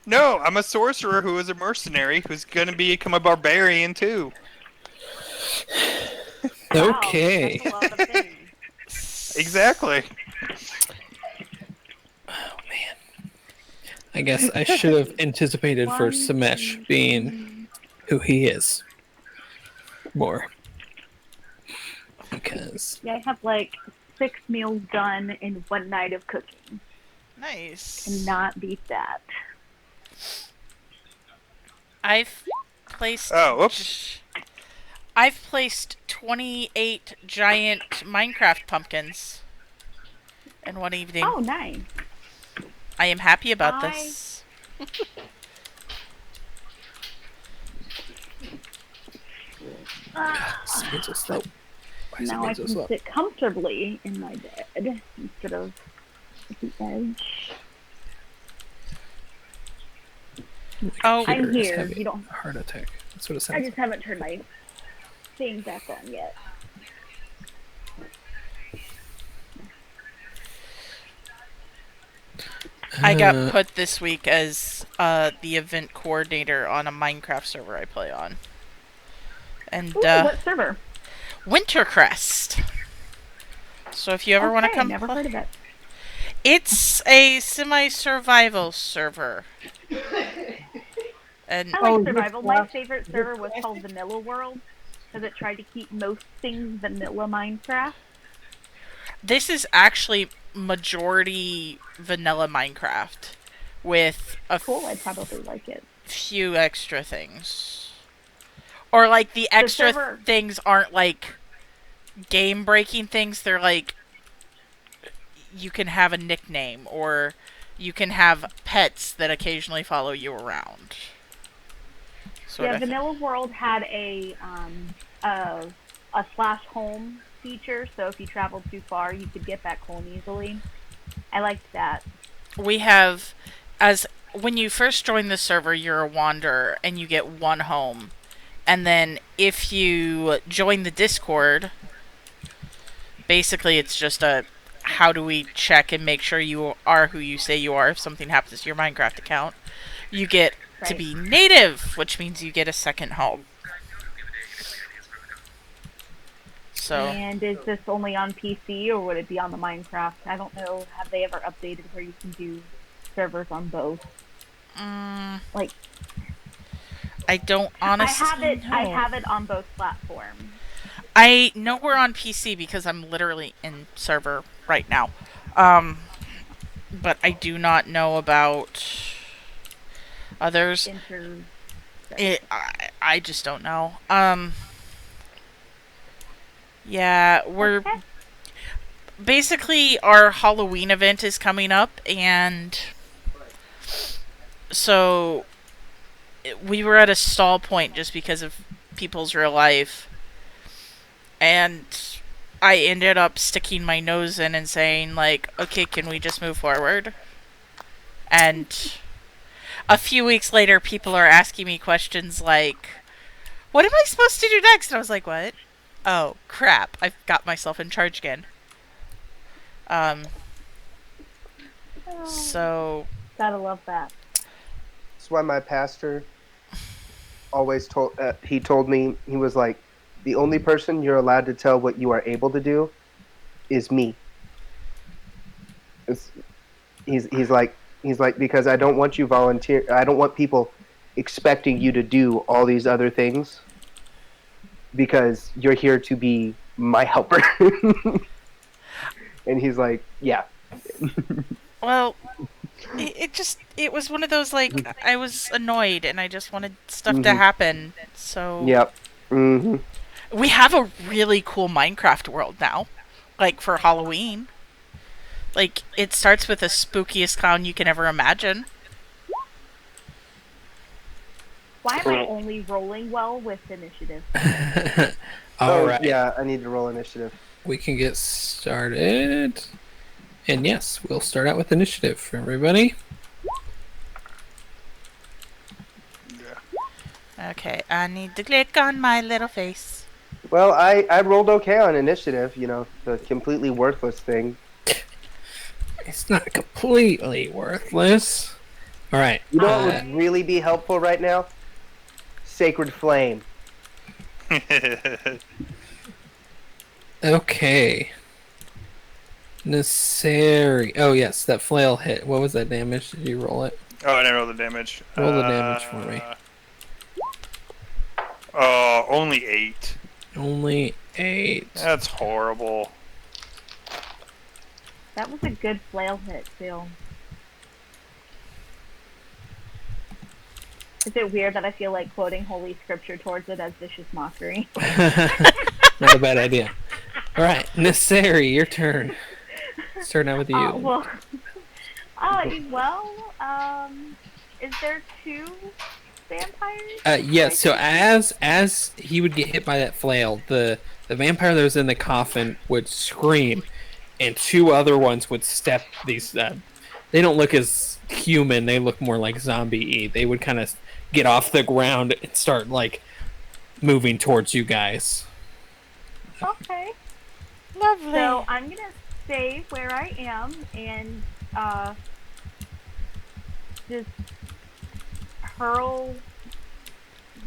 B: No, I'm a sorcerer who is a mercenary who's gonna become a barbarian too.
C: Okay.
E: Wow, that's a lot of things.
B: Exactly.
C: Oh man. I guess I should have anticipated for Samesh being who he is more. Because
E: Yeah, I have like 6 meals done in one night of cooking.
D: Nice.
E: Cannot beat that.
D: I've placed.
B: Oh, whoops.
D: I've placed 28 giant Minecraft pumpkins in one evening.
E: Oh, nice.
D: I am happy about this.
C: it's so slow. Why is it
E: Now I
C: being
E: can
C: so slow?
E: sit comfortably in my bed instead of at the edge.
D: Oh,
E: I'm
C: Computer is
E: here.
C: having
E: You don't.
C: a heart attack. That's what it
E: I
C: sounds
E: just haven't turned my thing back on yet.
D: I got put this week as the event coordinator on a Minecraft server I play on. And
E: Ooh, what server?
D: Wintercrest. So if you ever want to come
E: never
D: play,
E: heard of it.
D: it's a semi-survival server. And
E: I like
F: Oh,
E: survival.
F: yes,
E: My
F: yes.
E: favorite server was called Vanilla World because it tried to keep most things vanilla Minecraft.
D: this is actually majority vanilla Minecraft with a
E: Cool, I'd probably like it.
D: few extra things. Or like the extra
E: server-
D: things aren't like game breaking things, they're like you can have a nickname or you can have pets that occasionally follow you around. Sort
E: Yeah,
D: of thing.
E: Vanilla World had a slash home feature, so if you traveled too far, you could get back home easily. I liked that.
D: We have, as when you first join the server, you're a wanderer and you get one home. And then if you join the Discord, basically it's just a how do we check and make sure you are who you say you are if something happens to your Minecraft account. You get to
E: Right.
D: be native, which means you get a second home. So
E: And is this only on PC or would it be on the Minecraft? I don't know. Have they ever updated where you can do servers on both? Like
D: I don't honestly
E: I
D: know.
E: have it on both platforms.
D: I know we're on PC because I'm literally in server right now. But I do not know about others. I just don't know. Yeah, we're
E: Okay.
D: basically our Halloween event is coming up, and so we were at a stall point just because of people's real life, and I ended up sticking my nose in and saying like, okay, can we just move forward? And a few weeks later, people are asking me questions like, what am I supposed to do next? And I was like, what? Oh, crap. I've got myself in charge again. So...
E: Gotta love that.
A: That's why my pastor always told he told me, he was like, the only person you're allowed to tell what you are able to do is me. It's, he's like because I don't want you volunteer. I don't want people expecting you to do all these other things because you're here to be my helper. And he's like, yeah.
D: Well, it was one of those, like, I was annoyed and I just wanted stuff to happen. So
A: Yep. Hmm.
D: we have a really cool Minecraft world now, like for Halloween. Like, it starts with the spookiest clown you can ever imagine.
E: Why am I only rolling well with initiative?
C: All right.
A: Yeah, I need to roll initiative.
C: We can get started. And yes, we'll start out with initiative for everybody.
D: Okay, I need to click on my little face.
A: Well, I rolled okay on initiative. You know, the completely worthless thing.
C: It's not completely worthless. All right.
A: You know what would really be helpful right now? Sacred Flame.
C: Okay. Necessary. Oh, yes, that flail hit. What was that damage? Did you roll it?
B: Oh, I didn't roll the damage.
C: Roll the damage for me.
B: Oh, only 8.
C: Only 8.
B: That's horrible.
E: That was a good flail hit, too. Is it weird that I feel like quoting Holy Scripture towards it as vicious mockery?
C: Not a bad idea. All right, Necessary, your turn. Starting out with you.
E: Is there 2 vampires?
C: Yes. So as he would get hit by that flail, the vampire that was in the coffin would scream, and 2 other ones would step these. They don't look as human. They look more like zombie-y. They would kind of get off the ground and start like moving towards you guys.
E: Okay.
D: Lovely.
E: So I'm going to stay where I am and just hurl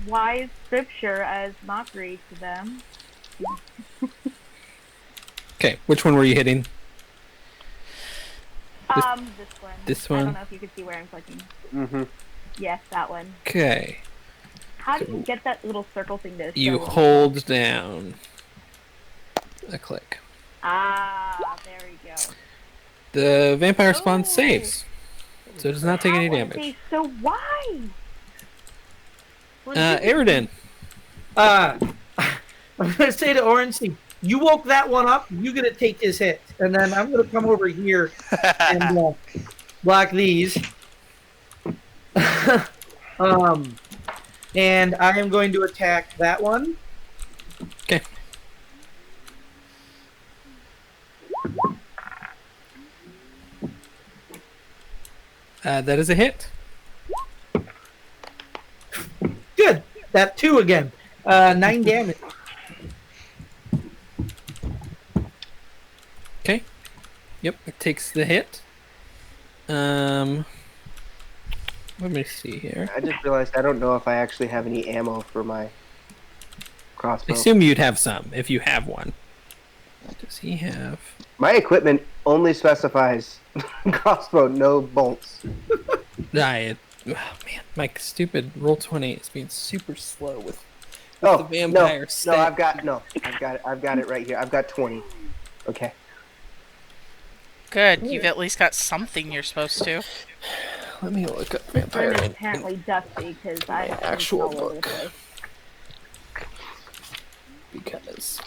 E: wise scripture as mockery to them.
C: Okay, which one were you hitting?
E: This one.
C: This
E: I
C: one?
E: don't know if you can see where I'm clicking.
A: Mm-hmm.
E: Yes, that one.
C: Okay.
E: How do you get that little circle thing to
C: You
E: show?
C: hold down a click.
E: Ah, there we go.
C: The vampire spawn
E: Oh.
C: saves, so it does not take any
E: How are
C: damage.
E: they so wise?
C: Aridin.
F: I'm gonna say to Orange, you woke that one up. You're gonna take his hit, and then I'm gonna come over here and block these. And I am going to attack that one.
C: Okay. That is a hit.
F: Good. That 2 again. 9 damage.
C: Okay. Yep, it takes the hit. Let me see here.
A: I just realized I don't know if I actually have any ammo for my
C: I
A: crossbow.
C: assume you'd have some if you have one. Does he have?
A: My equipment only specifies crossbow, no bolts.
C: Oh, man, my stupid roll 20 is being super slow with
A: Oh
C: the vampire
A: no,
C: stat.
A: I've got it right here. I've got 20. Okay.
D: Good. You've at least got something you're supposed to.
C: Let me look up
E: I'm
C: vampire.
E: apparently dusty because I
C: actual
E: all over the
C: book.
E: place.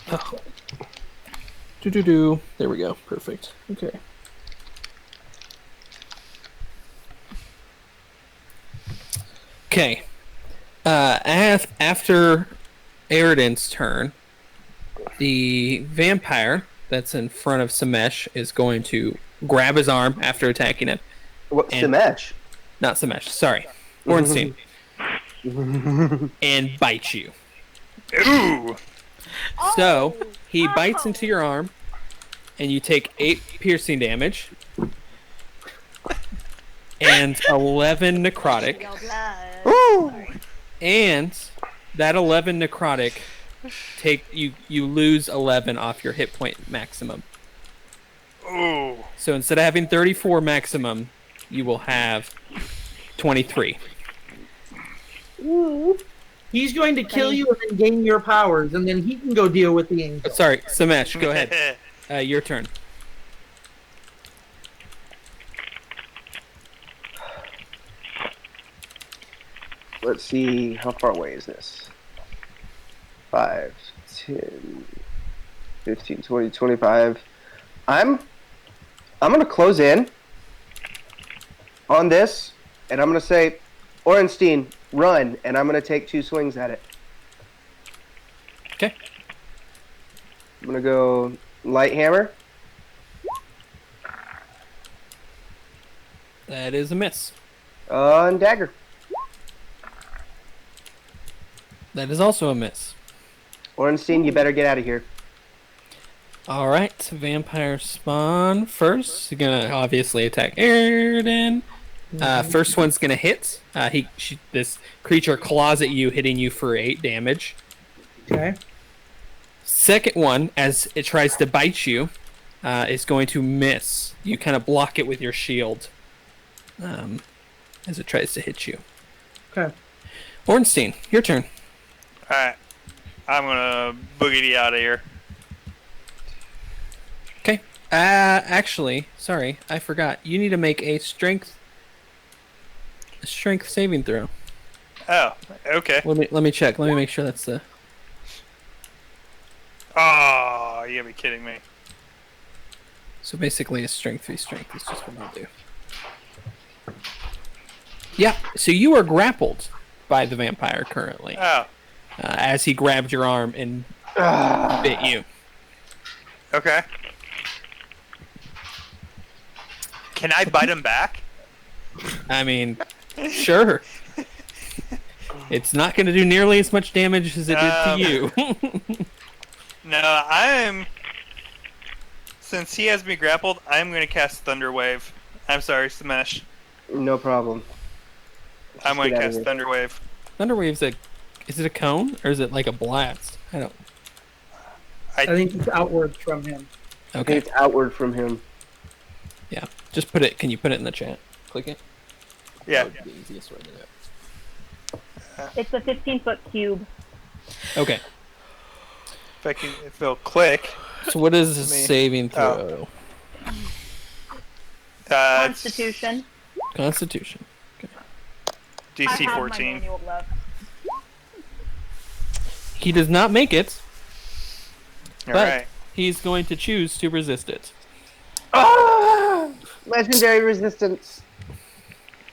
C: Because do. There we go. Perfect. Okay. Okay. After Aridin's turn, the vampire that's in front of Samesh is going to grab his arm after attacking it.
A: What's the
C: And-
A: match?
C: Not Samesh, sorry. Ornstein. And bite you.
B: Ooh!
C: So, he bites into your arm, and you take 8 piercing damage, and 11 necrotic.
E: Your blood.
A: Ooh!
C: And that 11 necrotic, you lose 11 off your hit point maximum.
B: Ooh.
C: So instead of having 34 maximum, you will have 23.
F: Ooh. He's going to kill you and then gain your powers, and then he can go deal with the angel.
C: Sorry, Samesh, go ahead. Your turn.
A: Let's see, how far away is this? 5, 10, 15, 20, 25. I'm gonna close in on this, and I'm gonna say, Orenstein, run, and I'm gonna take 2 swings at it.
C: Okay.
A: I'm gonna go light hammer.
C: That is a miss.
A: And dagger.
C: That is also a miss.
A: Orenstein, you better get out of here.
C: All right, vampire spawn first. He's gonna obviously attack Airden. First one's gonna hit. This creature claws at you, hitting you for 8 damage.
F: Okay.
C: Second one, as it tries to bite you, is going to miss. You kind of block it with your shield as it tries to hit you.
F: Okay.
C: Ornstein, your turn.
B: Alright. I'm gonna boogity out of here.
C: Okay. Actually, sorry, I forgot. You need to make a strength saving throw.
B: Oh, okay.
C: Let me check. Let me make sure that's the.
B: Oh, you gotta be kidding me.
C: So basically, a strength v strength is just what I'll do. Yeah. So you are grappled by the vampire currently,
B: Oh,
C: as he grabbed your arm and bit you.
B: okay. Can I bite him back?
C: I mean, sure. It's not going to do nearly as much damage as it did to you.
B: No, since he has me grappled, I'm gonna cast Thunder Wave. I'm sorry, Smash.
A: No problem.
B: I'm
A: Just
B: gonna
A: get outta
B: cast
A: here.
B: Thunder Wave.
C: Thunderwave's is it a cone or is it like a blast? I don't.
F: I think it's outwards from him.
A: I think
C: Okay.
A: it's outward from him.
C: Yeah. Just put it. Can you put it in the chat? Click it.
B: Yeah.
C: That would be the easiest way to do it.
E: It's a 15-foot cube.
C: Okay.
B: If it'll click.
C: So what is the
B: Me.
C: saving throw?
B: It's
E: Constitution.
C: Constitution.
E: I
B: DC
E: have my
B: 14.
E: manual left.
C: He does not make it. But
B: Alright.
C: he's going to choose to resist it.
A: Ah! Legendary resistance.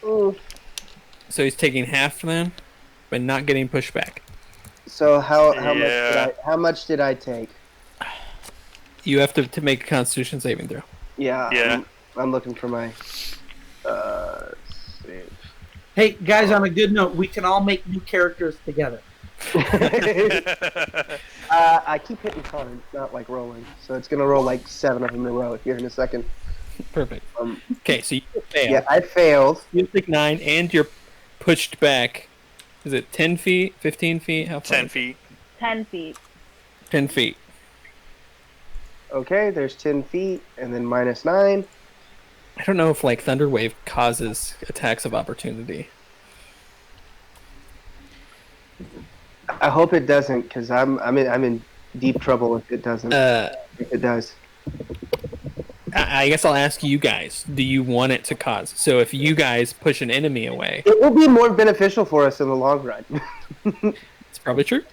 A: Ooh.
C: So he's taking half then, but not getting pushed back.
A: So how
B: Yeah.
A: much did I take?
C: You have to make a Constitution saving throw.
A: Yeah.
B: Yeah.
A: I'm looking for my save.
F: Hey, guys, on a good note, we can all make new characters together.
A: I keep hitting cards, not like rolling. So it's gonna roll like 7 of them in a row here in a second.
C: Perfect.
A: Um,
C: Okay, so you fail.
A: yeah, I failed.
C: You take 9, and you're pushed back. Is it 10 feet? 15 feet? How far?
B: 10 feet.
E: 10 feet.
C: 10 feet.
A: Okay, there's 10 feet, and then -9.
C: I don't know if like Thunder Wave causes attacks of opportunity.
A: I hope it doesn't, because I'm in deep trouble if it doesn't. If it does.
C: I guess I'll ask you guys. Do you want it to cause? So if you guys push an enemy away,
A: It will be more beneficial for us in the long run.
C: it's probably true.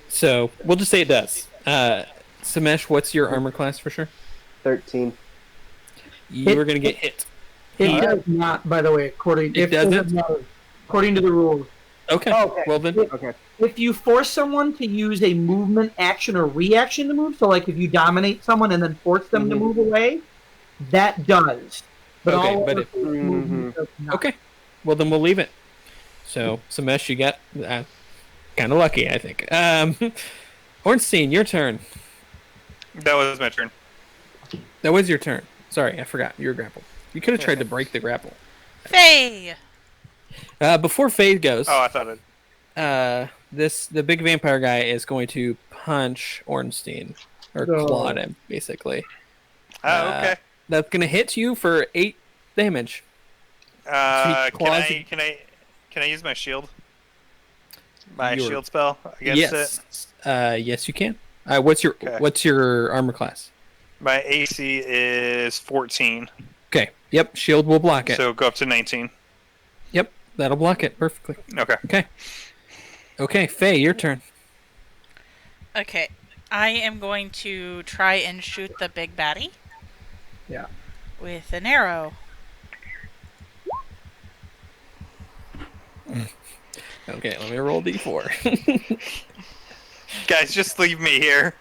C: So we'll just say it does. Samesh, what's your armor class for sure?
A: 13.
C: You are going to get hit.
F: It
C: He-
F: does not, by the way, according
C: It doesn't?
F: according to the rules.
C: Okay.
A: Okay.
C: Well then,
A: Okay.
F: If you force someone to use a movement, action, or reaction to move, so like if you dominate someone and then force them to
A: Mhm.
F: move away, that does. But
C: Okay,
F: all
C: but
F: other
C: if-
F: movement does not.
C: okay. Well then, we'll leave it. So Samesh, you got kind of lucky, I think. Ornstein, your turn.
B: That was my turn.
C: That was your turn. Sorry, I forgot. You were grappled. You could have tried to break the grapple.
D: Faye.
C: Before Fade goes,
B: Oh, I thought it.
C: the big vampire guy is going to punch Ornstein or
F: Oh.
C: claw him, basically.
B: Oh, okay.
C: That's gonna hit you for 8 damage.
B: Can
C: claws
B: I use my shield? My
C: Your-
B: shield spell against it.
C: Yes. Yes, you can. What's your armor class?
B: My AC is 14,
C: Okay. Yep. Shield will block it.
B: so go up to 19.
C: Yep. That'll block it perfectly.
B: Okay.
C: Okay, Faye, your turn.
D: Okay. I am going to try and shoot the big baddie.
F: Yeah.
D: With an arrow.
C: Okay, let me roll d4.
B: Guys, just leave me here.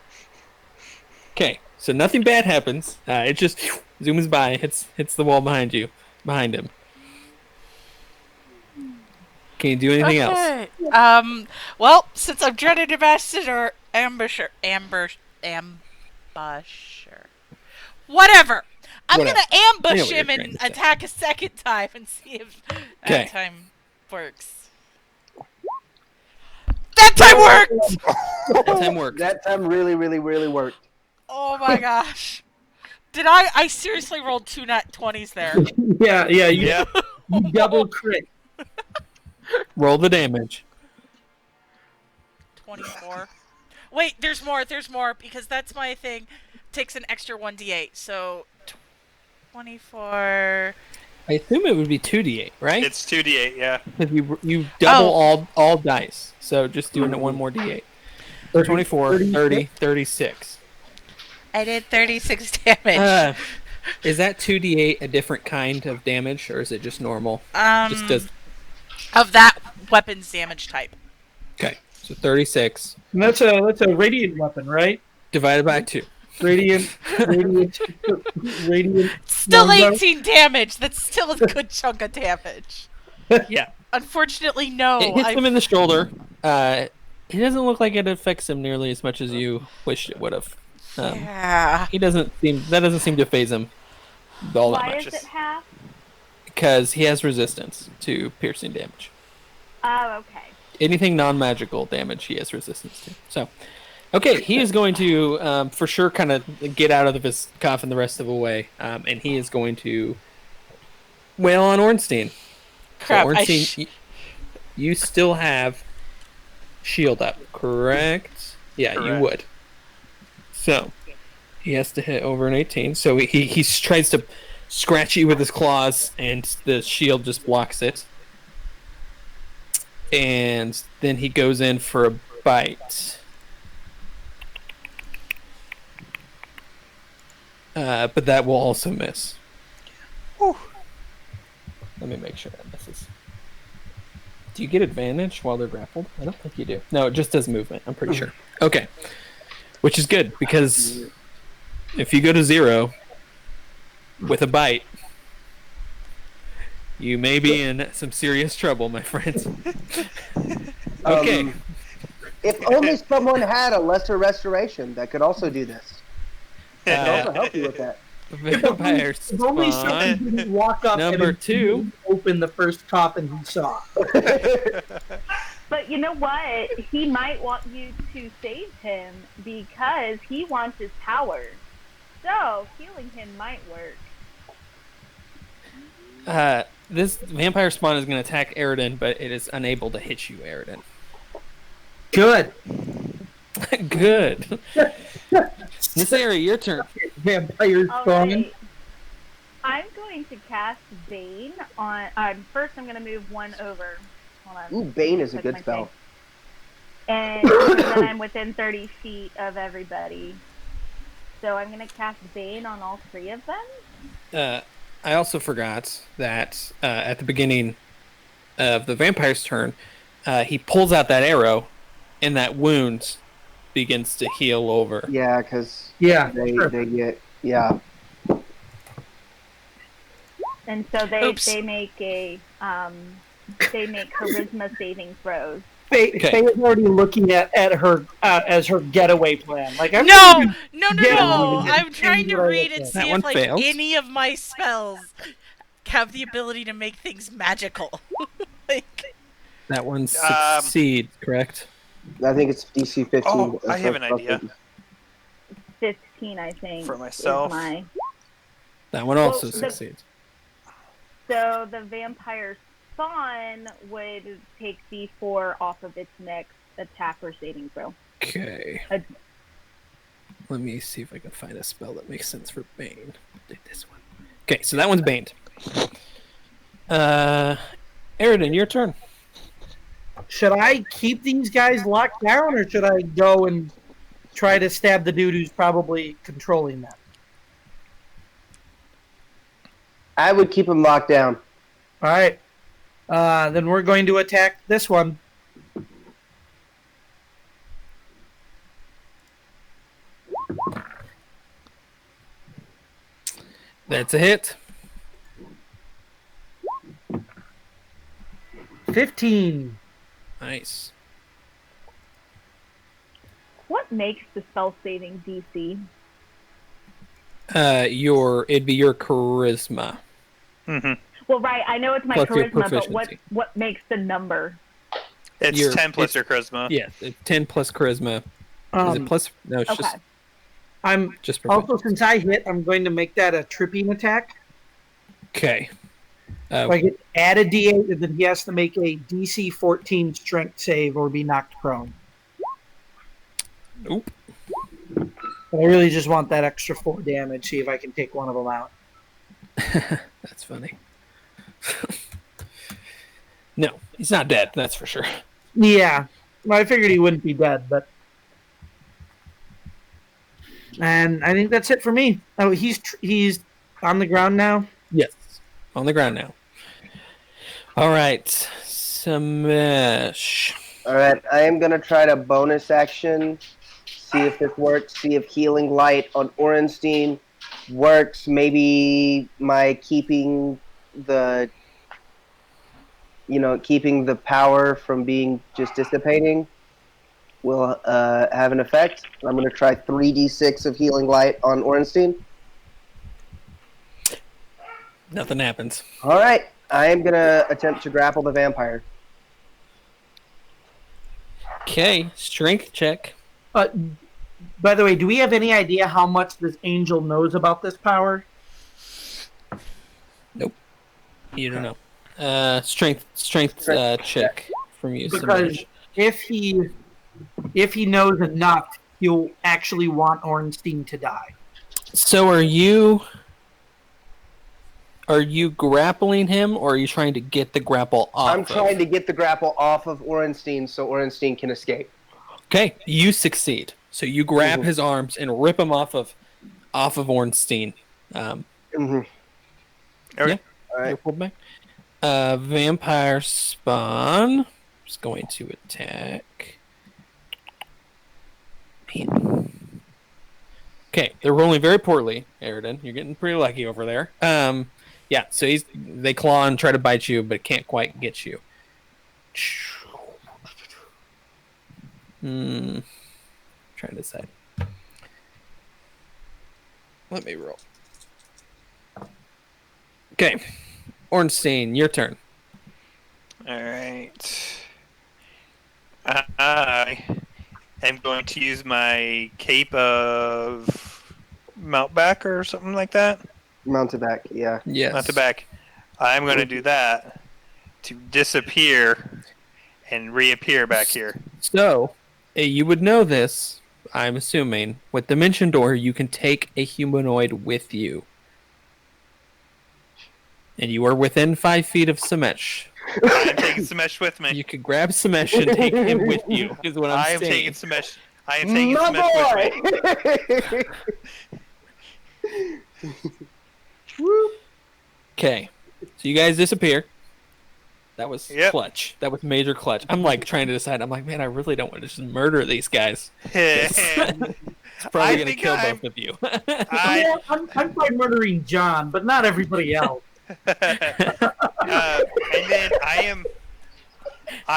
C: Okay, so nothing bad happens. It just zooms by, hits the wall behind him. Can you do anything else?
D: Okay. Well, since I'm dreaded ambassador, ambusher. Whatever. I'm
C: Whatever.
D: gonna ambush
C: I know what
D: him
C: you're
D: and
C: trying to say.
D: attack a second time and see if
C: Okay.
D: that time works. That time worked!
C: That time works.
A: That time really, really, really worked.
D: Oh my gosh. Did I seriously rolled 2 nat 20s there.
F: Yeah, you,
B: Yeah.
F: you double crit.
C: Roll the damage.
D: 24. Wait, there's more, because that's my thing. Takes an extra 1d8, so 24.
C: I assume it would be 2d8, right?
B: It's 2d8, yeah.
C: Because you double
D: Oh.
C: all dice. So just doing it one more d8. 24, 30, 36.
D: I did 36 damage.
C: Is that 2d8 a different kind of damage, or is it just normal? Just does.
D: Of that weapon's damage type.
C: Okay, so 36
F: And that's a radiant weapon, right?
C: divided by 2.
F: Radiant.
D: Still
F: Number.
D: 18 damage. That's still a good chunk of damage.
C: Yeah.
D: Unfortunately, no.
C: It hits him in the shoulder. It doesn't look like it affects him nearly as much as you wished it would have.
D: Yeah.
C: That doesn't seem to phase him all that
E: Why
C: much
E: is it half?
C: because he has resistance to piercing damage.
E: Oh, okay.
C: Anything non-magical damage, he has resistance to. So, okay, he is going to for sure kind of get out of his coffin the rest of the way, and he is going to wail on Ornstein.
D: Crap.
C: So Ornstein, you still have shield up, correct? Yeah, you
B: Correct.
C: would. So he has to hit over an 18. So he tries to scratch you with his claws, and the shield just blocks it. And then he goes in for a bite. But that will also miss.
B: Whew.
C: Let me make sure that misses. Do you get advantage while they're grappled? I don't think you do. No, it just does movement, I'm pretty sure. Okay. Which is good, because if you go to 0 with a bite, you may be in some serious trouble, my friends. Okay.
A: If only someone had a lesser restoration that could also do this. Could also help you with that.
C: Vampire
F: If only someone
C: spawn.
F: didn't walk up
C: Number
F: and
C: 2.
F: open the first coffin he saw.
E: But you know what? He might want you to save him because he wants his power. So healing him might work.
C: This vampire spawn is going to attack Aridin, but it is unable to hit you, Aridin.
F: Good.
C: Good. Miss Ari, your turn.
F: Vampire
E: All
F: spawn.
E: right. I'm going to cast Bane on. First, I'm going to move one over. Hold on.
A: Ooh, Bane is a
E: Click
A: good
E: my
A: spell.
E: thing. And then I'm within 30 feet of everybody. So I'm going to cast Bane on all 3 of them.
C: I also forgot that at the beginning of the vampire's turn, he pulls out that arrow, and that wound begins to heal over.
A: Yeah, because
F: Yeah.
A: they get
E: And so
D: Oops.
E: they make a charisma saving throws.
F: Faye,
C: Okay.
F: Faye is already looking at her as her getaway plan. Like I'm
D: No!
F: thinking-
D: No!
F: Yeah,
D: No!
F: we
D: I'm trying to
F: right
D: read
F: at
D: and
F: that.
C: That
D: see
C: one
D: if, like,
C: fails.
D: any of my spells have the ability to make things magical. Like,
C: That one
B: Um,
C: succeeds, correct?
A: I think it's DC 15.
B: Oh, I have an idea.
E: 15, I think.
B: For myself.
E: Is my...
C: That one also
E: Well, the-
C: succeeds.
E: So the vampire spawn would take D4 off of its next attack or saving throw.
C: Okay.
E: Uh,
C: Let me see if I can find a spell that makes sense for Bane. Do this one. Okay, so that one's Baned. Aridin, your turn.
F: Should I keep these guys locked down, or should I go and try to stab the dude who's probably controlling them?
A: I would keep him locked down.
F: All right. Then we're going to attack this one.
C: That's a hit.
F: 15.
C: Nice.
E: What makes the spell saving DC?
C: It'd be your charisma.
B: Mm-hmm.
E: Well, right, I know it's my
C: Plus your
E: charisma, but
C: proficiency.
E: what makes the number?
B: It's
C: Your-
B: 10 plus your charisma.
C: Yeah, it's 10 plus charisma. Is it plus? No, it's
E: Okay.
F: I'm
C: just proficiency.
F: also, since I hit, I'm going to make that a tripping attack.
C: Okay.
F: So I get add a D8, and then he has to make a DC 14 strength save or be knocked prone.
C: Nope.
F: But I really just want that extra 4 damage, see if I can take one of them out.
C: That's funny. No, he's not dead. That's for sure.
F: Yeah. Well, I figured he wouldn't be dead, but... And I think that's it for me. Oh, he's on the ground now?
C: Yes. On the ground now. All right. Samesh.
A: All right, I am going to try to bonus action, see if this works, see if Healing Light on Orenstein works. Maybe my keeping the power from being just dissipating will have an effect. I'm going to try 3d6 of Healing Light on Orenstein.
C: Nothing happens.
A: All right, I am going to attempt to grapple the vampire.
C: Okay. Strength check.
F: By the way, do we have any idea how much this angel knows about this power?
C: You don't know. Strength check from you,
F: Because
C: Samesh.
F: if he knows enough, he'll actually want Ornstein to die.
C: So are you grappling him, or are you trying to get the grapple off?
A: I'm trying to get the grapple off of Orenstein so Orenstein can escape.
C: Okay, you succeed. So you grab his arms and rip him off of Ornstein.
A: Mm-hmm.
C: Yeah.
A: All right.
C: You're pulled back. Vampire spawn is going to attack. Man. Okay, they're rolling very poorly, Aridin. You're getting pretty lucky over there. Yeah, so they claw and try to bite you, but can't quite get you. Trying to decide. Let me roll. Okay, Ornstein, your turn.
B: All right. I am going to use my cape of Mountback or something like that.
A: Mounteback, yeah.
C: Yes.
B: Mountback. I'm going to do that to disappear and reappear back here.
C: So, you would know this, I'm assuming. With Dimension Door, you can take a humanoid with you. And you are within 5 feet of Samesh.
B: I'm taking Samesh with me.
C: You could grab Samesh and take him with you, is what
B: I
C: I'm
B: am
C: saying.
B: taking Samesh. I am taking
A: My
B: Samesh with me.
A: boy!
C: Okay. So you guys disappear. That was
B: Yep.
C: clutch. That was major clutch. I'm like trying to decide. I'm like, man, I really don't want to just murder these guys. It's probably
B: I
C: going to
B: think
C: kill
B: I'm-
C: both of you.
F: Yeah, I'm fine murdering John, but not everybody else.
B: And then I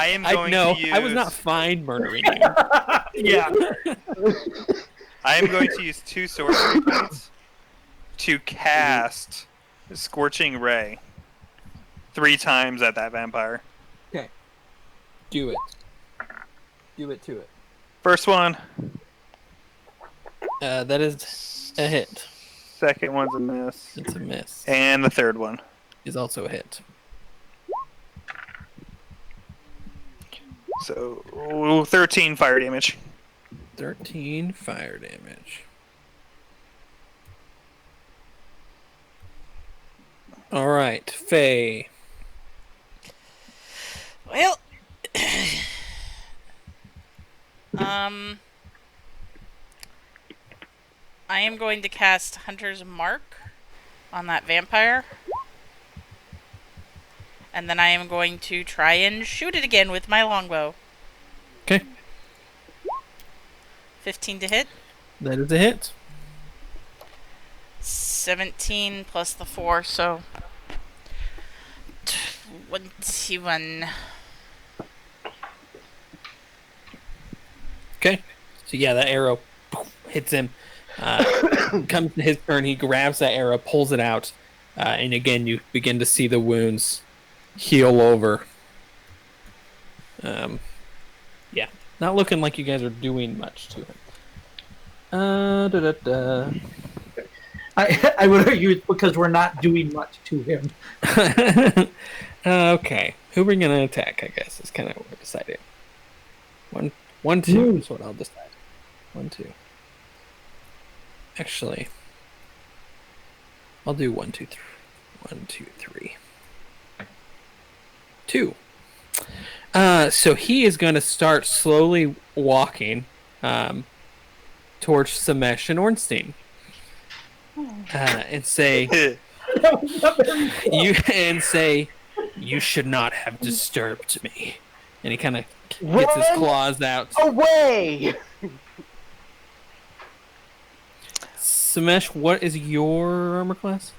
B: am going
C: no,
B: to use.
C: I was not fine murdering you.
F: Yeah.
B: I am going to use 2 sorcery points to cast Scorching Ray. 3 times at that vampire.
C: Do it. Do it to it.
B: First one.
C: That is a hit.
B: Second one's a miss.
C: It's a miss.
B: And the third one.
C: Is also a hit.
B: So 13 fire damage.
C: 13 fire damage. All right, Faye.
D: Well, I am going to cast Hunter's Mark on that vampire. And then I am going to try and shoot it again with my longbow.
C: Okay.
D: 15 to hit.
C: That is a hit.
D: 17 plus the 4, so 21.
C: Okay. So yeah, that arrow hits him. Comes to his turn. He grabs that arrow, pulls it out, and again you begin to see the wounds heal over. Yeah, not looking like you guys are doing much to him.
F: I would argue it's because we're not doing much to him.
C: Okay, who we're gonna attack? I guess is kind of what we're deciding. 1, 2 is what I'll decide. 1, 2. Actually, I'll do 1, 2, 3. 1, 2, 3. 2. So he is going to start slowly walking towards Samesh and Ornstein, and say, "You should not have disturbed me." And he kind of gets his claws out.
A: Away!
C: Samesh, what is your armor class?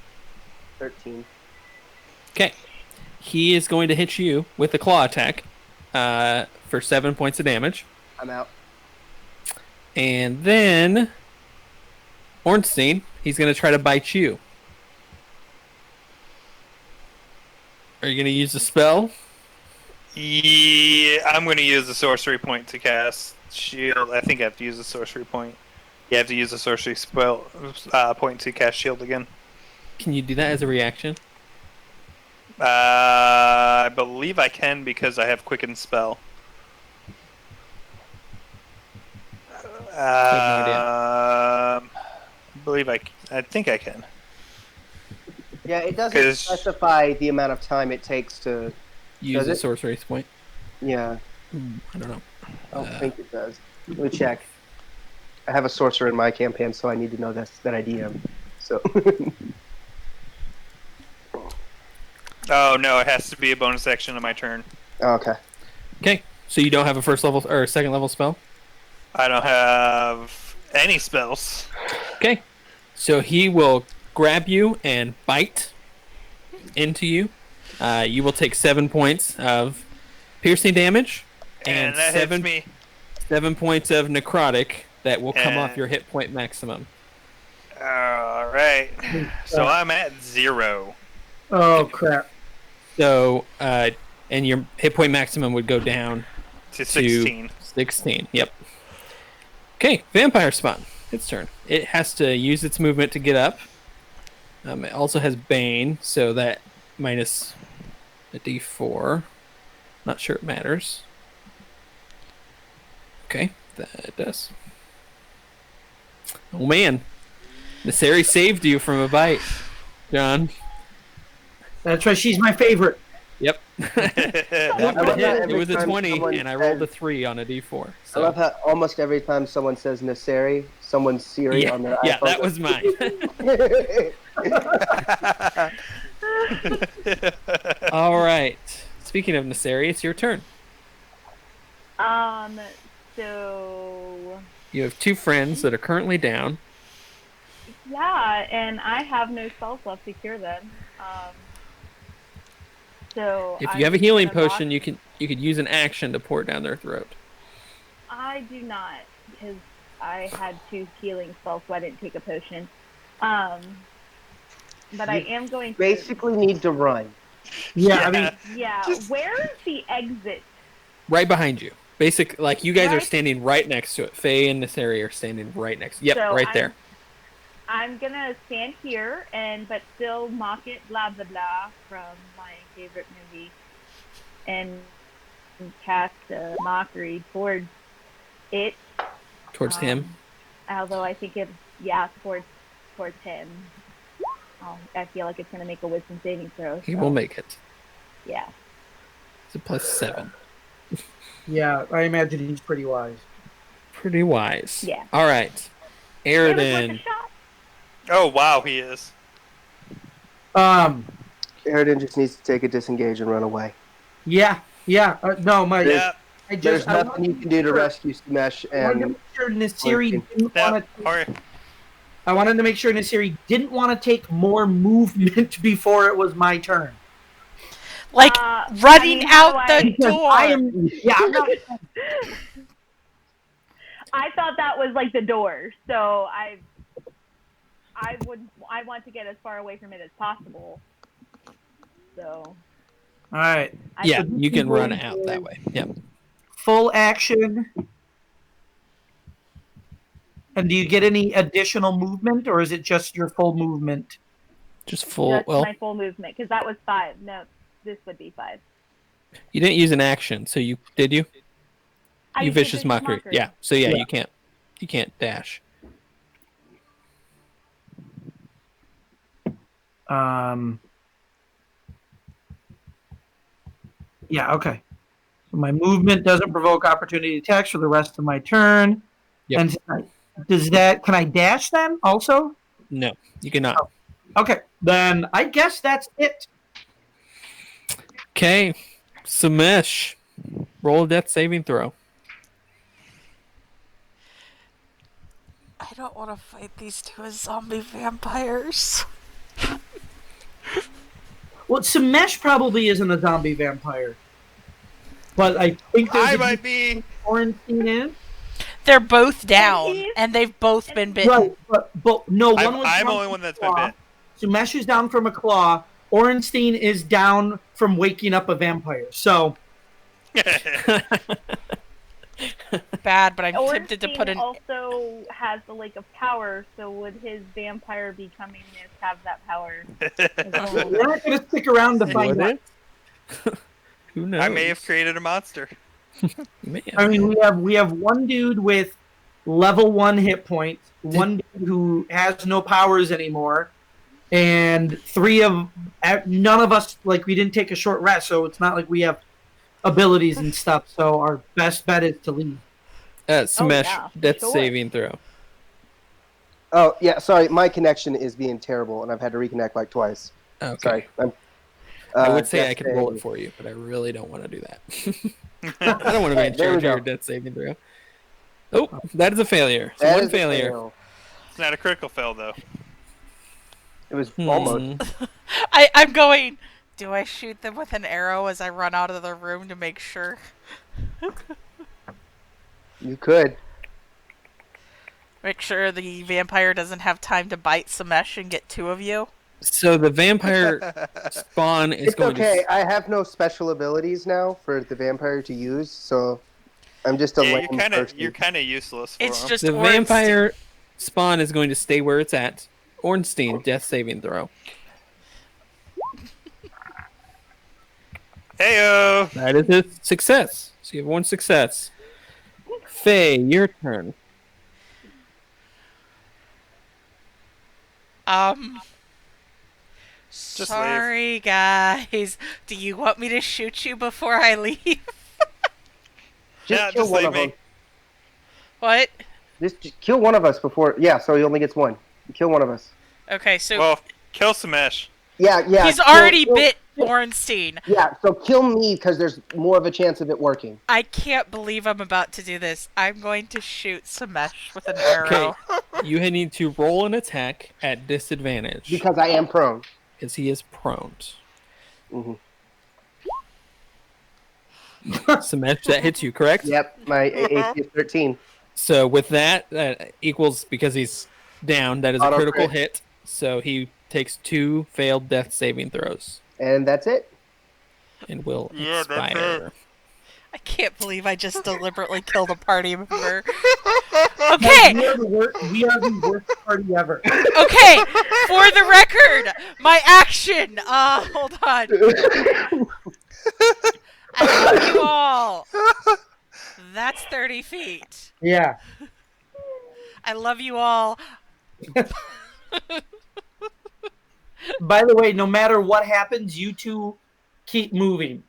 A: 13.
C: Okay. He is going to hit you with a claw attack for 7 points of damage.
A: I'm out.
C: And then Ornstein, he's going to try to bite you. Are you going to use a spell?
B: Yeah, I'm going to use the sorcery point to cast shield. I think I have to use the sorcery point. You have to use the sorcery spell point to cast shield again.
C: Can you do that as a reaction?
B: I believe I can because I have quicken spell. I think I can.
A: Yeah, it doesn't specify the amount of time it takes to
C: use a sorcery point.
A: Yeah.
C: I don't know.
A: I don't think it does. Let me check. I have a sorcerer in my campaign, so I need to know that I DM. So.
B: Oh no, it has to be a bonus action on my turn.
A: Oh, okay.
C: Okay, so you don't have a first level or second level spell?
B: I don't have any spells.
C: Okay, so he will grab you and bite into you. You will take 7 points of piercing damage
B: And that hits me.
C: 7 points of necrotic that will come off your hit point maximum.
B: Alright. So I'm at 0.
F: Oh, crap.
C: So, and your hit point maximum would go down
B: To 16.
C: 16, yep. Okay, vampire spawn. Its turn. It has to use its movement to get up. It also has Bane, so that minus a d4. Not sure it matters. Okay, that does. Oh man, Nysari saved you from a bite, John.
F: That's right. She's my favorite.
C: Yep. That would hit. It was a 20, and I rolled a 3 on a d4. So.
A: I love how almost every time someone says Nysari, someone's Siri on their iPhone.
C: Yeah, that was mine. All right. Speaking of Nysari, it's your turn.
E: So
C: You have 2 friends that are currently down.
E: yeah, and I have no spells left to cure them. So
C: If
E: I'm
C: you have a
E: just
C: healing
E: gonna
C: potion, you could use an action to pour it down their throat.
E: I do not, because I had 2 healing spells, so I didn't take a potion. But I am going to.
A: Basically, need to run.
F: Yeah, I mean,
E: Yeah, where is the exit?
C: Right behind you. Basic, like you guys are
E: Right.
C: standing right next to it. Faye and this area are standing right next. Yep,
E: So
C: right there.
E: I'm gonna stand here but still mock it, blah blah blah, from my favorite movie, and cast a mockery towards it.
C: Towards him.
E: Although I think towards him. I feel like it's gonna make a wisdom saving throw.
C: He
E: so,
C: will make it.
E: Yeah.
C: It's a +7.
F: yeah, I imagine he's pretty wise.
C: Pretty wise.
E: Yeah.
C: All right.
E: It was worth a
C: Aridin.
E: shot.
B: Oh wow, he is.
A: Aridin just needs to take a disengage and run away.
F: Yeah. No, my.
B: Yeah.
A: There's nothing you can do to rescue Smash
F: I wanted to
A: and
F: make sure Nasiri didn't
B: Yeah.
F: want to.
B: Or,
F: I wanted to make sure Nasiri didn't want to take more movement before it was my turn.
D: Like running
E: how
D: out
E: do
D: the
F: Because
D: door.
F: I am. Yeah, I'm not.
E: I thought that was like the door, so I want to get as far away from it as possible. So.
F: All right.
C: Yeah,
F: So
C: you
F: this
C: can
F: is
C: run
F: going
C: out
F: to
C: that way. Yep.
F: Full action. And do you get any additional movement, or is it just your full movement?
C: Just full.
E: Just
C: Well,
E: my full movement, because that was 5. No, this would be 5.
C: you didn't use an action, so you did you?
E: I
C: You
E: used
C: vicious mockery. Yeah. So yeah,
F: Yeah.
C: you can't dash.
F: Yeah, okay. So my movement doesn't provoke opportunity attacks for the rest of my turn.
C: Yep.
F: And can I dash then also?
C: No, you cannot.
F: Okay, then I guess that's it.
C: Okay. Samesh. Roll a death saving throw.
D: I don't want to fight these two as zombie vampires.
F: Well, Samesh probably isn't a zombie vampire. But I think
B: I
F: there's
B: might be.
F: quarantine in.
D: They're both down,
E: he's-
D: and they've both been bitten.
F: Right, but no, one
B: I'm
F: was
B: the
F: down
B: only
F: from
B: one that's
F: a
B: been
F: claw.
B: bit.
F: Sumesh is down from a claw. Orenstein is down from waking up a vampire. So
D: Bad, but I'm tempted to
E: Ornstein
D: put an.
E: also has the Lake of Power, so would his vampire becomingness have that power?
F: we're not going to stick around to find
C: Would
F: out.
C: it? Who knows?
B: I may have created a monster.
C: Man.
F: I mean, we have one dude with level 1 hit points, one dude who has no powers anymore, and none of us, like, we didn't take a short rest, so it's not like we have abilities and stuff. So our best bet is to leave.
C: Samesh,
E: yeah, for
C: death
E: sure.
C: saving throw.
A: Oh yeah, sorry, my connection is being terrible, and I've had to reconnect like twice.
C: Okay.
A: Sorry.
C: I would say
A: death
C: I could roll
A: saving.
C: it for you, but I really don't want to do that. I don't want to be in
A: There we
C: charge of your
A: go.
C: death saving throw. Oh, that is a failure. So
A: That
C: one
A: is a
C: failure.
A: fail.
B: It's not a critical fail though.
A: It was almost.
D: I'm going. Do I shoot them with an arrow as I run out of the room to make sure?
A: You could.
D: Make sure the vampire doesn't have time to bite Samesh and get 2 of you.
C: So the vampire spawn is
A: It's
C: going
A: okay.
C: to.
A: I have no special abilities now for the vampire to use, so I'm just a
B: Yeah,
A: lame person.
B: you're kind of useless for
D: It's
B: him.
D: just
C: The
D: Ornstein.
C: vampire spawn is going to stay where it's at. Ornstein, death saving throw.
B: Heyo.
C: That is a success. So you have 1 success. Faye, your turn.
B: Just
D: Sorry, guys. Do you want me to shoot you before I leave?
B: Yeah,
A: kill
B: just
A: one
B: leave
A: of
B: me.
A: them.
D: What?
A: Just kill one of us before. Yeah, so he only gets 1. Kill one of us.
D: Okay, so
B: Well, kill Samesh.
A: Yeah.
D: he's
A: kill-
D: already
A: kill-
D: bit Ornstein.
A: Yeah, so kill me because there's more of a chance of it working.
D: I can't believe I'm about to do this. I'm going to shoot Samesh with an arrow.
C: You need to roll an attack at disadvantage
A: Because I am prone.
C: because he is prone.
A: Mhm.
C: Samesh, that hits you, correct?
A: Yep, my AC is 13.
C: So with that, that equals, because he's down, that is a
A: Auto
C: critical
A: crit.
C: hit. So he takes 2 failed death saving throws.
A: And that's it.
C: And will
B: Yeah, that's
C: expire.
D: I can't believe I just deliberately killed a party member. Okay,
F: We are the worst party ever.
D: okay. For the record, my action. Hold on. I love you all. That's 30 feet.
F: Yeah.
D: I love you all.
F: By the way, no matter what happens, you two keep moving.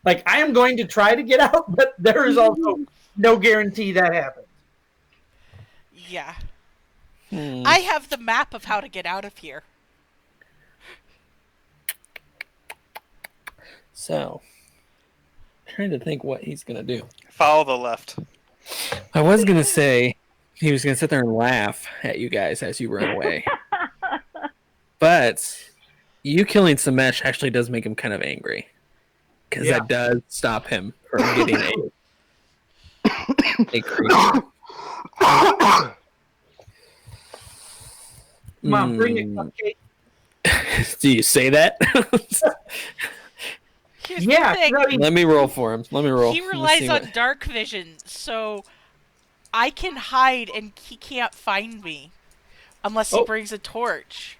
F: Like, I am going to try to get out, but there is also no guarantee that happens.
D: Yeah.
C: Hmm.
D: I have the map of how to get out of here.
C: So, trying to think what he's gonna do.
B: Follow the left.
C: I was gonna say he was gonna sit there and laugh at you guys as you run away, but you killing Samesh actually does make him kind of angry because
F: Yeah.
C: that does stop him from getting a creature.
F: Come on, bring it,
C: Mm.
F: cupcake.
C: Do you say that?
D: Here's
F: Yeah,
D: the thing.
F: right.
C: Let me roll for him. Let me roll.
D: He
C: Let's
D: relies
C: see
D: on
C: what-
D: dark vision, so I can hide and he can't find me unless he
C: Oh.
D: brings a torch.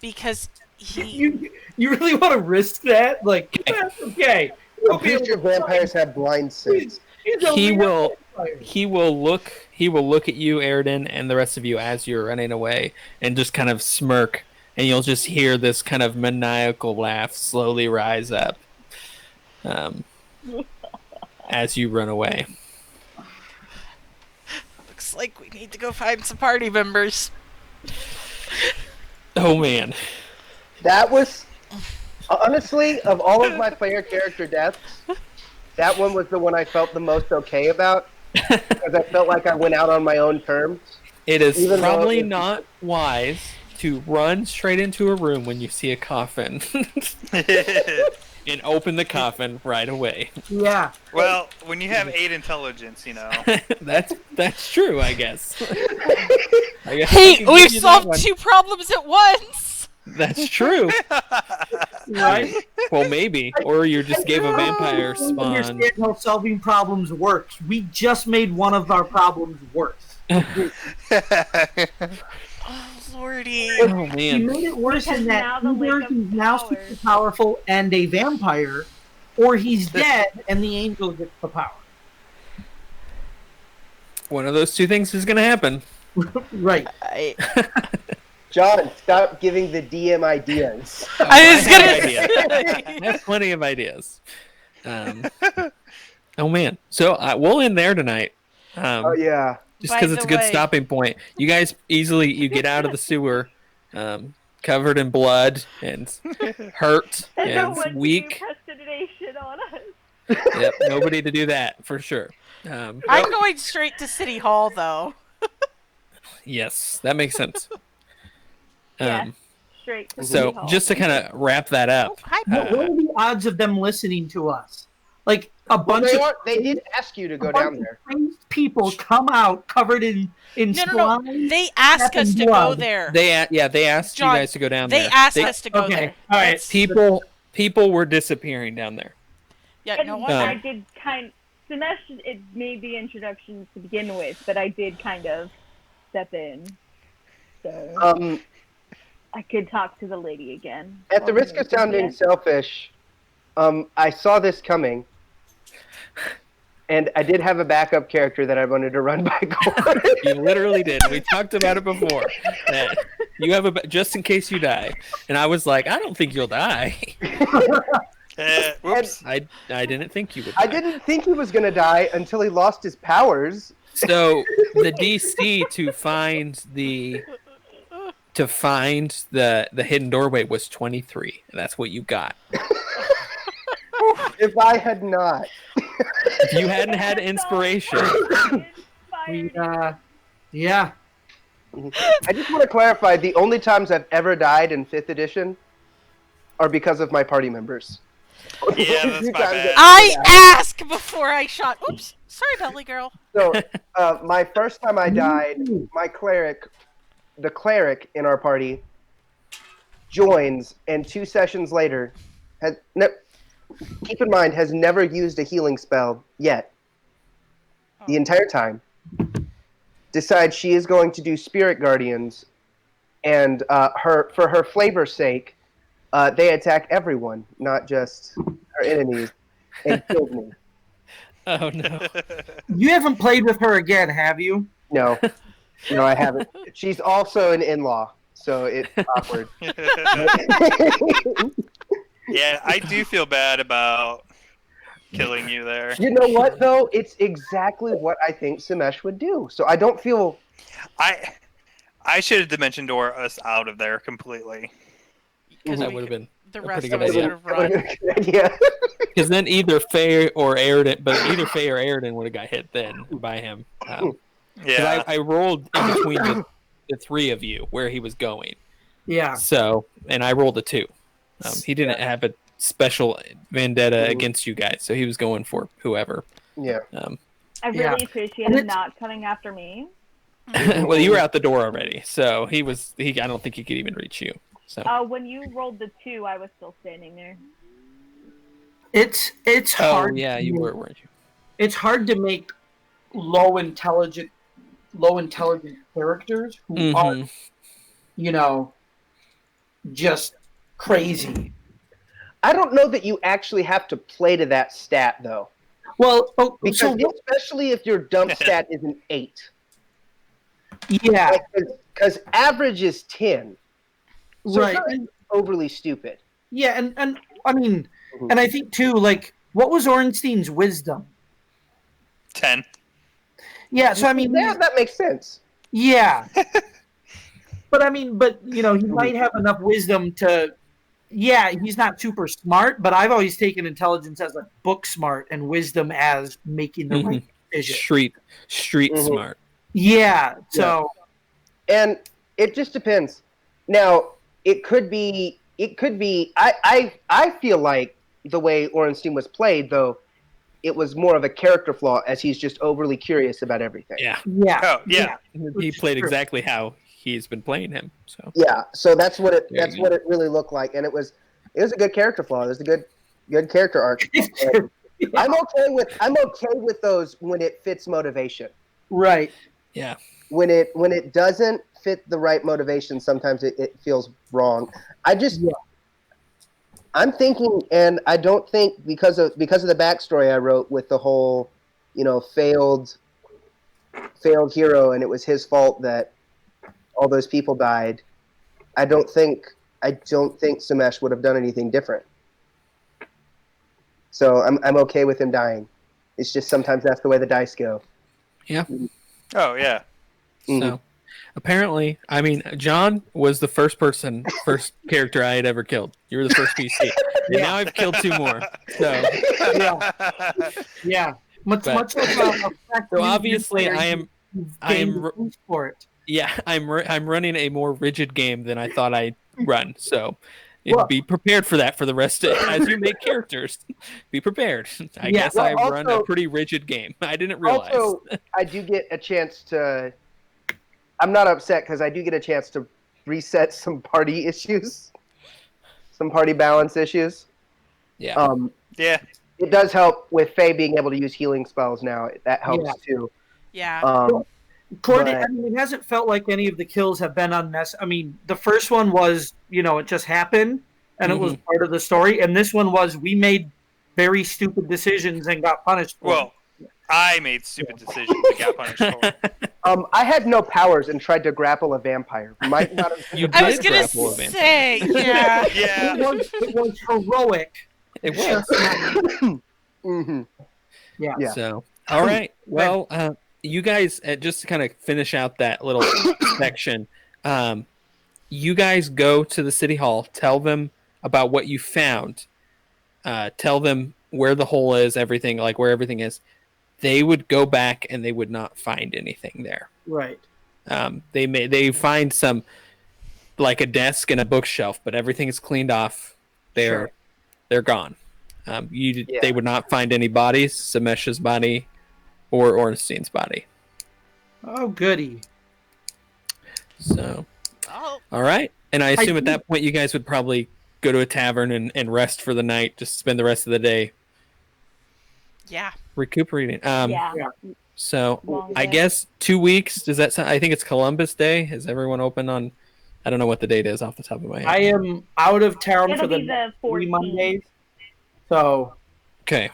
D: Because he
F: You really want to risk that? Like, that's okay.
A: I'm pretty sure vampires have blind sense.
C: He will look at you, Aridin, and the rest of you as you're running away, and just kind of smirk, and you'll just hear this kind of maniacal laugh slowly rise up, as you run away.
D: looks like we need to go find some party members.
C: Oh man,
A: That was honestly, of all of my player character deaths, that one was the one I felt the most okay about because I felt like I went out on my own terms.
C: it is
A: Even though
C: probably
A: it-
C: not wise to run straight into a room when you see a coffin and open the coffin right away.
F: Yeah.
B: Well, when you have 8 intelligence, you know.
C: That's true, I guess. I guess I
D: Hey,
C: can give
D: we've
C: you that one.
D: solved 2 problems at once!
C: That's true.
F: Right?
C: Well, maybe. Or you just gave a vampire
F: I don't
C: spawn.
F: understand how solving problems works. We just made one of our problems worse.
D: Oh, lordy.
C: Oh,
F: We
C: man.
F: made it worse
E: Because
F: in
E: now
F: that
E: the
F: either
E: wake-up
F: he's now
E: powers.
F: super powerful and a vampire, or he's dead and the angel gets the power.
C: One of those two things is going to happen.
F: Right.
A: John, stop giving the DM ideas.
D: I was
C: have
D: gonna
C: ideas. I have plenty of ideas. Oh, man. So we'll end there tonight.
A: Oh yeah.
C: Just
D: By
C: because it's a
D: the
C: good
D: way-
C: stopping point. You guys you get out of the sewer covered in blood and hurt
E: And no
C: and
E: one
C: weak.
E: to do prestidigitation on us.
C: Yep, nobody to do that for sure.
D: I'm going straight to City Hall, though.
C: Yes, that makes sense.
E: Yeah. Straight to City
C: So
E: Hall.
C: just to kind of wrap that
D: Oh,
C: up,
D: hi,
F: What are the odds of them listening to us? Like a
A: Well,
F: bunch of
A: they did ask you to go
F: a bunch
A: down
F: of
A: there.
F: crazed people come out covered in
D: No.
F: slime.
D: They asked us to go
F: blood.
D: there.
C: they asked
D: John,
C: you guys to go down
D: They
C: there.
D: asked us to go
F: okay,
D: there.
F: all right.
D: That's-
C: People were disappearing down there.
D: Yeah,
E: And
D: no
C: Um,
D: wonder.
E: I did Sinesh, it made the introductions to begin with, but I did kind of step in. So I could talk to the lady again.
A: At the risk of sounding selfish, I saw this coming, and I did have a backup character that I wanted to run by Gordon.
C: You literally did. We talked about it before. That you have just in case you die, and I was like, I don't think you'll die.
B: Whoops.
C: I didn't think you would. Die.
A: I didn't think he was gonna die until he lost his powers.
C: So the DC to find the hidden doorway was 23. That's what you got.
A: If I had not,
C: If you hadn't had inspiration,
F: We, yeah.
A: I just want to clarify: the only times I've ever died in 5th edition are because of my party members.
B: Yeah, that's my bad.
D: I asked before I shot. Oops. Sorry, Belly Girl.
A: So, my first time I died, the cleric in our party joins and 2 sessions later, keep in mind, has never used a healing spell yet. The entire time. Decides she is going to do Spirit Guardians, and for her flavor's sake, they attack everyone, not just her enemies, and killed me.
C: Oh no.
F: You haven't played with her again, have you?
A: No, I haven't. She's also an in-law, so it's awkward.
B: Yeah, I do feel bad about killing you there.
A: You know what, though? It's exactly what I think Samesh would do. So I don't feel...
B: I should have dimension door us out of there completely.
C: That would have been
D: The
C: a
D: rest
C: pretty
D: of
C: good
D: us
C: idea.
D: would have run.
A: Yeah.
C: Because then either Faye or Airden, but either Faye or Airden would have got hit then by him. 'Cause
B: Yeah.
C: I rolled in between the 3 of you where he was going.
F: Yeah.
C: So, and I rolled a 2. He didn't have a special vendetta against you guys, so he was going for whoever.
A: Yeah.
E: I
F: Yeah.
E: really appreciate
F: And
E: him
F: it's-
E: not coming after me.
C: Well, you were out the door already, so he. I don't think he could even reach you. So.
E: When you rolled the 2, I was still standing there.
F: It's
C: Oh
F: hard.
C: yeah,
F: to
C: you
F: make-
C: were, weren't you?
F: It's hard to make low intelligent characters who are,
C: Mhm.
F: just crazy.
A: I don't know that you actually have to play to that stat, though.
F: Well,
A: Because
F: so
A: especially if your dump stat is an 8.
F: yeah,
A: Because average is 10. So
F: right.
A: it's not overly stupid.
F: Yeah, and I mean,
A: Mhm.
F: and I think too, like, what was Ornstein's wisdom?
B: 10.
F: Yeah, so I mean,
A: Yeah, that makes sense.
F: yeah. But I mean, he might have enough wisdom to. Yeah, he's not super smart, but I've always taken intelligence as like book smart and wisdom as making the right decision.
C: Street
A: Mhm.
C: smart.
F: Yeah, so
A: And it just depends. Now, it could be. I feel like the way Ornstein was played, though, it was more of a character flaw, as he's just overly curious about everything.
C: Yeah,
F: yeah.
B: Oh, yeah.
C: he
F: is
C: played
F: true.
C: exactly how he's been playing him. So
A: Yeah, so that's what it
C: There you
A: what it really looked like, and it was a good character flaw. It was a good character arc. And I'm okay with those when it fits motivation.
F: Right.
C: yeah,
A: When it doesn't fit the right motivation, sometimes it feels wrong. I'm thinking, and I don't think because of the backstory I wrote with the whole, failed hero, and it was his fault that all those people died. I don't think Samesh would have done anything different. So I'm okay with him dying. It's just sometimes that's the way the dice go.
B: Oh, yeah.
C: So apparently, I mean, John was the first character I had ever killed. You were the first PC, and now I've killed 2 more. So
F: Yeah. Much
C: But-
F: like
C: so obviously, I am
F: for it.
C: Yeah, I'm running a more rigid game than I thought I'd run. So
F: Well-
C: be prepared for that for the rest of as you make characters. Be prepared. I
F: Yeah,
C: guess
A: well,
C: I run a
A: also-
C: pretty rigid game. I didn't realize.
A: Also, I do get a chance to. I'm not upset because I do get a chance to reset some party issues, some party balance issues.
C: Yeah.
B: Yeah.
A: It does help with Faye being able to use healing spells now. That helps
F: Yeah.
A: too.
D: Yeah.
F: Courtney,
A: But-
F: I mean, it hasn't felt like any of the kills have been unnecessary. I mean, the first one was, it just happened, and it was part of the story. And this one was, we made very stupid decisions and got punished for
B: Well, I made stupid decisions and got punished for it.
A: I had no powers and tried to grapple a vampire. Might not have
C: You
D: I was
C: did
D: gonna
C: grapple a vampire.
D: say, yeah.
B: Yeah.
F: it was heroic.
C: It was.
A: Mhm.
F: Yeah.
C: So, all right. Well, you guys, just to kind of finish out that little section, you guys go to the city hall, tell them about what you found, tell them where the hole is, everything, like where everything is. They would go back and they would not find anything there.
F: Right.
C: They find some, like a desk and a bookshelf, but everything is cleaned off. They're gone. They would not find any bodies, Samesh's body or Ornstein's body.
F: Oh, goody.
C: So,
D: Oh,
C: all right. And I assume at that point you guys would probably go to a tavern and rest for the night, just spend the rest of the day
D: Yeah.
C: recuperating.
E: Yeah.
C: So
E: Long
C: I
E: day.
C: guess 2 weeks. Does that sound? I think it's Columbus Day. Is everyone open on? I don't know what the date is off the top of my head.
F: I am out of town
E: It'll
F: for
E: be
F: the
E: the
F: 3
E: 14th.
F: Mondays. So
C: Okay.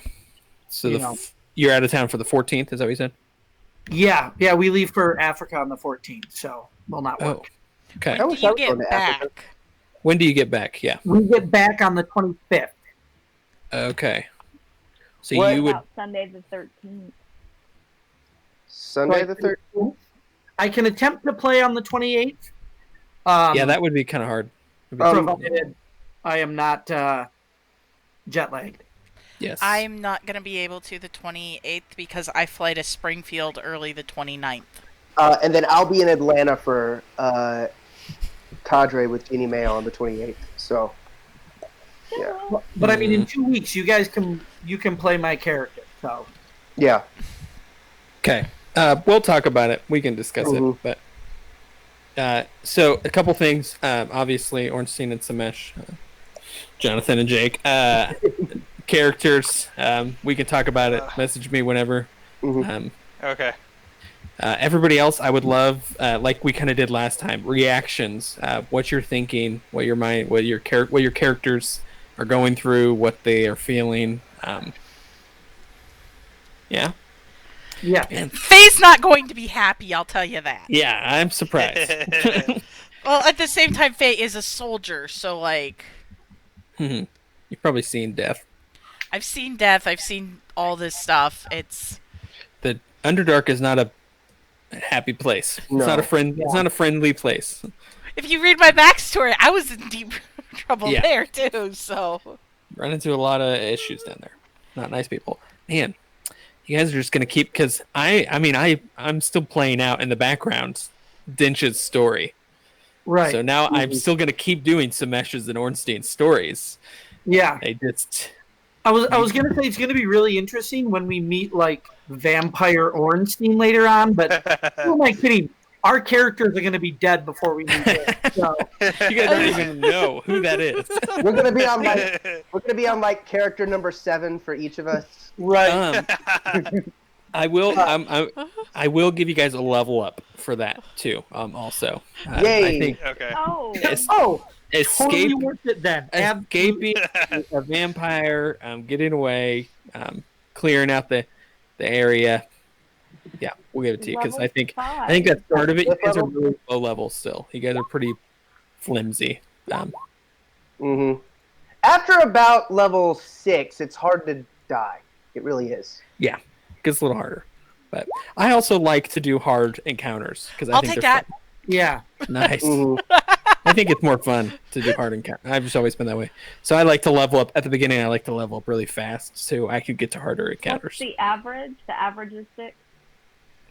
C: So
F: You know.
C: you're out of town for the 14th. Is that what you said?
F: yeah, we leave for Africa on the 14th, so will not work.
C: Oh. Okay.
A: I
D: Do
A: wish I
D: you
A: was going
D: get
A: to Africa.
D: back?
C: When do you get back? Yeah.
F: We get back on the 25th.
C: Okay. So
A: What
C: you would.
E: About Sunday the 13th.
A: Sunday
F: Right.
A: the 13th.
F: I can attempt to play on the 28th.
C: Yeah, that would be kind of hard. It'd be
F: provided I am not jet lagged.
C: yes.
D: I'm not going to be able to the 28th because I fly to Springfield early the 29th.
A: And then I'll be in Atlanta for Cadre with Jeannie Mayo on the 28th. So, yeah.
F: But I mean, in 2 weeks, you guys can play my character. So
A: Yeah.
C: Okay. We'll talk about it. We can discuss
A: Mhm.
C: it. But so a couple things. Obviously, Ornstein and Samesh, Jonathan and Jake, characters. We can talk about it. Message me whenever.
A: Mhm.
B: Okay.
C: Everybody else, I would love, like we kind of did last time, reactions. What you're thinking, what your mind, what your characters are going through, what they are feeling. Yeah.
F: yeah,
D: Faye's not going to be happy, I'll tell you that.
C: Yeah, I'm surprised.
D: Well, at the same time, Faye is a soldier, so, like,
C: You've probably seen death.
D: I've seen death, I've seen all this stuff. It's...
C: The Underdark is not a happy place. It's
A: No.
C: not a friend. It's not a friendly place.
D: If you read my backstory, I was in deep trouble
C: Yeah.
D: there, too, so...
C: Run into a lot of issues down there. Not nice people. Man, you guys are just gonna keep because I'm still playing out in the background Dinch's story.
F: right.
C: So now I'm still gonna keep doing Samesh's and Ornstein's stories.
F: yeah.
C: They just
F: I was gonna say it's gonna be really interesting when we meet like Vampire Ornstein later on, but who am I kidding? Our characters are gonna be dead before we meet them. So
C: you guys don't even know who that is.
A: We're gonna be on like character number 7 for each of us.
F: right.
C: I will give you guys a level up for that too. Also,
A: Yay.
C: I think
B: Okay.
E: Oh,
F: Oh,
C: escape
F: totally worth it then.
C: escaping a vampire, getting away, clearing out the area. Yeah, we'll give it to you because I think that's part of it. You guys are really low level still. You guys are pretty flimsy.
A: hmm After about level 6, it's hard to die. It really is.
C: Yeah, gets a little harder. But I also like to do hard encounters because I
D: I'll
C: think
D: take
C: they're
D: that.
C: fun.
F: Yeah.
C: Nice.
A: Mhm.
C: I think it's more fun to do hard encounters. I've just always been that way. So I like to level up at the beginning. I like to level up really fast so I could get to harder
E: what's
C: encounters.
E: the average? The average is 6.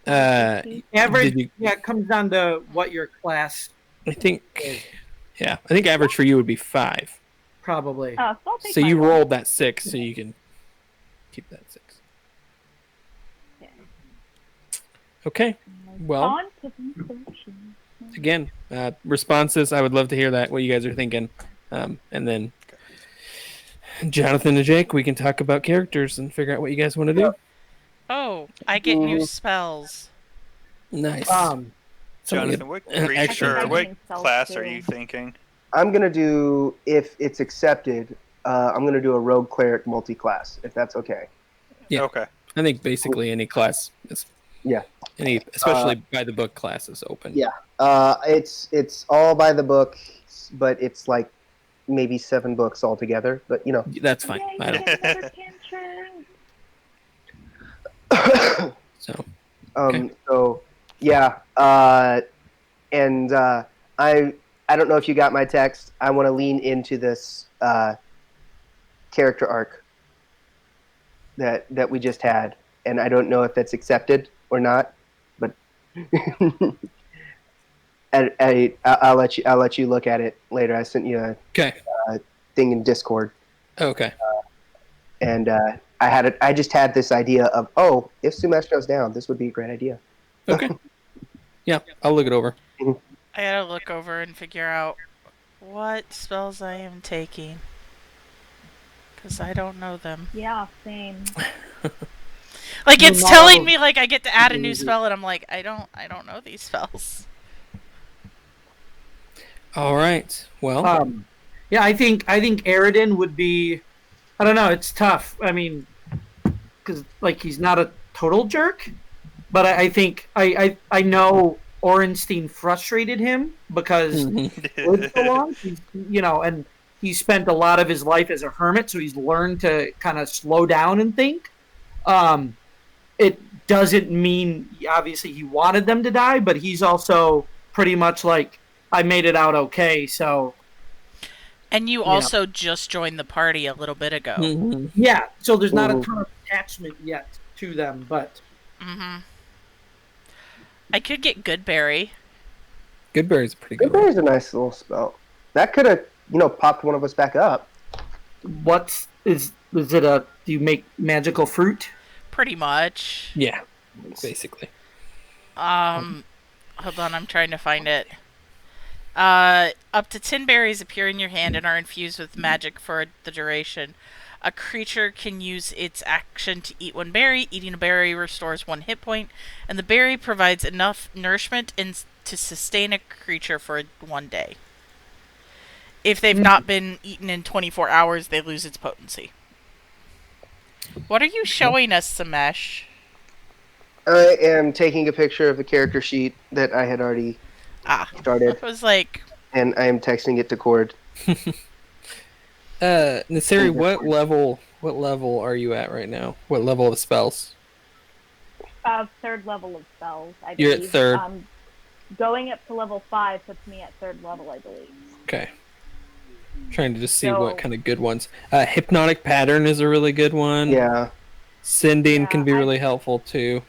F: Average,
C: Did you-
F: yeah, it comes down to what your class
C: I think average for you would be 5.
F: probably.
E: So I'll take
C: So
E: my
C: you
E: one.
C: rolled that 6, so you can keep that 6.
E: Okay.
C: Okay. Well,
E: On to conclusion.
C: again, responses. I would love to hear that. What you guys are thinking, and then Jonathan and Jake, we can talk about characters and figure out what you guys want to do.
D: Oh, I get new spells.
C: Nice.
F: Um,
B: Jonathan, what
C: Extra.
B: creature,
E: I
B: what
E: think so,
B: class are
E: too.
B: you thinking?
A: I'm gonna do, if it's accepted, I'm gonna do a rogue cleric multi-class, if that's okay.
C: Yeah.
B: Okay.
C: I think basically any class is.
A: Yeah.
C: Especially by the book class is open.
A: Yeah. It's all by the book, but it's like maybe 7 books altogether. But you know,
C: That's fine.
E: Yay,
C: I don't.
E: another tantrum.
C: So
A: um, so yeah. And I don't know if you got my text. I want to lean into this character arc that we just had, and I don't know if that's accepted or not, but I'll let you look at it later. I sent you a
C: okay.
A: thing in Discord,
C: Okay.
A: and I just had this idea of, oh, if Sumesh goes down, this would be a great idea.
C: Okay. Yeah, I'll look it over.
D: I gotta look over and figure out what spells I am taking. Because I don't know them.
E: Yeah, same.
D: Like,
F: You're
D: it's
F: not
D: telling
F: able-
D: me, like, I get to add a new spell, and I'm like, I don't know these spells.
C: All right. Well,
F: Yeah, I think Aridin would be. I don't know. It's tough. I mean, because like he's not a total jerk, but I think I know Orenstein frustrated him because lived so long. He's, and he spent a lot of his life as a hermit, so he's learned to kind of slow down and think. It doesn't mean obviously he wanted them to die, but he's also pretty much like I made it out okay. So
D: And you also just joined the party a little bit ago.
C: mhm.
F: yeah, so there's not a ton of attachment yet to them, but
D: Mm-hmm. I could get Goodberry.
C: Goodberry's a pretty good one.
A: Goodberry's a nice little spell. That could have, popped one of us back up.
F: what is it a do you make magical fruit?
D: Pretty much.
C: Yeah, basically.
D: Hold on, I'm trying to find it. Up to 10 berries appear in your hand and are infused with magic for the duration. A creature can use its action to eat one berry. Eating a berry restores 1 hit point, and the berry provides enough nourishment to sustain a creature for 1 day. If they've not been eaten in 24 hours, they lose its potency. What are you showing us, Samesh?
A: I am taking a picture of a character sheet that I had already started,
D: It was like,
A: and I am texting it to Cord.
C: Nasiri, what level are you at right now? What level of spells?
E: Third level of spells, I
C: You're
E: believe.
C: at third.
E: Going up to level 5 puts me at third level, I believe.
C: Okay. Trying to just see
E: So-
C: what kind of good ones. Hypnotic Pattern is a really good one.
A: Yeah.
C: Sending
E: Yeah,
C: can be really helpful too.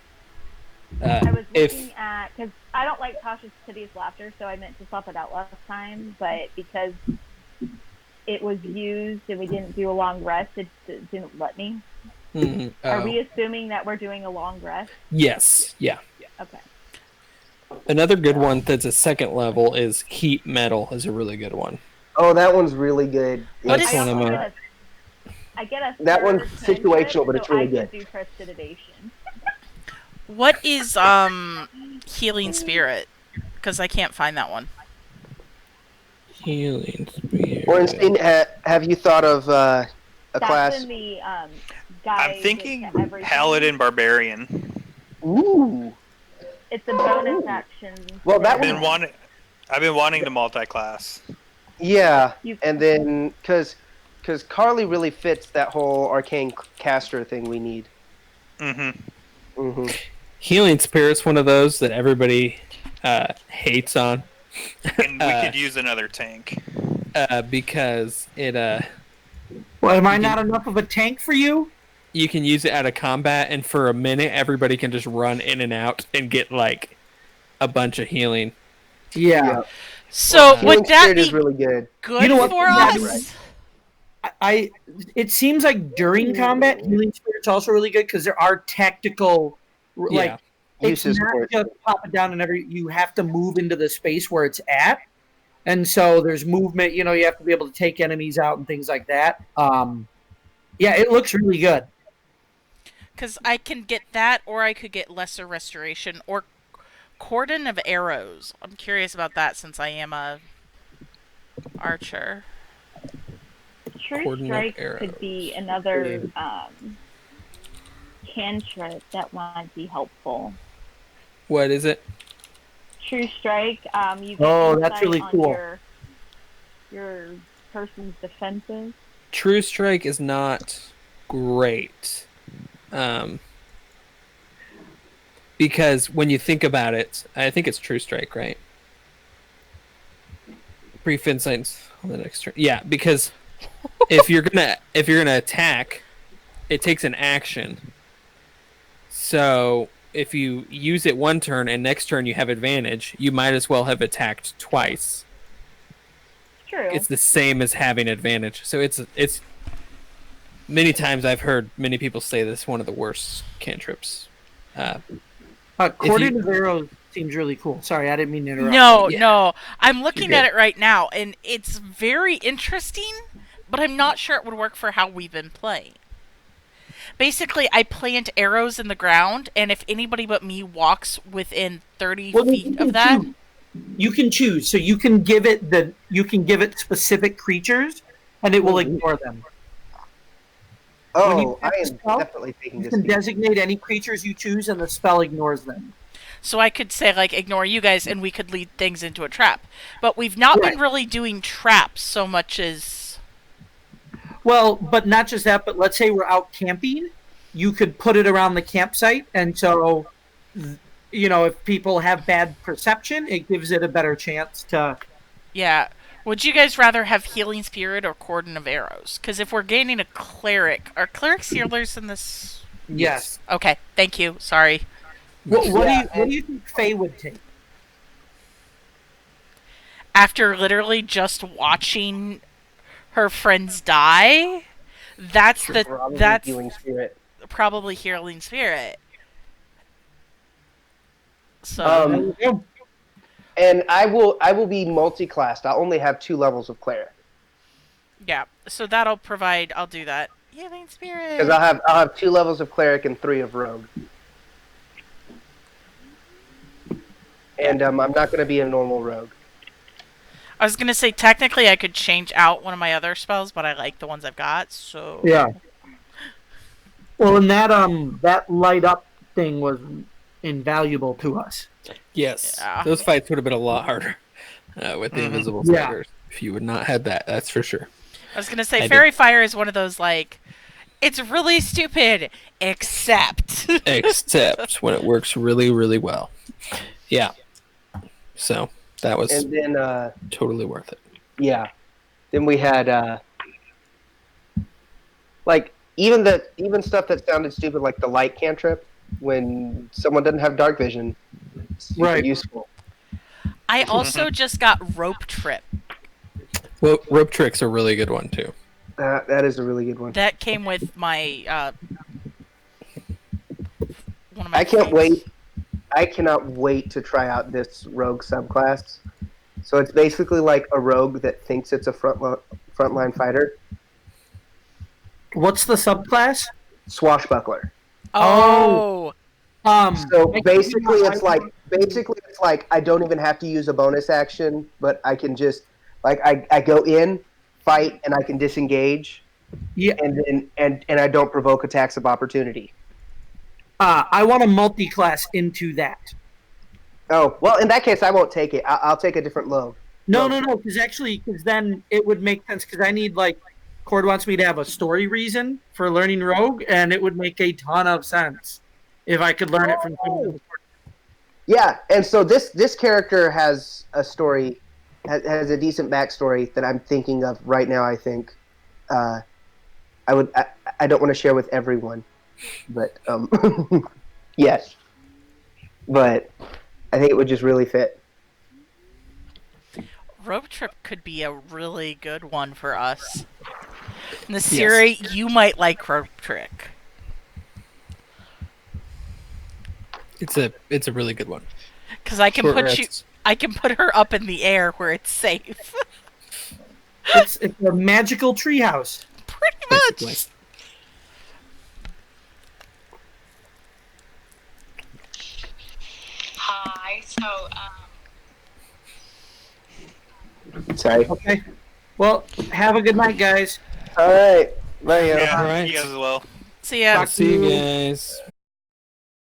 E: I was
C: If
E: looking at, because I don't like cautious piteous laughter, so I meant to swap it out last time, but because it was used and we didn't do a long rest, it didn't let me. Are we assuming that we're doing a long rest?
C: Yes, yeah.
E: Okay.
C: Another good one that's a second level is Heat Metal is a really good one.
A: Oh, that one's really good.
D: What
C: That's
D: is-
C: one of
E: also
C: my.
E: get I get a
A: That one's
E: third
A: situational,
E: cantrip,
A: but it's
E: so
A: really
E: I
A: good.
E: could do prestidigitation.
D: what is Healing Spirit? Because I can't find that one.
C: Healing Spirit.
A: Ornstein, have you thought of a
E: That's
A: class?
E: in the guide.
B: I'm thinking
E: to everything.
B: Paladin Barbarian.
A: Ooh.
E: It's a bonus action.
A: Well, that
E: for-
B: I've been wanting the multi-class.
A: Yeah,
E: You-
A: and then because Carly really fits that whole arcane caster thing we need.
B: Mm-hmm.
A: Hmm.
C: Healing Spirit's one of those that everybody hates on
B: And we could use another tank.
C: because it
F: Well, am I not enough of a tank for you?
C: you can use it out of combat, and for a minute everybody can just run in and out and get like a bunch of healing.
F: Yeah.
D: So
A: Healing
D: would that
A: Spirit
D: be
A: is really good.
D: good
F: You know what?
D: for
F: Yeah,
D: us?
F: I it seems like during combat, healing spirit's also really good because there are tactical, like
C: Yeah.
F: it's
A: Uses
F: not
A: for it.
F: just pop it down and you have to move into the space where it's at, and so there's movement. You have to be able to take enemies out and things like that. Yeah, it looks really good.
D: Because I can get that, or I could get Lesser Restoration, or Cordon of Arrows. I'm curious about that since I am a archer.
E: True
C: Cordon of
E: Strike
C: arrows.
E: could be another cantrip that might be helpful.
C: What is it?
E: True Strike, you get
F: Oh, that's
E: insight
F: really
E: on
F: cool.
E: your person's defenses.
C: True Strike is not great. Because when you think about it, I think it's True Strike, right? Brief insights on the next turn. Yeah, because if you're gonna attack, it takes an action. So if you use it one turn and next turn you have advantage, you might as well have attacked twice.
E: True.
C: It's the same as having advantage. So it's many times I've heard many people say this is one of the worst cantrips.
F: Cordon of Arrows seems really cool. Sorry, I didn't mean to interrupt.
D: No,
C: Yeah.
D: no. I'm looking
C: You're
D: at
C: good.
D: it right now, and it's very interesting, but I'm not sure it would work for how we've been playing. Basically, I plant arrows in the ground, and if anybody but me walks within 30
F: Well, you
D: feet
F: can
D: of that,
F: choose. You can choose. So you can give it specific creatures, and it will ignore them. When you
A: Oh, I
F: cast a
A: am
F: spell,
A: definitely taking
F: You
A: this.
F: can
A: feat.
F: designate any creatures you choose, and the spell ignores them.
D: so I could say, like, ignore you guys, and we could lead things into a trap. But we've not been
F: Right.
D: really doing traps so much as...
F: Well, but not just that, but let's say we're out camping, you could put it around the campsite, and so, if people have bad perception, it gives it a better chance to...
D: Yeah. Would you guys rather have Healing Spirit or Cordon of Arrows? Because if we're gaining a cleric... Are clerics healers in this?
F: Yes.
D: Okay, thank you. Sorry.
F: What
A: Yeah,
F: do you think Faye would take?
D: After literally just watching her friends die, that's
A: Probably
D: that's
A: healing spirit.
D: probably Healing Spirit. So
F: There you go.
A: And I will be multi-classed. I'll only have 2 levels of cleric
D: yeah, so that'll provide. I'll do that. Healing Spirit.
A: because I'll have 2 levels of cleric and 3 of rogue. And I'm not going to be a normal rogue.
D: I was gonna say technically I could change out one of my other spells, but I like the ones I've got. So
F: Yeah. Well, and that light up thing was invaluable to us.
C: Yes,
D: Yeah.
C: those fights would have been a lot harder with the invisible
F: Yeah.
C: spiders if you would not had that. That's for sure.
D: I was gonna say
C: I
D: Fairy Fire is one of those like, it's really stupid, except.
C: Except when it works really, really well. Yeah. So that was
A: And then
C: totally worth it.
A: yeah. Then we had like even stuff that sounded stupid, like the light cantrip, when someone doesn't have dark vision. Super
F: Right.
A: useful.
D: I also just got Rope Trip.
C: Well, rope tricks are a really good one too.
A: That is a really good one.
D: That came with my one of my
A: I can't
D: things.
A: wait. I cannot wait to try out this rogue subclass. So it's basically like a rogue that thinks it's a frontline fighter.
F: What's the subclass?
A: Swashbuckler.
D: Oh,
A: So basically it's like I don't even have to use a bonus action, but I can just like I go in, fight, and I can disengage.
F: Yeah.
A: And then and I don't provoke attacks of opportunity.
F: I want to multi-class into that.
A: Oh, well, in that case, I won't take it. I'll take a different load.
F: No, because then it would make sense, because I need, like, Cord wants me to have a story reason for learning Rogue, and it would make a ton of sense if I could learn it from someone else.
A: Yeah, and so this character has a story, has a decent backstory that I'm thinking of right now. I think I don't want to share with everyone, but yes, but I think it would just really fit.
D: Rope Trip could be a really good one for us. Nasiri, you might like Rope Trick.
C: It's a really good one.
D: Because I can
C: Short
D: put you.
C: rests.
D: I can put her up in the air where it's safe.
F: It's a magical treehouse.
D: Pretty much.
C: Basically.
G: Hi. So,
A: Sorry.
F: Okay. Well, have a good night, guys.
A: All right. Bye.
B: Yeah,
C: Alright.
B: you guys as well.
D: So yeah.
F: Talk
C: See you guys.